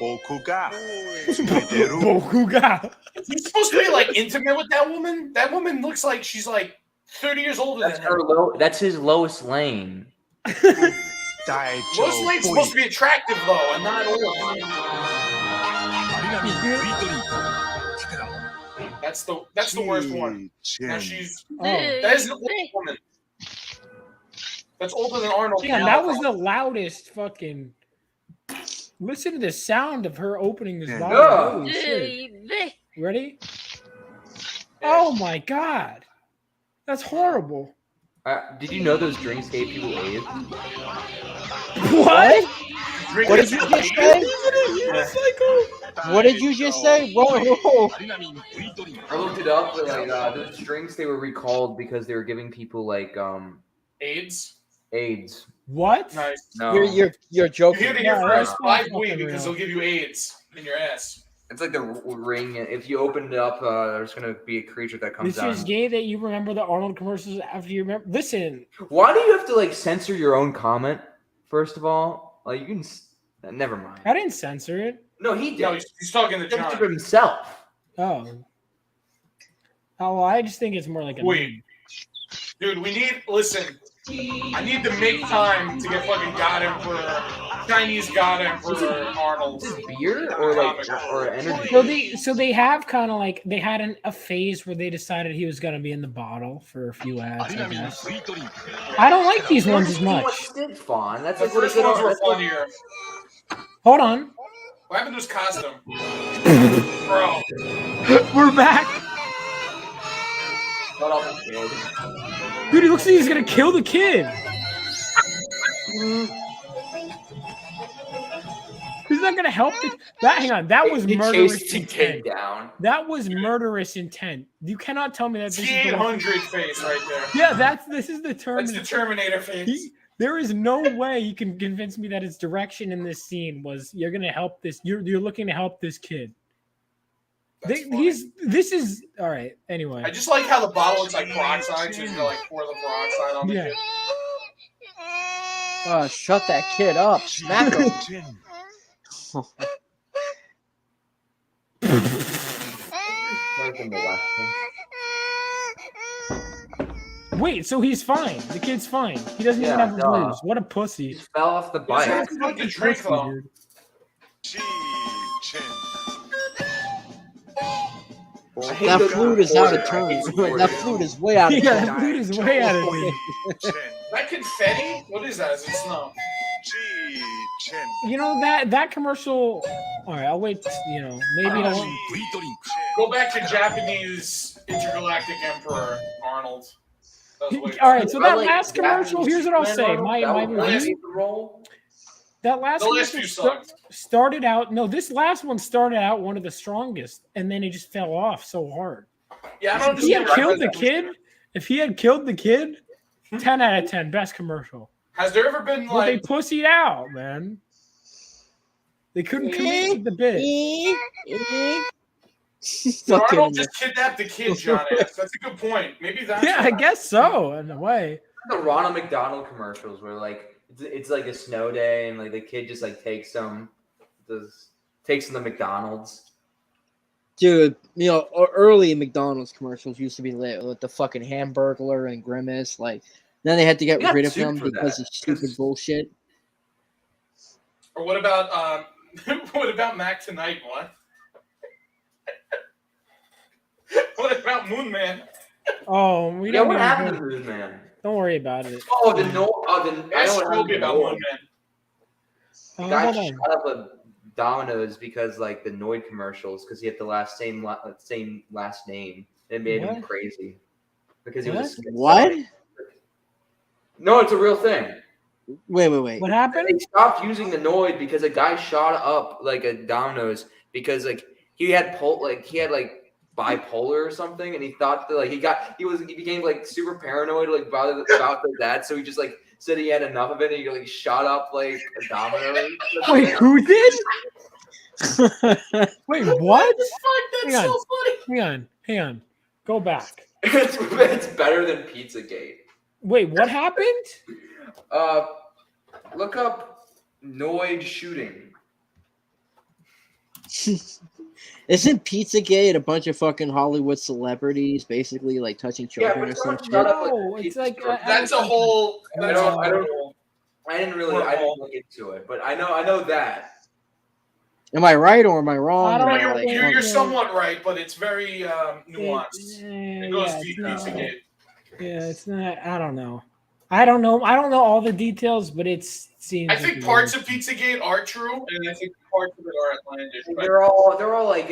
Bokuga. He's supposed to be like intimate with that woman. That woman looks like she's like 30 years older than him. That's his Lois Lane. Lois Lane's supposed to be attractive though, and not old. That's the worst one. Now that is an old woman. That's older than Arnold. Yeah, that was the loudest fucking. Listen to the sound of her opening this bottle. Holy shit. Ready? Oh my god. That's horrible. Did you know those drinks gave people AIDS? What? What did you just say? What did you just say? Whoa. I looked it up, but like those drinks, they were recalled because they were giving people like AIDS. What? Nice. No. You're joking. You're here for 5 weeks because they'll give you AIDS in your ass. It's like the ring. If you open it up, there's gonna be a creature that comes out. This is gay that you remember the Arnold commercials after you remember. Listen. Why do you have to like censor your own comment? First of all, like you can. Never mind. I didn't censor it. No, he did. No, he's talking to John. Himself. Oh. Oh, well, I just think it's more like a. Wait, dude, listen. I need to make time to get fucking God Emperor, Chinese God Emperor Arnold. Is it beer or energy? So they have kind of like they had a phase where they decided he was gonna be in the bottle for a few ads. I guess. I don't like these ones as much. Stick fun. That's the first ones were funnier. Hold on. What happened to his costume? Bro. We're back. Shut up, kid. Dude, he looks like he's gonna kill the kid. He's not gonna help that. Hang on, that was He murderous chased the intent. kid down. That was murderous intent. You cannot tell me that. This is the T-800 face right there. Yeah, this is the Terminator. That's the Terminator face. There is no way you can convince me that his direction in this scene was you're gonna help this. You're looking to help this kid. This is all right. Anyway, I just like how the bottle looks like peroxide, so he's gonna like pour the peroxide on the kid. Shut that kid up. Smack him. Wait, so he's fine. The kid's fine. He doesn't even have a bruise. What a pussy. He fell off the bike. That flute is out of turn. That flute is way out of turn. That flute is way out of turn. That confetti? What is that? Is it snow? You know that commercial. All right, I'll wait. You know, maybe I'll go back to Japanese intergalactic emperor Arnold. All right, so that last commercial. Here's what I'll say. My review. That last commercial started out. No, this last one started out one of the strongest, and then it just fell off so hard. Yeah, I don't if he had killed the kid, if he had killed the kid, 10 out of 10, best commercial. Has there ever been Well, they pussied out, man. They couldn't commit to the bit. So Arnold just kidnapped the kid, John asked. That's a good point. Maybe that's I guess so, in a way. The Ronald McDonald commercials where like it's like a snow day and like the kid just like takes them to McDonald's. Dude, you know, early McDonald's commercials used to be lit with the fucking Hamburglar and Grimace. Like, then they had to get rid of them because of stupid bullshit. Or what about Mac Tonight? What? What about Moon Man? Oh, we don't. What happened to Moon Man? Don't worry about it. Oh, I know what happened about Moon Man. The guy shot up a Domino's because like the Noid commercials because he had the same last name. It made him crazy because he was what? No, it's a real thing. Wait. What happened? They stopped using the Noid because a guy shot up like a Domino's because like he had bipolar or something, and he thought that like he became like super paranoid like about that, so he just like said he had enough of it, and he like shot up like a domino. Wait, who did? Wait, what? That's so funny. Hang on. Go back. It's better than Pizzagate. Wait, what happened? Look up Noid shooting. Isn't Pizzagate a bunch of fucking Hollywood celebrities basically like touching children or some shit? No, it's like that's a whole. I don't know. I didn't look into it, but I know that. Am I right or am I wrong? You're somewhat right, but it's very nuanced. It goes deep, Pizzagate. Yeah, it's not. I don't know. I don't know all the details, but it seems. I think parts of Pizzagate are true, and I think parts of it are outlandish. They're all like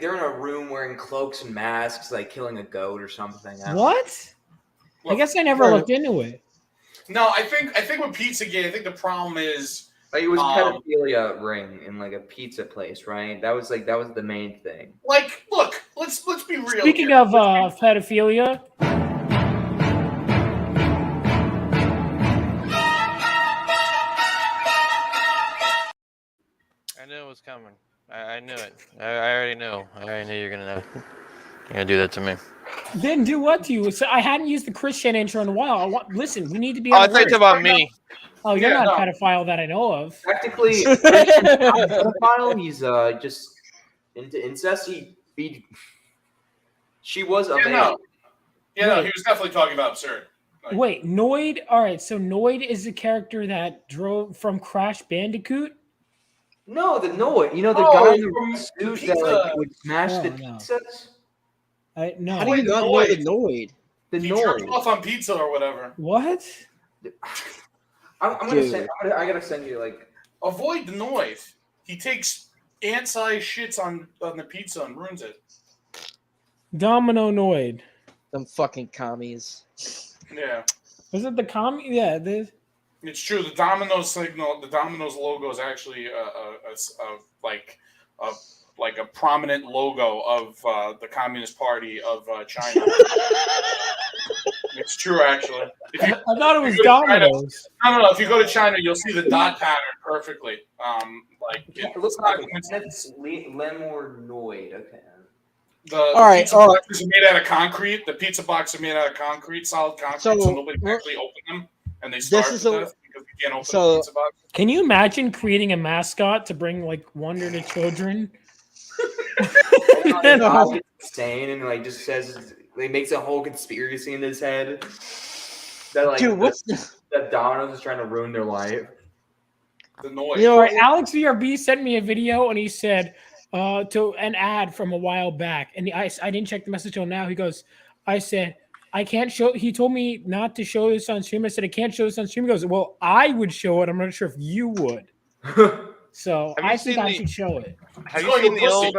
they're in a room wearing cloaks and masks, like killing a goat or something. What? I guess I never looked into it. No, I think with Pizzagate, I think the problem is like it was pedophilia ring in like a pizza place, right? That was the main thing. Like, look, let's be real. Speaking of pedophilia. I knew it was coming. I knew it. I already knew. I already knew you're gonna do that to me. Then do what to you? So I hadn't used the Christian intro in a while. Listen, we need to be. Oh, I thought you about me. Oh, you're not a pedophile that I know of. Technically, pedophile. He's just into incest. She was of age. Yeah, he was definitely talking about absurd. Like, wait, Noid. All right, so Noid is the character that drove from Crash Bandicoot. No, the Noid. You know the guy in the suit that would smash the pizzas. No. How do you not know the Noid? The he Noid. jerked off on pizza or whatever. What? I'm gonna send. I gotta send you like. Avoid the noise. He takes ant-sized shits on the pizza and ruins it. Domino Noid. Them fucking commies. Yeah. Was it the commie? Yeah. It's true. The Domino's logo is actually like a prominent logo of the Communist Party of China. It's true, actually. I thought it was Domino's. No. If you go to China, you'll see the dot pattern perfectly. It looks like it's Lemonade. Okay. The pizza boxes are made out of concrete. The pizza boxes are made out of concrete, solid concrete, so nobody can actually open them, and they starve to death because you can't open the pizza box. Can you imagine creating a mascot to bring like wonder to children? Insane and like just says like makes a whole conspiracy in his head that like dude, that Domino's is trying to ruin their life. The noise. You know, Alex VRB sent me a video and he said to an ad from a while back, and I didn't check the message till now. He goes, I said I can't show. He told me not to show this on stream. I said I can't show this on stream. He goes, well, I would show it. I'm not sure if you would. So I think I should show it. Have you seen the old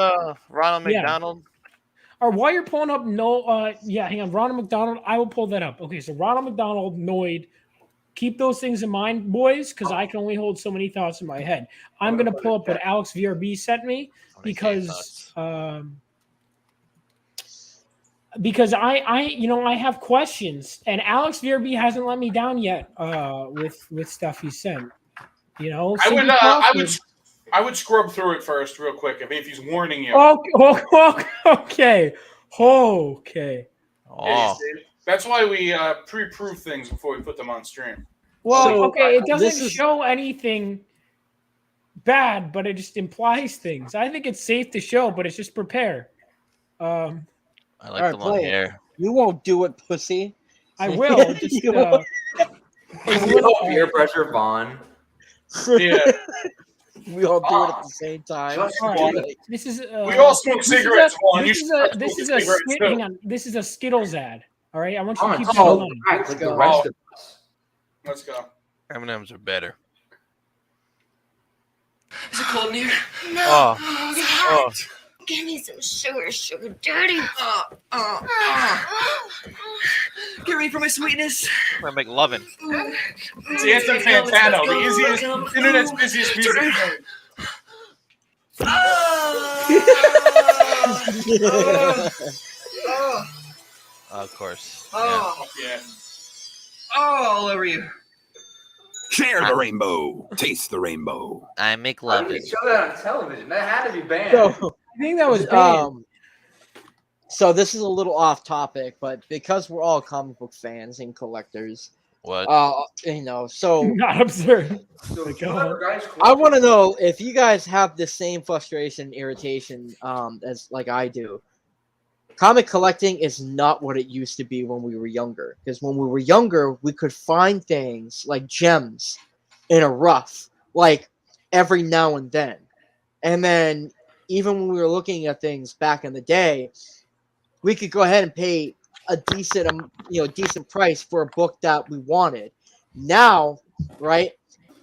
Ronald McDonald? Or while you're pulling up, hang on, Ronald McDonald, I will pull that up. Okay, so Ronald McDonald, Noid, keep those things in mind, boys, because I can only hold so many thoughts in my head. I'm going to pull up what Alex VRB sent me because I have questions, and Alex VRB hasn't let me down yet with stuff he sent. You know, I would scrub through it first, real quick. I mean, if he's warning you. Okay. Oh. That's why we pre-proof things before we put them on stream. Well, it doesn't show anything bad, but it just implies things. I think it's safe to show, but it's just prepare. I like the long hair. You won't do it, pussy. I will. Just, peer pressure, Vaughn. Yeah. We all do it at the same time. This is we all smoke cigarettes. This is a Skittles ad. All right, I want you to keep that in mind. Let's go. M&Ms are better. Is it cold in here? No. It's hot. Give me some sugar daddy. Get ready for my sweetness. I'm gonna make lovin'. It's Anthony Fantano, the easiest, internet's busiest music player. Of course. Yeah. All over you. Share the rainbow. Taste the rainbow. I make How love did it. you show that on television? That had to be banned. I think that was banned. So this is a little off topic, but because we're all comic book fans and collectors, what? So not absurd. I want to know if you guys have the same frustration and irritation as like I do. Comic collecting is not what it used to be when we were younger. Because when we were younger, we could find things like gems in a rough, like every now and then. And then even when we were looking at things back in the day, we could go ahead and pay a decent price for a book that we wanted. Now, right?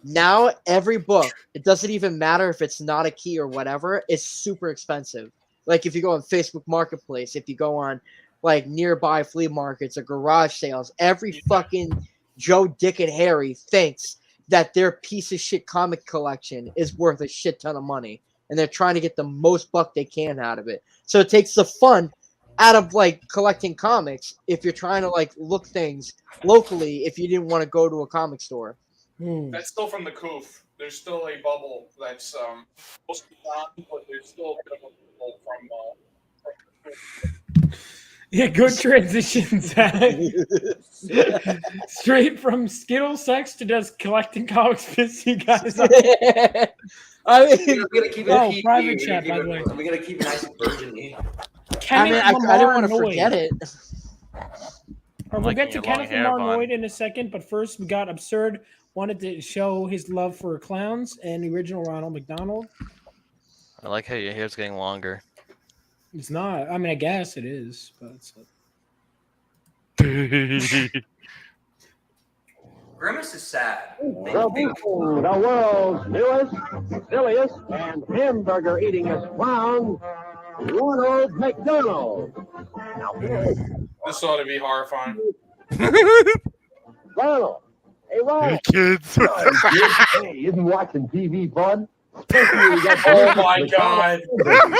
Now every book, it doesn't even matter if it's not a key or whatever, it's super expensive. Like if you go on Facebook Marketplace, if you go on like nearby flea markets or garage sales, every fucking Joe, Dick, and Harry thinks that their piece of shit comic collection is worth a shit ton of money. And they're trying to get the most buck they can out of it. So it takes the fun out of like collecting comics if you're trying to like look things locally if you didn't want to go to a comic store. That's still from the coof. There's still a bubble that's mostly gone, but there's still a bit of a bubble from Yeah, good transition, Zach. Straight from Skittle sex to just collecting comics piss you guys up. I mean, we're gonna keep it PG. Private chat, by the way. We're gonna keep it nice and virgin. I didn't want to forget it. We'll get to Kenneth Lamar Noid in a second, but first we got Absurd. Wanted to show his love for clowns and the original Ronald McDonald. I like how your hair's getting longer. It's not. I mean, I guess it is, but it's. Grimace is sad. The world's newest, silliest, and hamburger-eatingest clown, Ronald McDonald. This ought to be horrifying. Ronald, Hey, Ron. Hey, kids. Hey, isn't watching TV fun? Especially when you got Oh delicious my McDonald's God. hamburgers.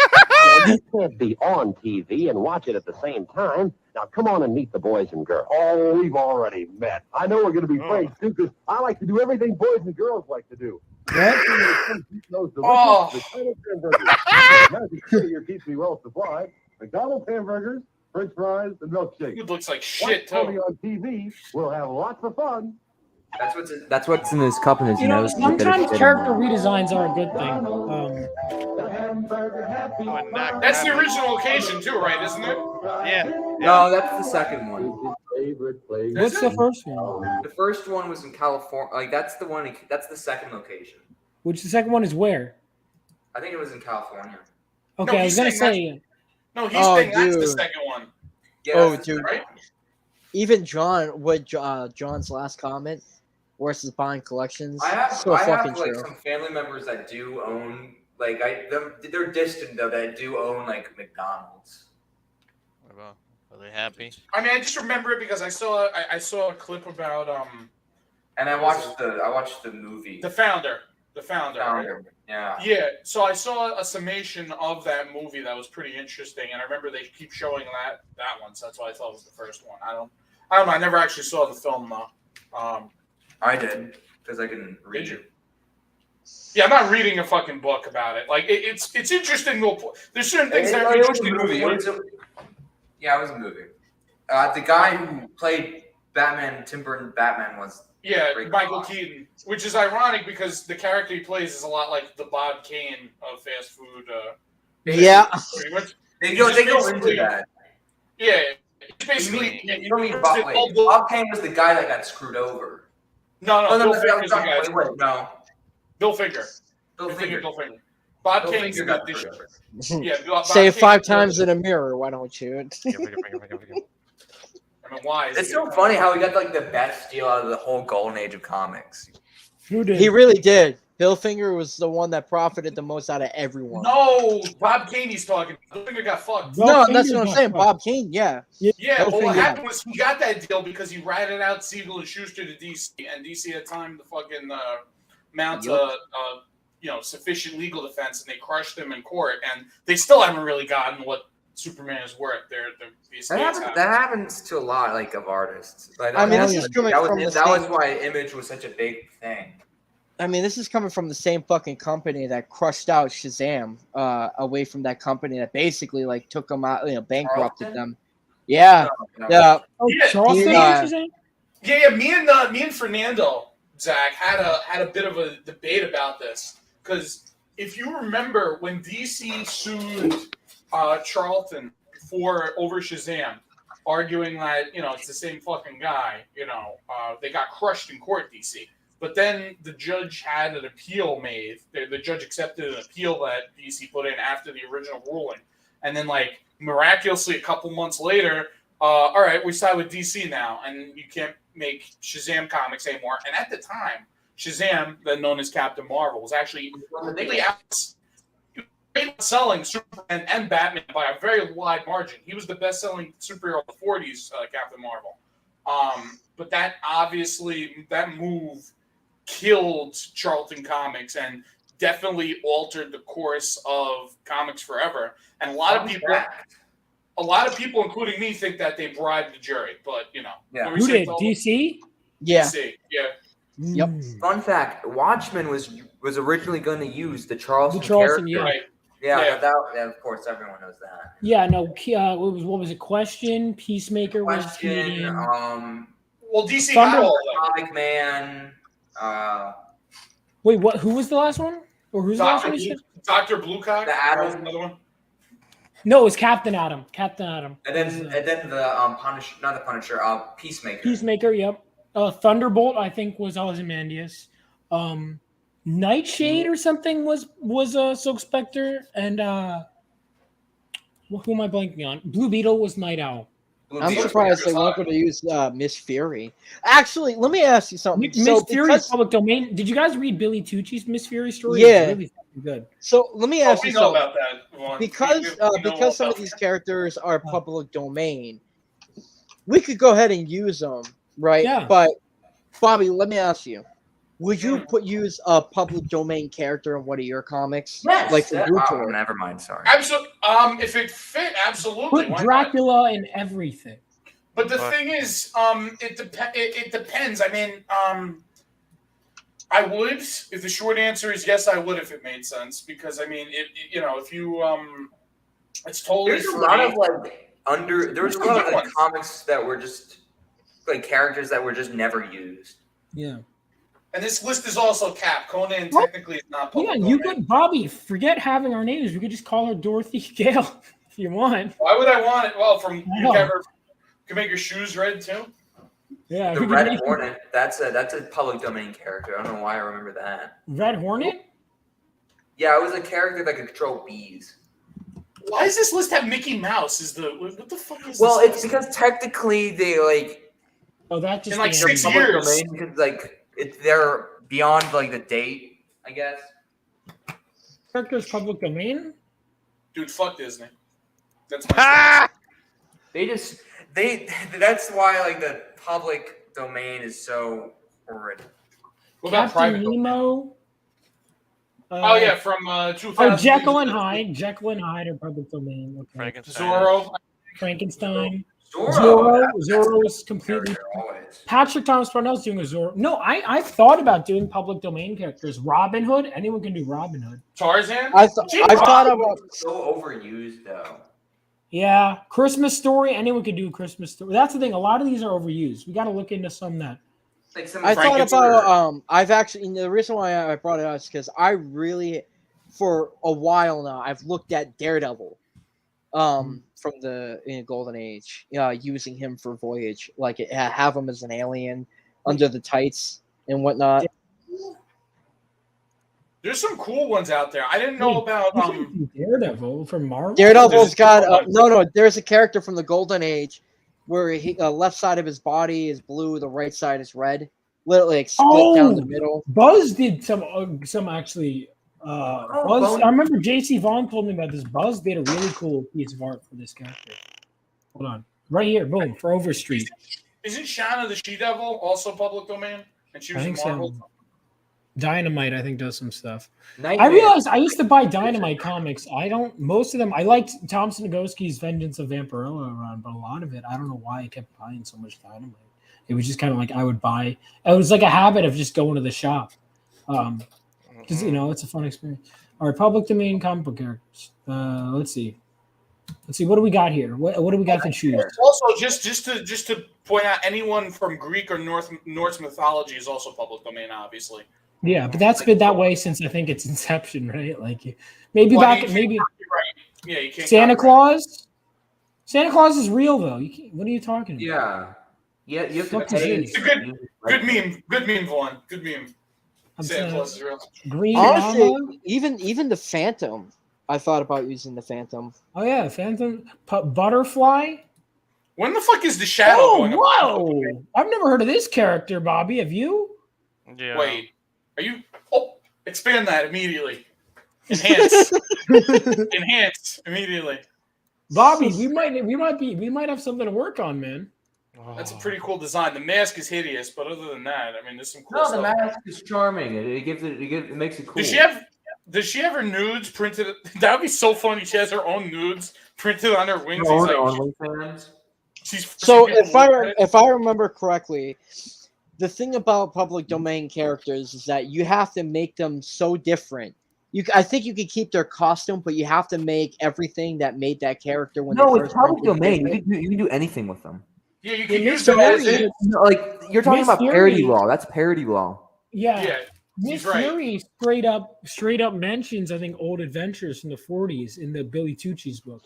Now, you can't be on TV and watch it at the same time. Now, come on and meet the boys and girls. Oh, we've already met. I know we're going to be friends, too, because I like to do everything boys and girls like to do. Those delicious McDonald's hamburgers. Magic here keeps me well supplied. McDonald's hamburgers, French fries, and milkshakes. Food looks like shit, Watch too. on TV. We'll have lots of fun. That's what's in his cup and his You know, nose. sometimes character redesigns are a good thing. That's the original location, too, right? Isn't it? Yeah. No, that's the second one. What's the first one? The first one was in California. Like that's the one. That's the second location. Which the second one is where? I think it was in California. Okay, I was gonna say. No, he's saying that's the second one. Yeah, Oh, that's dude. Right? Even John's last comment versus buying collections. I have fucking like true. some family members that do own like they're distant though that do own like McDonald's. Well, are they happy? I mean, I just remember it because I saw a clip about And I watched the movie. the founder. Right? Yeah. Yeah, so I saw a summation of that movie that was pretty interesting, and I remember they keep showing that one, so that's why I thought it was the first one. I don't know. I never actually saw the film though. I did because I can read it. Yeah, I'm not reading a fucking book about it. Like it's interesting. There's certain things that are It was a interesting. movie. Yeah, it was a movie. The guy who played Batman, Tim Burton Batman, was Michael Keaton, which is ironic because the character he plays is a lot like the Bob Kane of fast food. Yeah. Pretty much. They go into that. Yeah, it's basically. Bob Kane was the guy that got screwed over. No, Bill Finger's the guy. No. Bill Finger. Bill Finger. Bob Bill Kane's Finger the got addition. Yeah, Bob Say it Kane's 5 the times in a mirror, why don't you? I mean, why? It's so funny how he got like the best deal out of the whole golden age of comics. Who did? He really did. Bill Finger was the one that profited the most out of everyone. No, Bob Kane he's talking. Bill Finger got fucked. No, that's what I'm saying. Bob Kane, yeah. Yeah, Bill well, what Finger. happened was he got that deal because he ratted out Siegel and Schuster to DC, and DC had time to fucking mount sufficient legal defense, and they crushed him in court, and they still haven't really gotten what Superman is worth. That happens to a lot like of artists. Like, I mean, this is coming from the that was same- why Image was such a big thing. I mean, this is coming from the same fucking company that crushed out Shazam away from that company that basically like took them out, bankrupted them. Yeah. Yeah. Charleston Yeah. Yeah, me and Fernando, Zach, had a bit of a debate about this because if you remember when DC sued Charlton over Shazam, arguing that it's the same fucking guy, they got crushed in court, DC. But then the judge had an appeal made. The judge accepted an appeal that DC put in after the original ruling, and then miraculously a couple months later, all right, we side with DC now, and you can't make Shazam comics anymore. And at the time, Shazam, then known as Captain Marvel, was actually really selling Superman and Batman by a very wide margin. He was the best-selling superhero of the 40s, Captain Marvel. But that move killed Charlton Comics and definitely altered the course of comics forever. And a lot of people, including me, think that they bribed the jury. But Who did? DC? Yeah. DC, yeah. Yep. Fun fact: Watchmen was originally going to use the Charleston Charleston, character. yeah. Yeah, but of course, everyone knows that. Yeah, no. What was it? Question. Peacemaker was Canadian. Well, DC Thunder- got all of Comic Man. Wait, what? Who was the last one? Or who's the last one? you said? Dr. Bluecock. The was another one. No, it was Captain Atom. Captain Atom. And then the Punisher, not the Punisher, Peacemaker. Peacemaker. Yep. Thunderbolt, I think, was Ozymandias. Nightshade or something was Silk Spectre, and who am I blanking on? Blue Beetle was Night Owl. I'm surprised they weren't going to use Miss Fury. Actually, let me ask you something. Miss Fury is public domain. Did you guys read Billy Tucci's Miss Fury story? Yeah. It's really fucking good. So let me ask we you know something. about that one. Because some of these characters are public domain, we could go ahead and use them, right? Yeah. But Bobby, let me ask you: would you use a public domain character in one of your comics, Yes. like from Oh, Luthor? never mind. Sorry. Absolutely. If it fit, absolutely. Put Why not? Dracula in everything. But the thing is, it depends. I mean, I would. If the short answer is yes, I would if it made sense. Because I mean, if you it's totally. There's a lot of there was a lot of comics that were just like characters that were just never used. Yeah. And this list is also capped. Conan technically is not Yeah, public. you could, Bobby, forget having our names. We could just call her Dorothy Gale if you want. Why would I want it? Well, from I you know. can make your shoes red too. Yeah, The Red Hornet. That's a public domain character. I don't know why I remember that. Red Hornet? Yeah, it was a character that could control bees. Why does this list have Mickey Mouse? What the fuck is Well, this? it's because technically they like. Oh, that just in like they're 6 public years. domain because like they're beyond like the date, I guess. Characters public domain? Dude, fuck Disney. That's my That's why like the public domain is so horrid. What about Captain private Nemo? Oh yeah, from 2000. Oh, Jekyll and Hyde. Jekyll and Hyde are public domain. Okay. Frankenstein. Zorro. Frankenstein. Zorro. Zorro is completely. Patrick Thomas Parnell's doing a Zorro. No, I've thought about doing public domain characters. Robin Hood. Anyone can do Robin Hood. Tarzan. I've thought about. So overused though. Yeah, Christmas Story. Anyone could do a Christmas Story. That's the thing. A lot of these are overused. We got to look into some that. Like some I thought about I've actually the reason why I brought it up is because I really, for a while now, I've looked at Daredevil, from the Golden Age, using him for Voyage, like have him as an alien under the tights and whatnot. There's some cool ones out there. I didn't know about Daredevil from Marvel. Daredevil's got no. There's a character from the Golden Age where he left side of his body is blue, the right side is red, literally like split down the middle. Buzz did some actually. Buzz, I remember J.C. Vaughn told me about this. Buzz did a really cool piece of art for this character. Hold on, right here, boom, for Overstreet. Isn't Shanna the She-Devil also public domain? And she was I in think Marvel. so. Dynamite, I think, does some stuff. Nightmare. I realized I used to buy Dynamite comics. Most of them. I liked Thompson Nagowski's Vengeance of Vampirella around, but a lot of it, I don't know why I kept buying so much Dynamite. It was just kind of like I would buy. It was like a habit of just going to the shop, because it's a fun experience. All right, public domain comic book characters. Let's see. What do we got here? What do we got to choose? Also, just to point out, anyone from Greek or Norse mythology is also public domain, obviously. Yeah, but that's been that way since I think it's Inception, right? Like maybe Well, back, you maybe can't copyright. Yeah, you can't. Santa copyright. Claus. Santa Claus is real though. You can't, what are you talking about? Yeah. You have to Fuck is pay. it? It's a good meme. Good meme, Vaughn. Good meme. I'm Santa saying Claus is real. Green Honestly, armor. even the Phantom, I thought about using the Phantom. Oh yeah, Phantom Butterfly. When the fuck is the shadow Oh going? whoa! I've never heard of this character, Bobby. Have you? Yeah. Wait, are you? Oh, expand that immediately. Enhance. Enhance immediately. Bobby, we might have something to work on, man. That's a pretty could design. The mask is hideous, but other than that, I mean, there's some cool No, stuff. the mask is charming. It makes it cool. Does she have her nudes printed? That would be so funny. She has her own nudes printed on her wings. Her He's own like, OnlyFans? So if I remember correctly, the thing about public domain characters is that you have to make them so different. I think you could keep their costume, but you have to make everything that made that character when No, they it's first public printed domain. it. You can do anything with them. yeah, you can Yeah, use them as Fury- it. No, like you're talking Miss about parody Fury- law. That's parody law. Yeah. Yeah, Miss he's right. Fury straight up mentions, I think, old adventures from the 40s in the Billy Tucci's book.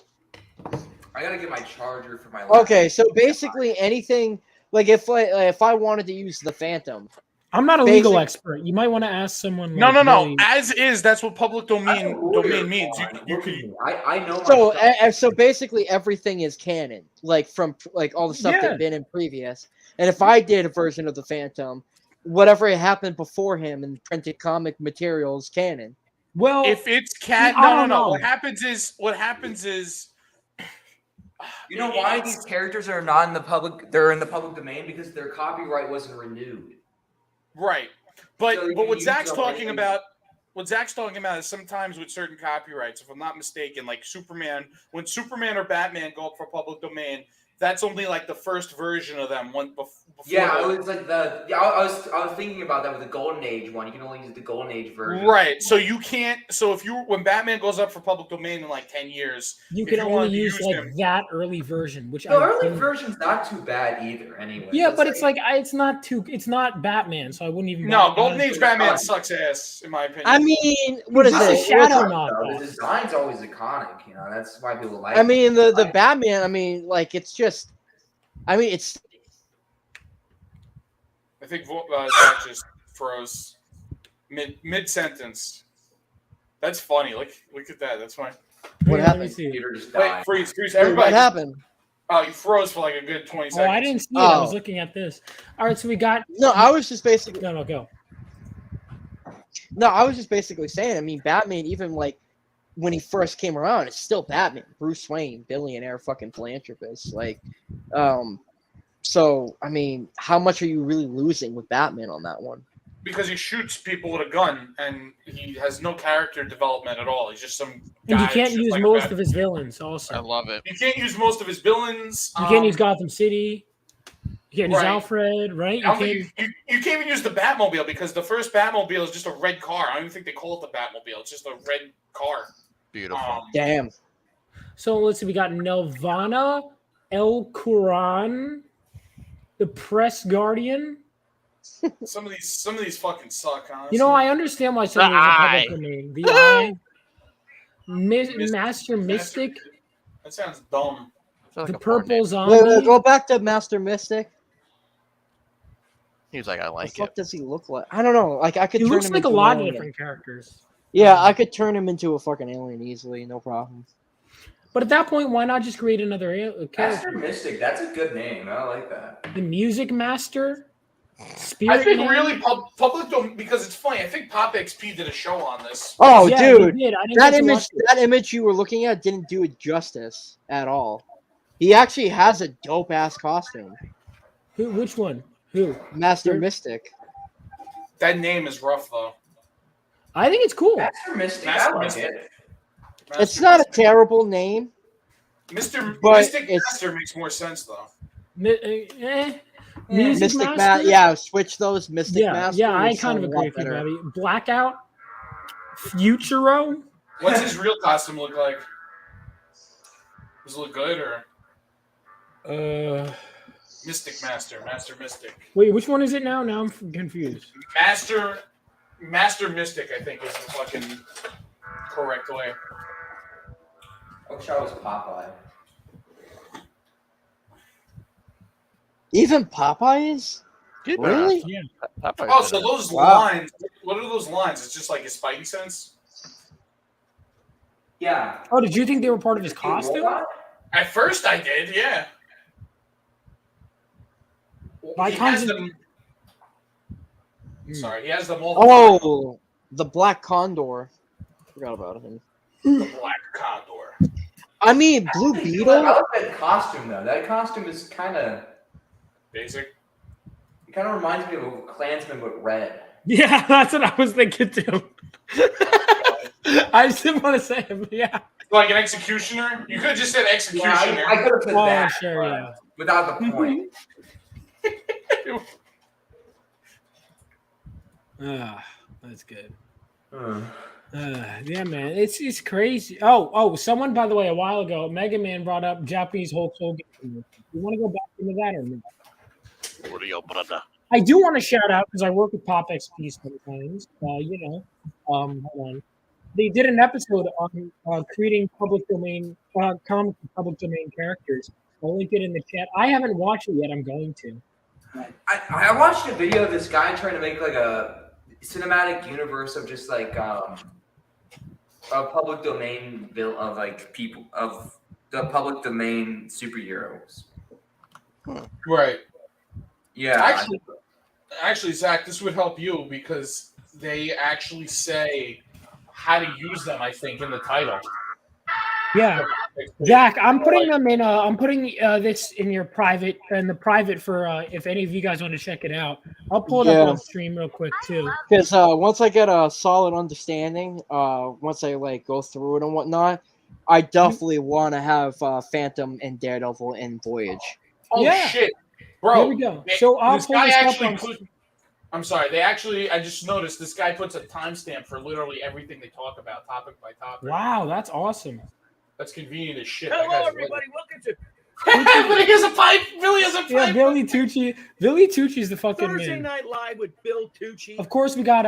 I gotta get my charger for my. Okay, so basically anything like if I wanted to use the Phantom, I'm not a legal expert. You might want to ask someone. No, like, no. really- As is. That's what public domain means. You could. I know. So basically everything is canon, like from like all the stuff Yeah. that's been in previous. And if I did a version of the Phantom, whatever happened before him in printed comic material is canon. Well, If it's cat, I no. don't know. What happens is. You know why these characters are not in the public? They're in the public domain because their copyright wasn't renewed. Right. But So you what use Zach's the talking lane. about, is sometimes with certain copyrights, if I'm not mistaken, like Superman, when Superman or Batman go up for public domain, that's only like the first version of them. Before Yeah, it was like I was thinking about that with the Golden Age one. You can only use the Golden Age version. Right. So you can't. So when Batman goes up for public domain in like 10 years, You if can you only wanted to use like him, that early version, which The I early didn't- version's not too bad either. Anyway. Yeah, but it's like it's not Batman, so I wouldn't even. no, bother. Golden Age Batman sucks ass in my opinion. I mean, what is Just a it? shadow What's- knockoff. The design's always iconic. You know, that's why people like. I mean, the Batman. I mean, like it's just. I mean, it's. I think Zach just froze mid sentence. That's funny. Look at that. That's fine. What happened? Wait, freeze! Wait, Everybody. what happened? Oh, you froze for like a good 20 Oh, seconds. I didn't see it. I was looking at this. All right, so we got. No, I was just basically. No, go. No, I was just basically saying. I mean, Batman, even like when he first came around, it's still Batman. Bruce Wayne, billionaire, fucking philanthropist. Like, so I mean, how much are you really losing with Batman on that one? Because he shoots people with a gun and he has no character development at all. He's just some guy. And you can't that's just use like a most bad- of his villains. Also, I love it. You can't use most of his villains. You can't use Gotham City. You can't use Right. Alfred, right? I don't think you can't even use the Batmobile because the first Batmobile is just a red car. I don't even think they call it the Batmobile. It's just a red car. Beautiful. Damn. So let's see. We got Nelvana, El Quran, the Press Guardian. Some of these fucking suck, honestly. You know, I understand why some of these are public domain. The Eye, Master Mystic, That sounds dumb. the Purple Zombie. Wait, go back to Master Mystic. He was like, I What like the fuck it. does he look like? I don't know. Like I could. He turn looks him like a into lot an of alien. different characters. Yeah, I could turn him into a fucking alien easily, no problem. But at that point, why not just create another Master character? Mystic, that's a good name. I like that. The Music Master, Spirit I think Man? really public domain because it's funny. I think Pop XP did a show on this. Oh, Yeah, dude, he did. I didn't that get to image, watch it. that image you were looking at didn't do it justice at all. He actually has a dope ass costume. Who? Which one? Who? Master Mystic. That name is rough though. I think it's cool. Master Mystic, I Master like Mystic. it. It's not a terrible name. Mr. But Mystic it's- Master makes more sense though. Music Master? Yeah, switch those Mystic Yeah, Master. yeah, I would kind of sound a agree lot with you, better. Bobby. Blackout, Futuro. What's his real costume look like? Does it look good or Mystic Master Mystic? Wait, which one is it now? Now I'm confused. Master Mystic, I think is the fucking correct way. I wish I was Popeye. Even Popeyes? Really? Yeah. Oh, so those lines. What are those lines? It's just like his Spidey sense. Yeah. Oh, did you think they were part of his costume? At first, I did. Yeah. By He has concept- Sorry, he has the multiple. Oh, the Black Condor. Forgot about him. The Black Condor. I mean, Blue I Beetle. like that costume though. That costume is kind of basic. It kind of reminds me of a Klansman but red. Yeah, that's what I was thinking too. I just didn't want to say it, but yeah. Like an executioner? You could have just said executioner. Yeah, I could have said Oh, that, sure, but yeah. without the point. That's good. Yeah, man, it's crazy. Oh, someone, by the way, a while ago, Mega Man brought up Japanese Hulk Hogan. You want to go back into that or not? What are your brother? I do want to shout out because I work with Pop XP sometimes. Hold on. They did an episode on creating public domain comic public domain characters. I'll link it in the chat. I haven't watched it yet. I'm going to. I watched a video of this guy trying to make like a cinematic universe of just like a public domain bill of like people of the public domain superheroes. Right. Yeah. Actually, Zach, this would help you because they actually say how to use them, I think, in the title. Yeah, Zach, I'm putting them in. I'm putting this in the private for if any of you guys want to check it out. I'll pull it up on stream real quick too. Because once I get a solid understanding, once I like go through it and whatnot, I definitely want to have Phantom and Daredevil and Voyage. Oh Yeah. shit, bro! There we go. So I'll this pull guy this up actually on- put. I'm sorry. They actually. I just noticed this guy puts a timestamp for literally everything they talk about, topic by topic. Wow, that's awesome. That's convenient as shit. Hello, everybody. Welcome to Billy has a pipe. Billy has a pipe. Yeah, Billy Tucci. Billy Tucci's the fucking Thursday man. Night Live with Bill Tucci. Of course, we got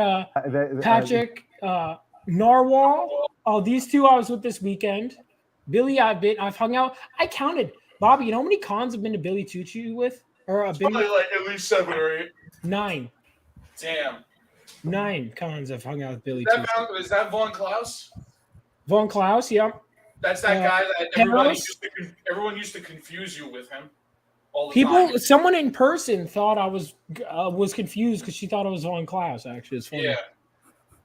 Patrick, Narwhal. Oh, these two I was with this weekend. Billy, I've hung out. I counted. Bobby, you know how many cons I've been to Billy Tucci with? Or It's probably like at least 7 or 8. 9. Damn. 9 cons I've hung out with Billy Tucci. Is that Von Klaus? Von Klaus, yeah. That's that guy that everyone used to confuse you with him. All the time. Someone in person thought I was confused because she thought I was Von Klaus. Actually, it's funny.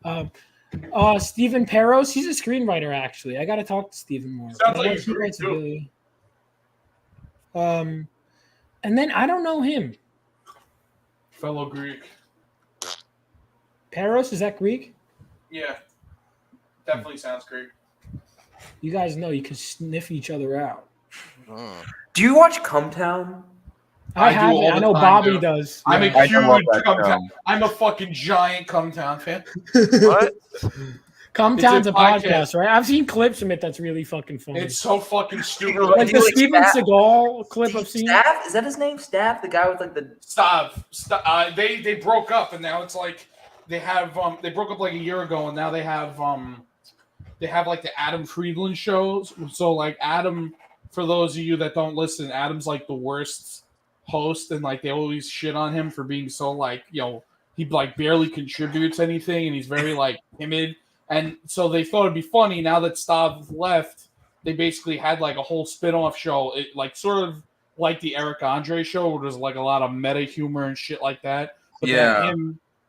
Yeah. Stephen Peros, he's a screenwriter. Actually, I got to talk to Stephen more. Sounds like he writes Billy. And then I don't know him. Fellow Greek. Peros, is that Greek? Yeah. Definitely sounds Greek. You guys know you can sniff each other out. Do you watch Cumtown? I haven't. I know Bobby does. I'm Yeah. a huge Cumtown. I'm a fucking giant Cumtown fan. What? Cumtown's It's a podcast, right? I've seen clips from it. That's really fucking funny. It's so fucking stupid. Like the Steven Seagal clip I've seen. Stav? Is that his name? Stav? The guy with like the Stop. They broke up and now it's like they have they broke up like a year ago and now they have like the Adam Friedland shows. So like Adam, for those of you that don't listen, Adam's like the worst host and like they always shit on him for being so like, he like barely contributes anything and he's very like timid. And so they thought it'd be funny now that Stav left, they basically had like a whole spin-off show. It like sort of like the Eric Andre show where there's like a lot of meta humor and shit like that. But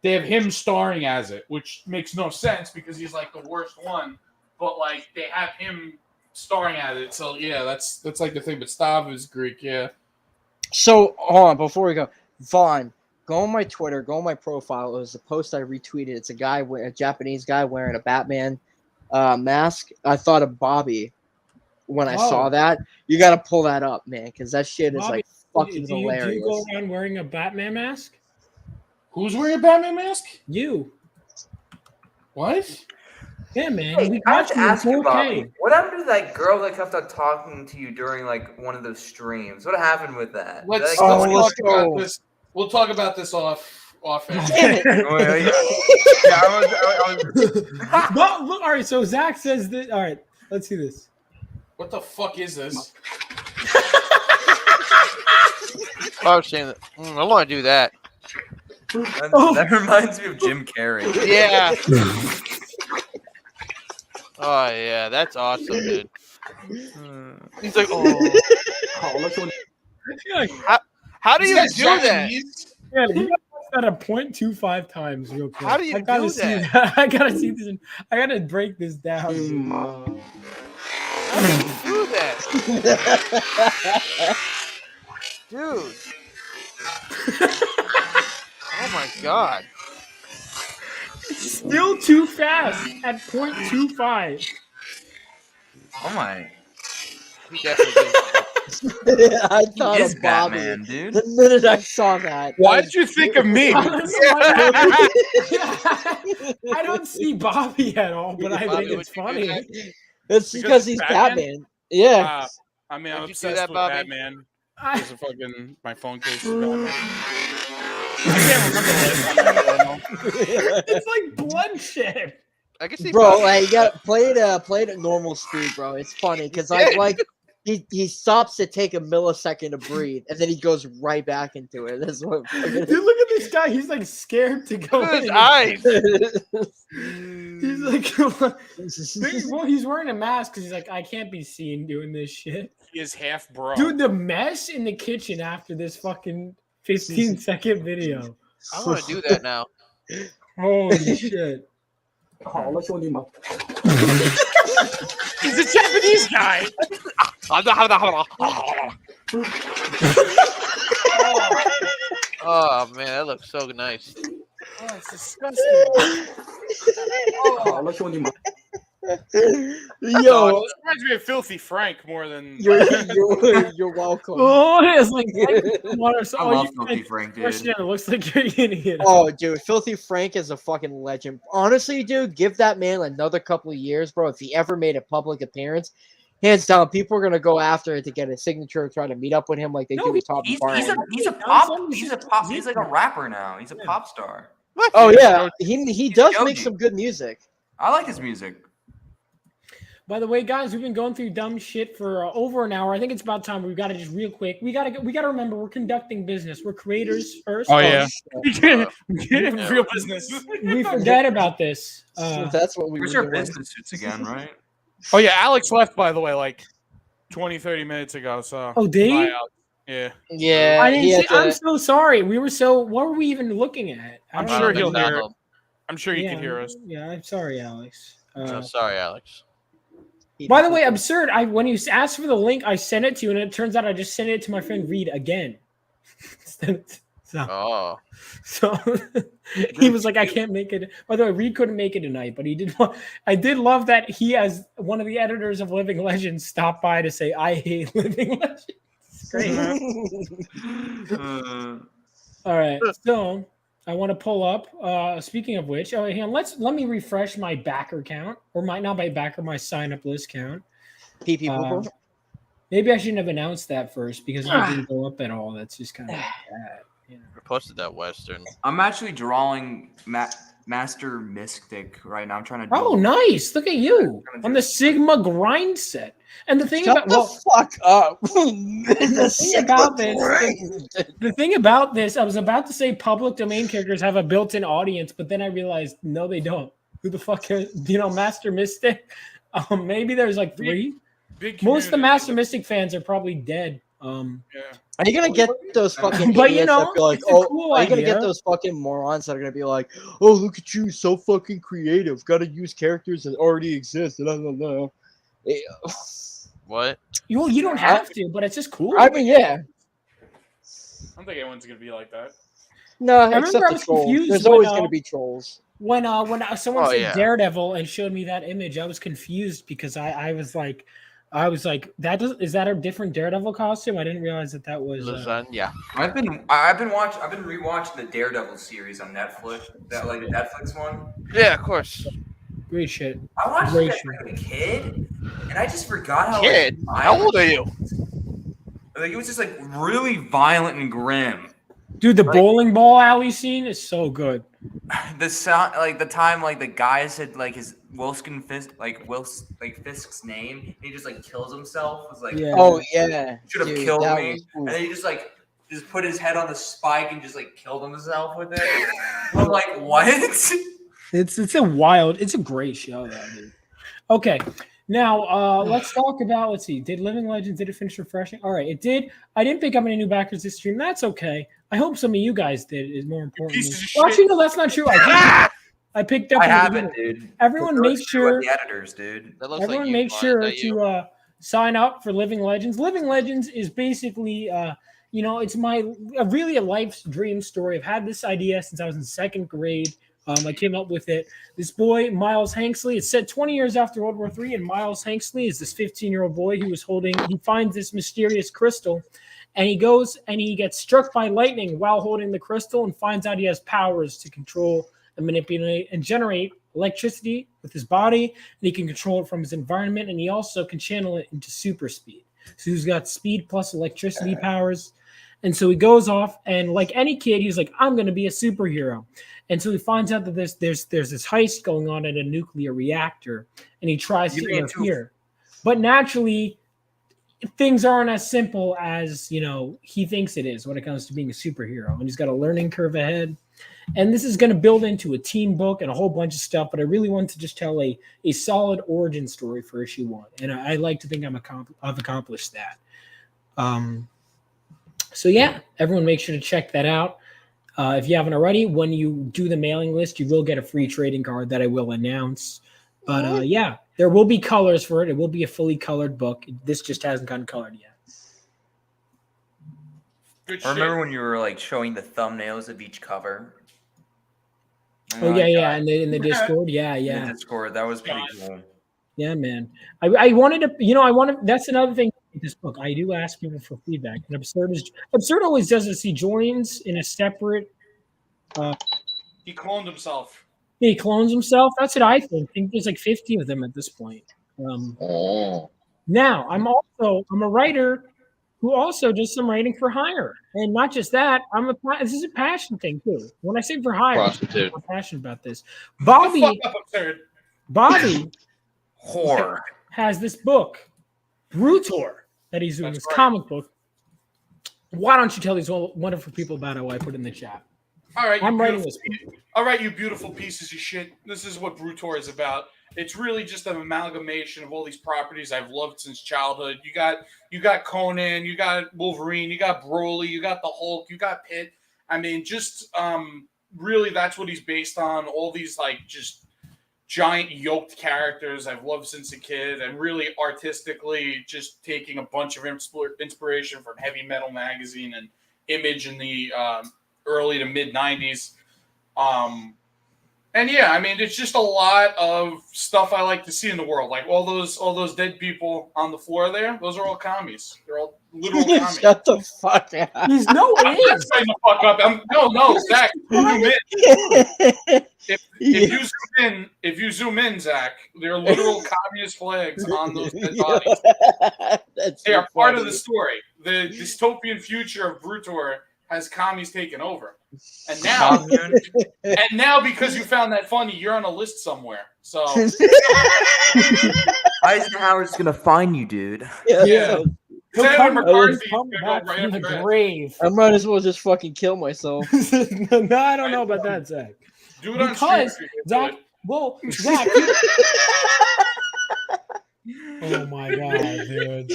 they have him starring as it, which makes no sense because he's like the worst one. But like they have him starring at it, so yeah, that's like the thing. But Stav is Greek, yeah. So hold on, before we go, Vaughn, go on my Twitter, go on my profile. It was a post I retweeted. It's a Japanese guy wearing a Batman mask. I thought of Bobby when I saw that. You got to pull that up, man, because that shit is Bobby, like fucking hilarious. Do you go around wearing a Batman mask? Who's wearing a Batman mask? You. What? Yeah, man. Hey, We I have got to you in ask you, 4K. Bobby, what happened to that girl that kept on talking to you during like one of those streams? What happened with that? Let's Like, talk about this. We'll talk about this off Damn it. But look, all right. So Zach says that. All right, let's see this. What the fuck is this? I was saying that. I want to do that. That reminds me of Jim Carrey. Yeah. Oh yeah, that's awesome, dude. He's like, how do you do that? Yeah, he got a 0.25 times real quick. How do you I gotta do see that? I gotta see this. I gotta break this down. How do you do that, dude? Oh my god. It's still too fast at 0.25. Oh my. He definitely did. I thought is of Bobby. Batman, dude. The minute I saw that. Why did you think of me? I don't see Bobby at all, but I think it's funny. It's because he's Batman. Yeah. I mean, I'm Did you see obsessed that, with Bobby? Batman. Because of fucking my phone case is Batman. I can't remember. It's like bloodshed. I can see. Bro, Bobby. like, you got play it at normal speed, bro. It's funny because like he stops to take a millisecond to breathe, and then he goes right back into it. That's what. Dude, look at this guy. He's like scared to go. Look at his in. eyes. He's like, well, he's wearing a mask because he's like, I can't be seen doing this shit. He is half bro. Dude, the mess in the kitchen after this fucking 15-second video. I want to do that now. Holy shit. He's a Japanese guy. Oh man, that looks so nice. Oh, it's disgusting. Oh, look when you. Yo, It reminds me of Filthy Frank more than. you're welcome. Oh, it's like water. So, I oh, love you Filthy can't Frank, dude. question it. It looks like you're an idiot. Oh, dude, Filthy Frank is a fucking legend. Honestly, dude, give that man another couple of years, bro. If he ever made a public appearance, hands down, people are gonna go after it to get a signature, try to meet up with him like they do with Top He's Barnes. like a rapper now. He's a pop star. Oh yeah, he does make some good music. I like his music. By the way, guys, we've been going through dumb shit for over an hour. I think it's about time. We've got to just real quick. We got to remember we're conducting business. We're creators first. Oh yeah, real business. We forget about this. That's what we. Where's your business suits again, right? Oh yeah, Alex left by the way, like 20-30 minutes ago. So. Oh, did he? Bye, Alex. Yeah. Yeah. I didn't see, I'm so sorry. We were so. What were we even looking at? I'm sure he'll hear. I'm sure you can hear us. Yeah, I'm sorry, Alex. I'm sorry, Alex. By the way, absurd. When you asked for the link, I sent it to you, and it turns out I just sent it to my friend Reed again. Oh. So he was like, I can't make it. By the way, Reed couldn't make it tonight, but he did. I did love that he, as one of the editors of Living Legends, stopped by to say, I hate Living Legends. It's great. All right. So I want to pull up. Speaking of which, hang on, let me refresh my backer count, or not my backer, my sign up list count. Maybe I shouldn't have announced that first because if it didn't go up at all, that's just kind of bad. You know? I posted that Western. I'm actually drawing Master Mystic right now. I'm trying to. Oh, nice! Look at you on the Sigma grind set. And the thing Shut the fuck up. The thing about this, I was about to say public domain characters have a built-in audience, but then I realized no, they don't. Who the fuck is, Master Mystic? Maybe there's like 3. Most of the Master Mystic fans are probably dead. Are you gonna get those fucking But idiots that be like, it's a cool are you gonna idea. get those fucking morons that are gonna be like, oh, look at you, so fucking creative, gotta use characters that already exist, and I don't know. What? You don't have to, but it's just cool. I mean, yeah. I don't think anyone's gonna be like that. No, I except remember I the was trolls. confused There's when, always gonna be trolls. When someone Oh, said yeah. Daredevil and showed me that image, I was confused because I was like, is that a different Daredevil costume? I didn't realize that was. Yeah. I've been rewatching the Daredevil series on Netflix. That like the Netflix one. Yeah, of course. Great shit. I watched Great that shit. as a kid, and I just forgot how. Kid? Like, How old are you? Like it was just like really violent and grim. Dude, the bowling ball alley scene is so good. The sound, like the time, like the guy said, like his Fisk's name, and he just like kills himself. Was like, Yeah. Oh, yeah. should have Dude, killed that me. was- And then he just put his head on the spike and just like killed himself with it. I'm like, what? It's a great show, that dude. Okay. Now let's talk about, let's see. Did Living Legends, did it finish refreshing? All right, it did. I didn't pick up any new backers this stream. That's okay. I hope some of you guys did, is more important. Well, actually, no, that's not true. I picked up. I haven't, dude. Everyone Those make two are sure. the editors, dude. Everyone make sure to sign up for Living Legends. Living Legends is basically, it's really a life's dream story. I've had this idea since I was in 2nd grade. I came up with it. This boy, Miles Hanksley, it's set 20 years after World War III, and Miles Hanksley is this 15-year-old boy he finds this mysterious crystal, and he goes and he gets struck by lightning while holding the crystal and finds out he has powers to control and manipulate and generate electricity with his body, and he can control it from his environment, and he also can channel it into super speed. So he's got speed plus electricity powers. And so he goes off, and like any kid, he's like, I'm going to be a superhero. And so he finds out that there's this heist going on at a nuclear reactor, and he tries to interfere. But naturally, things aren't as simple as, he thinks it is when it comes to being a superhero. And he's got a learning curve ahead. And this is going to build into a team book and a whole bunch of stuff. But I really want to just tell a solid origin story for issue 1. And I like to think I've accomplished that. So yeah, everyone make sure to check that out. If you haven't already, when you do the mailing list, you will get a free trading card that I will announce. But yeah, there will be colors for it. It will be a fully colored book. This just hasn't gotten colored yet. I remember when you were like showing the thumbnails of each cover. Oh yeah, in the Discord, yeah. In the Discord, that was pretty cool. Yeah, man. I wanted to, that's another thing with this book. I do ask people for feedback. And Absurd always does this. He joins in a separate. He cloned himself. He clones himself. That's what I think. I think there's like 50 of them at this point. Now I'm a writer who also does some writing for hire, and not just that. This is a passion thing too. When I say for hire, I'm passionate about this. Bobby Horror has this book, Brutor, that he's doing, this comic book. Why don't you tell these wonderful people about it while I put it in the chat? All right, I'm writing this book. All right, you beautiful pieces of shit. This is what Brutor is about. It's really just an amalgamation of all these properties I've loved since childhood. You got Conan, you got Wolverine, you got Broly, you got the Hulk, you got Pitt. I mean, just really that's what he's based on. All these like just giant yoked characters I've loved since a kid, and really artistically just taking a bunch of inspiration from Heavy Metal magazine and Image in the early to mid 90s. And yeah, I mean, it's just a lot of stuff I like to see in the world. Like all those dead people on the floor there, those are all commies. They're all literal commies. Shut the fuck up. He's no I'm not saying the fuck up. No, Zach, zoom in. If you zoom in, Zach, there are literal communist flags on those dead bodies. They are part of the story. The dystopian future of Brutor has commies taken over. And now because you found that funny, you're on a list somewhere. So Eisenhower's gonna find you, dude. Yeah. Senator McCarthy come back right from the after that. grave. I might as well just fucking kill myself. No, I don't know about that, Zach. Do it on Because stream if you Zach, do it. well, Zach. Oh my god, dude.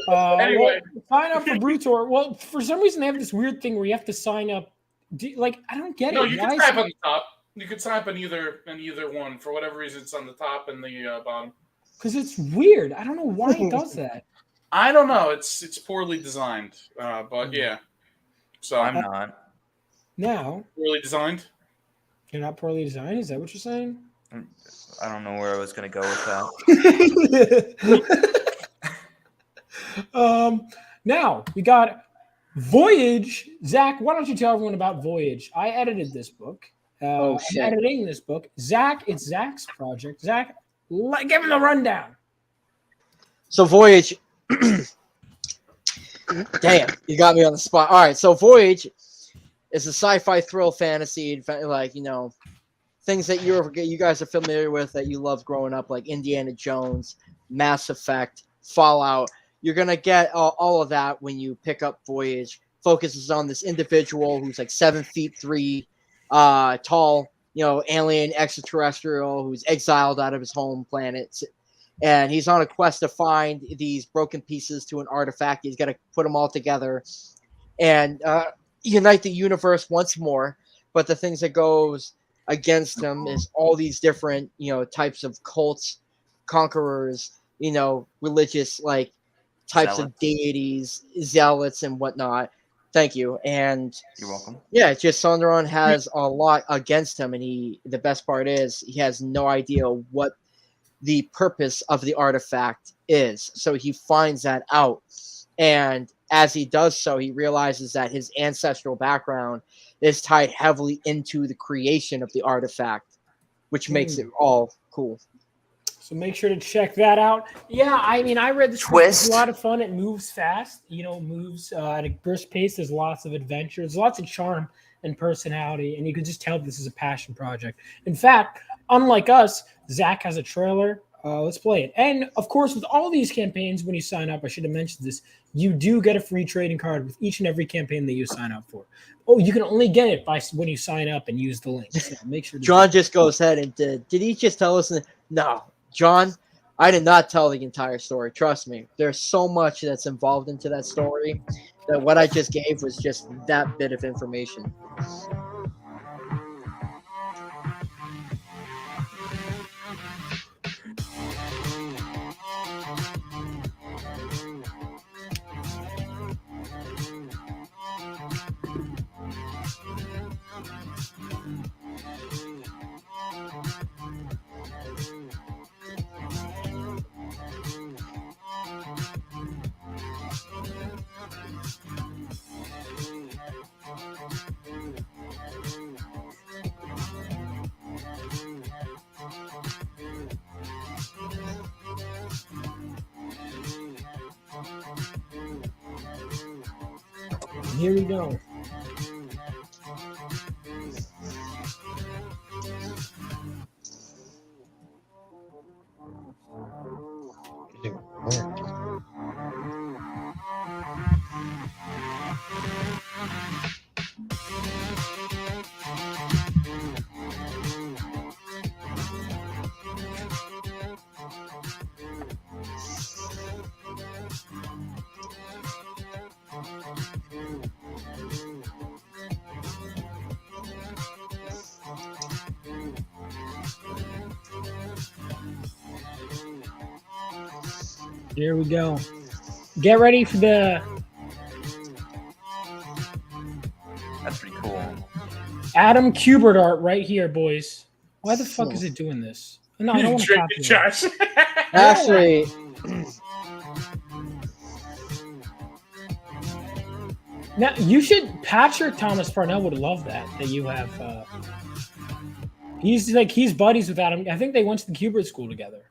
Anyway. Sign up for Brutor. Well, for some reason they have this weird thing where you have to sign up. I don't get No, it. you Why can is type it- on the top. You can type on either one. For whatever reason, it's on the top and the bottom. Because it's weird. I don't know why it does that. I don't know. It's poorly designed, but yeah. So I'm not. Now, poorly designed. You're not poorly designed. Is that what you're saying? I don't know where I was gonna go with that. Now we got Voyage. Zach, why don't you tell everyone about Voyage? I edited this book. I'm editing this book. Zach, it's Zach's project. Zach, give him the rundown. So Voyage. Damn, you got me on the spot. All right, so Voyage is a sci-fi thrill fantasy, like things that you guys are familiar with that you loved growing up, like Indiana Jones, Mass Effect, Fallout. You're gonna get all of that when you pick up Voyage. Focuses on this individual who's like 7'3", tall, alien extraterrestrial who's exiled out of his home planet, and he's on a quest to find these broken pieces to an artifact. He's got to put them all together and unite the universe once more. But the things that goes against him is all these different, types of cults, conquerors, religious types of deities, zealots, and whatnot. Thank you. And you're welcome. Yeah, just Sondron has a lot against him, and the best part is he has no idea what the purpose of the artifact is. So he finds that out. And as he does so, he realizes that his ancestral background is tied heavily into the creation of the artifact, which makes it all cool. So make sure to check that out. Yeah, I mean, I read this book. It's a lot of fun. It moves fast. Moves at a brisk pace. There's lots of adventure. There's lots of charm and personality, and you can just tell this is a passion project. In fact, unlike us, Zach has a trailer. Let's play it. And, of course, with all these campaigns, when you sign up, I should have mentioned this, you do get a free trading card with each and every campaign that you sign up for. Oh, you can only get it when you sign up and use the link. So make sure. John just goes ahead and did he just tell us? No. John, I did not tell the entire story. Trust me. There's so much that's involved into that story that what I just gave was just that bit of information. Here we go. Here we go. Get ready for the That's pretty cool. Adam Kubert art right here, boys. Why the fuck is it doing this? No, I don't want to copy it. Josh. Actually, now you should. Patrick Thomas Parnell would love that you have. He's buddies with Adam. I think they went to the Kubert school together.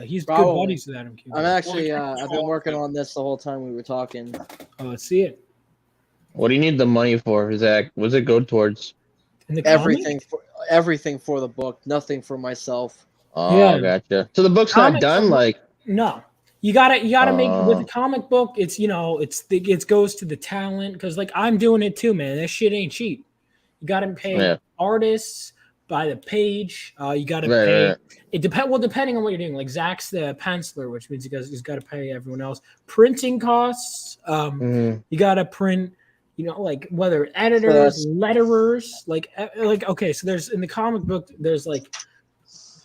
He's good Probably. buddies with Adam Kubert. I'm actually I've been working on this the whole time we were talking. Oh, let's see it. What do you need the money for, Zach? What does it go towards? Everything for the book, nothing for myself. Oh, Yeah. gotcha. So the book's Comics not done. are- Like, No, you gotta make with Oh. a comic book. It's it goes to the talent because like I'm doing it too, man. That shit ain't cheap. You gotta pay Yeah. artists by the page. You gotta Right, pay. right. It depending on what you're doing. Like Zach's the penciler, which means he's got to pay everyone else. Printing costs. Mhm. You gotta print. Like whether editors, letterers, like okay. So there's in the comic book, there's like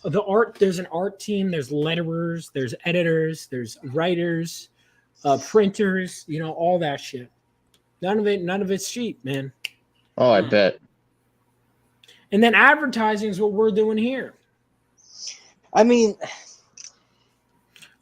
the art. There's an art team. There's letterers. There's editors. There's writers, printers. All that shit. None of it's cheap, man. oh, I bet. And then advertising is what we're doing here. I mean,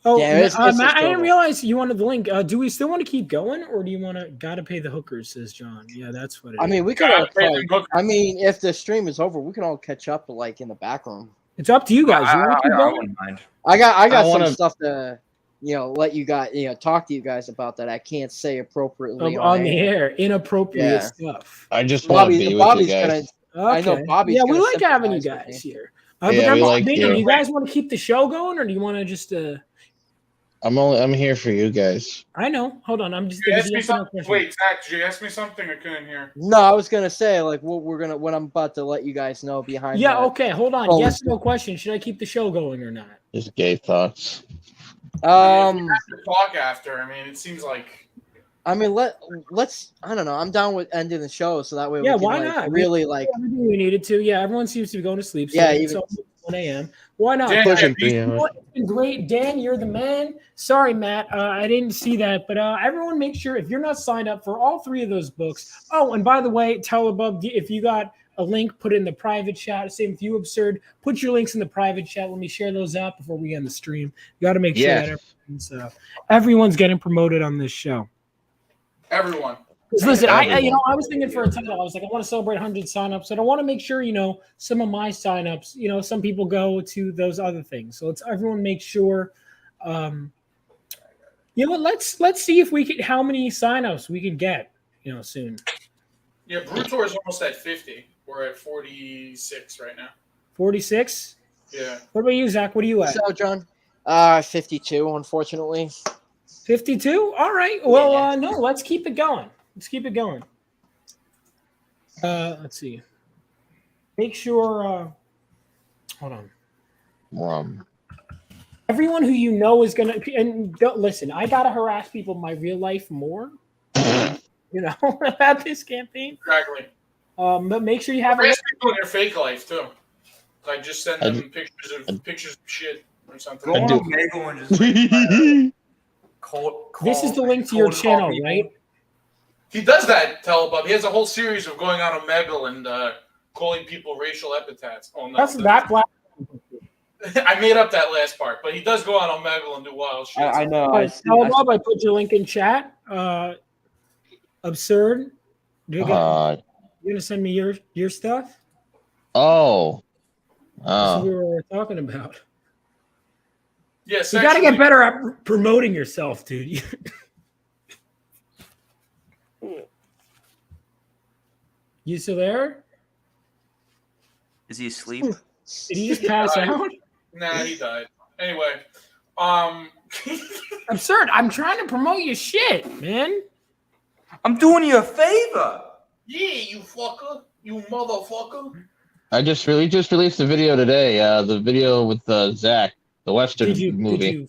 Oh, Yeah, it's Matt, I just didn't trouble. realize you wanted the link. Do we still want to keep going, or do you want to gotta pay the hookers? Says John. Yeah, that's what it is. I mean, we could all. I mean, if the stream is over, we can all catch up like in the back room. It's up to you guys. You want to keep going? wouldn't mind. I got I some wanna- stuff to let you guys talk to you guys about that I can't say appropriately On the air, inappropriate stuff. I just want to be with Bobby's you guys. gonna. I know Okay. Bobby's. Yeah, we gonna like having you sympathize with guys me. here. Yeah, But we I'm like debating, you. you guys want to keep the show going, or do you want to just? I'm here for you guys. I know. Hold on. I'm just. Did you ask just me asking a something? question. Wait, Zach, did you ask me something? I couldn't hear. No, I was gonna say like what I'm about to let you guys know behind. Yeah. the- Okay. Hold on. Oh, Yes. No question. Should I keep the show going or not? Just gay thoughts. We have to talk after. I mean, it seems like. I mean, let's. I don't know. I'm down with ending the show so that way. Yeah. we can, Why like, not? Really We like. did everything we needed to. Yeah. Everyone seems to be going to sleep. So Yeah, it's even- almost 1 a.m. Why not? Dan, Pushing have 3 you- hours. It's been great, Dan. You're the man. Sorry, Matt. I didn't see that, but everyone, make sure if you're not signed up for all 3 of those books. Oh, and by the way, tell above if you got a link, put it in the private chat. Same with you, Absurd. Put your links in the private chat. Let me share those out before we end the stream. You got to make sure Yes. that everyone's getting promoted on this show. Everyone. 'Cause listen, I Everyone. I was thinking for a title. I was like, I want to celebrate 100 signups, and I want to make sure some of my signups. Some people go to those other things, so let's everyone make sure. Let's see if we can how many signups we can get. Soon. Yeah, Brutor is almost at 50. We're at 46 right now. 46. Yeah. What about you, Zach? What are you at? So, John, 52. Unfortunately. 52. All right. Well, no. Let's keep it going. Let's keep it going. Let's see. Make sure. Hold on. Everyone who is gonna listen. I gotta harass people in my real life more. About this campaign. Exactly. But make sure you have Harass people in your fake life too. Like just send I them pictures of shit or something. Go on Omegle and just like, call, This is the link to your cold call channel, people. right? He does that, Telebub. He has a whole series of going on Omegle and calling people racial epithets. Oh no, That's that black. I made up that last part, but he does go out on Omegle and do wild shit. I know. Bob, I put your link in chat. Absurd. You gonna send me your stuff? Oh. That's what we were talking about. Yes, you got to get better at promoting yourself, dude. You still there? Is he asleep? Did he just pass out? Nah, he died. Anyway, Absurd. I'm trying to promote your shit, man. I'm doing you a favor. Yeah, you fucker. You motherfucker. I just released a video today. The video with Zach, the Western movie.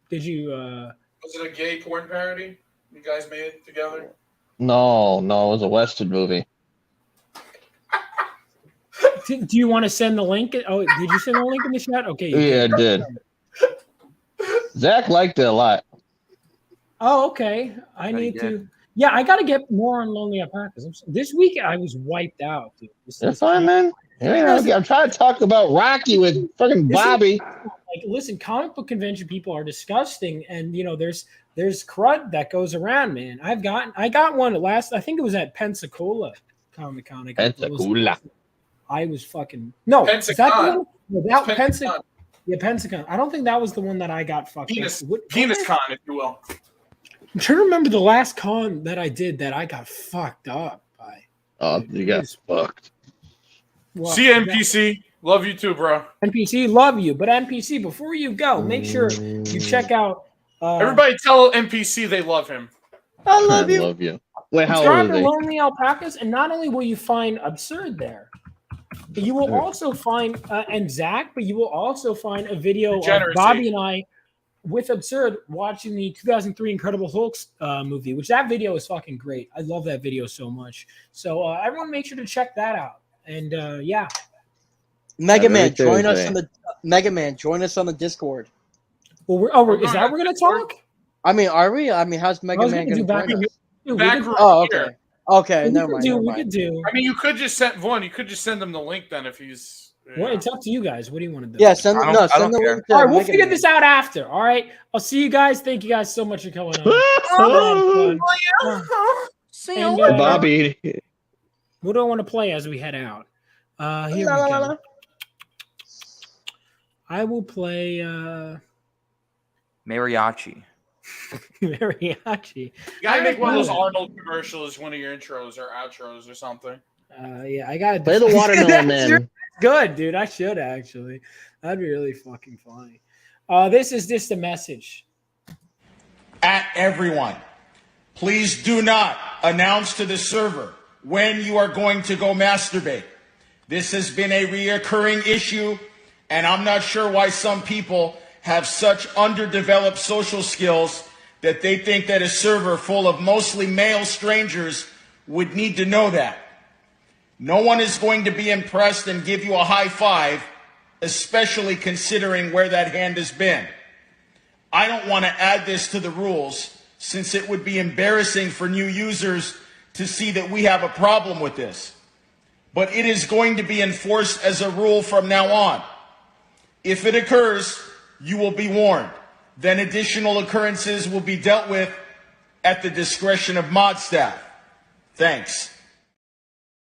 Did you? Was it a gay porn parody you guys made together? No, it was a Western movie. Do you want to send the link? Oh, did you send the link in the chat? Okay. Yeah, I did. Zach liked it a lot. Oh, okay. I need to. Yeah, I got to get more on Lonely Alpacas. This week I was wiped out, dude. That's fine, man. Yeah, I'm trying to talk about Rocky with fucking Bobby. Listen, comic book convention people are disgusting, and there's crud that goes around, man. I got one last. I think it was at Pensacola Comic Con. Pensacola. I was fucking no. Pensacon. Is that the one? Without Pensacon. Yeah, Pensacon. I don't think that was the one that I got fucked. Penis con, if you will. I'm trying to remember the last con that I did that I got fucked up by. Oh, you got fucked. Well, see you, NPC. Love you too, bro. NPC, love you. But NPC, before you go, make sure you check out. Everybody tell NPC they love him. I love you. Love you. Wait, how Subscribe old to are Lonely Alpacas, and not only will you find Absurd there, but you will also find and Zach, but you will also find a video of Bobby and I with Absurd watching the 2003 Incredible Hulk movie, which that video is fucking great. I love that video so much. So everyone make sure to check that out. And yeah. Mega Man, join us on the Discord. Well, is that we're gonna talk? I mean, are we? I mean, how's Mega Man gonna join us? Oh, okay. Okay, never mind. We could do. I mean, you could just send Vaughn. You could just send them the link then if he's. Well, it's up to you guys. What do you want to do? Yeah, send the link. All right, we'll figure this out after. All right, I'll see you guys. Thank you guys so much for coming on. See you later, Bobby. What do I want to play as we head out? Here we go. I will play Mariachi. Mariachi. You gotta make one of those Arnold commercials, one of your intros or outros or something. Yeah, I gotta play the Watermelon Man. Good, dude. I should actually. That'd be really fucking funny. This is just a message. At everyone, please do not announce to the server when you are going to go masturbate. This has been a reoccurring issue, and I'm not sure why some people have such underdeveloped social skills that they think that a server full of mostly male strangers would need to know that. No one is going to be impressed and give you a high five, especially considering where that hand has been. I don't want to add this to the rules since it would be embarrassing for new users to see that we have a problem with this. But it is going to be enforced as a rule from now on. If it occurs, you will be warned. Then additional occurrences will be dealt with at the discretion of mod staff. Thanks.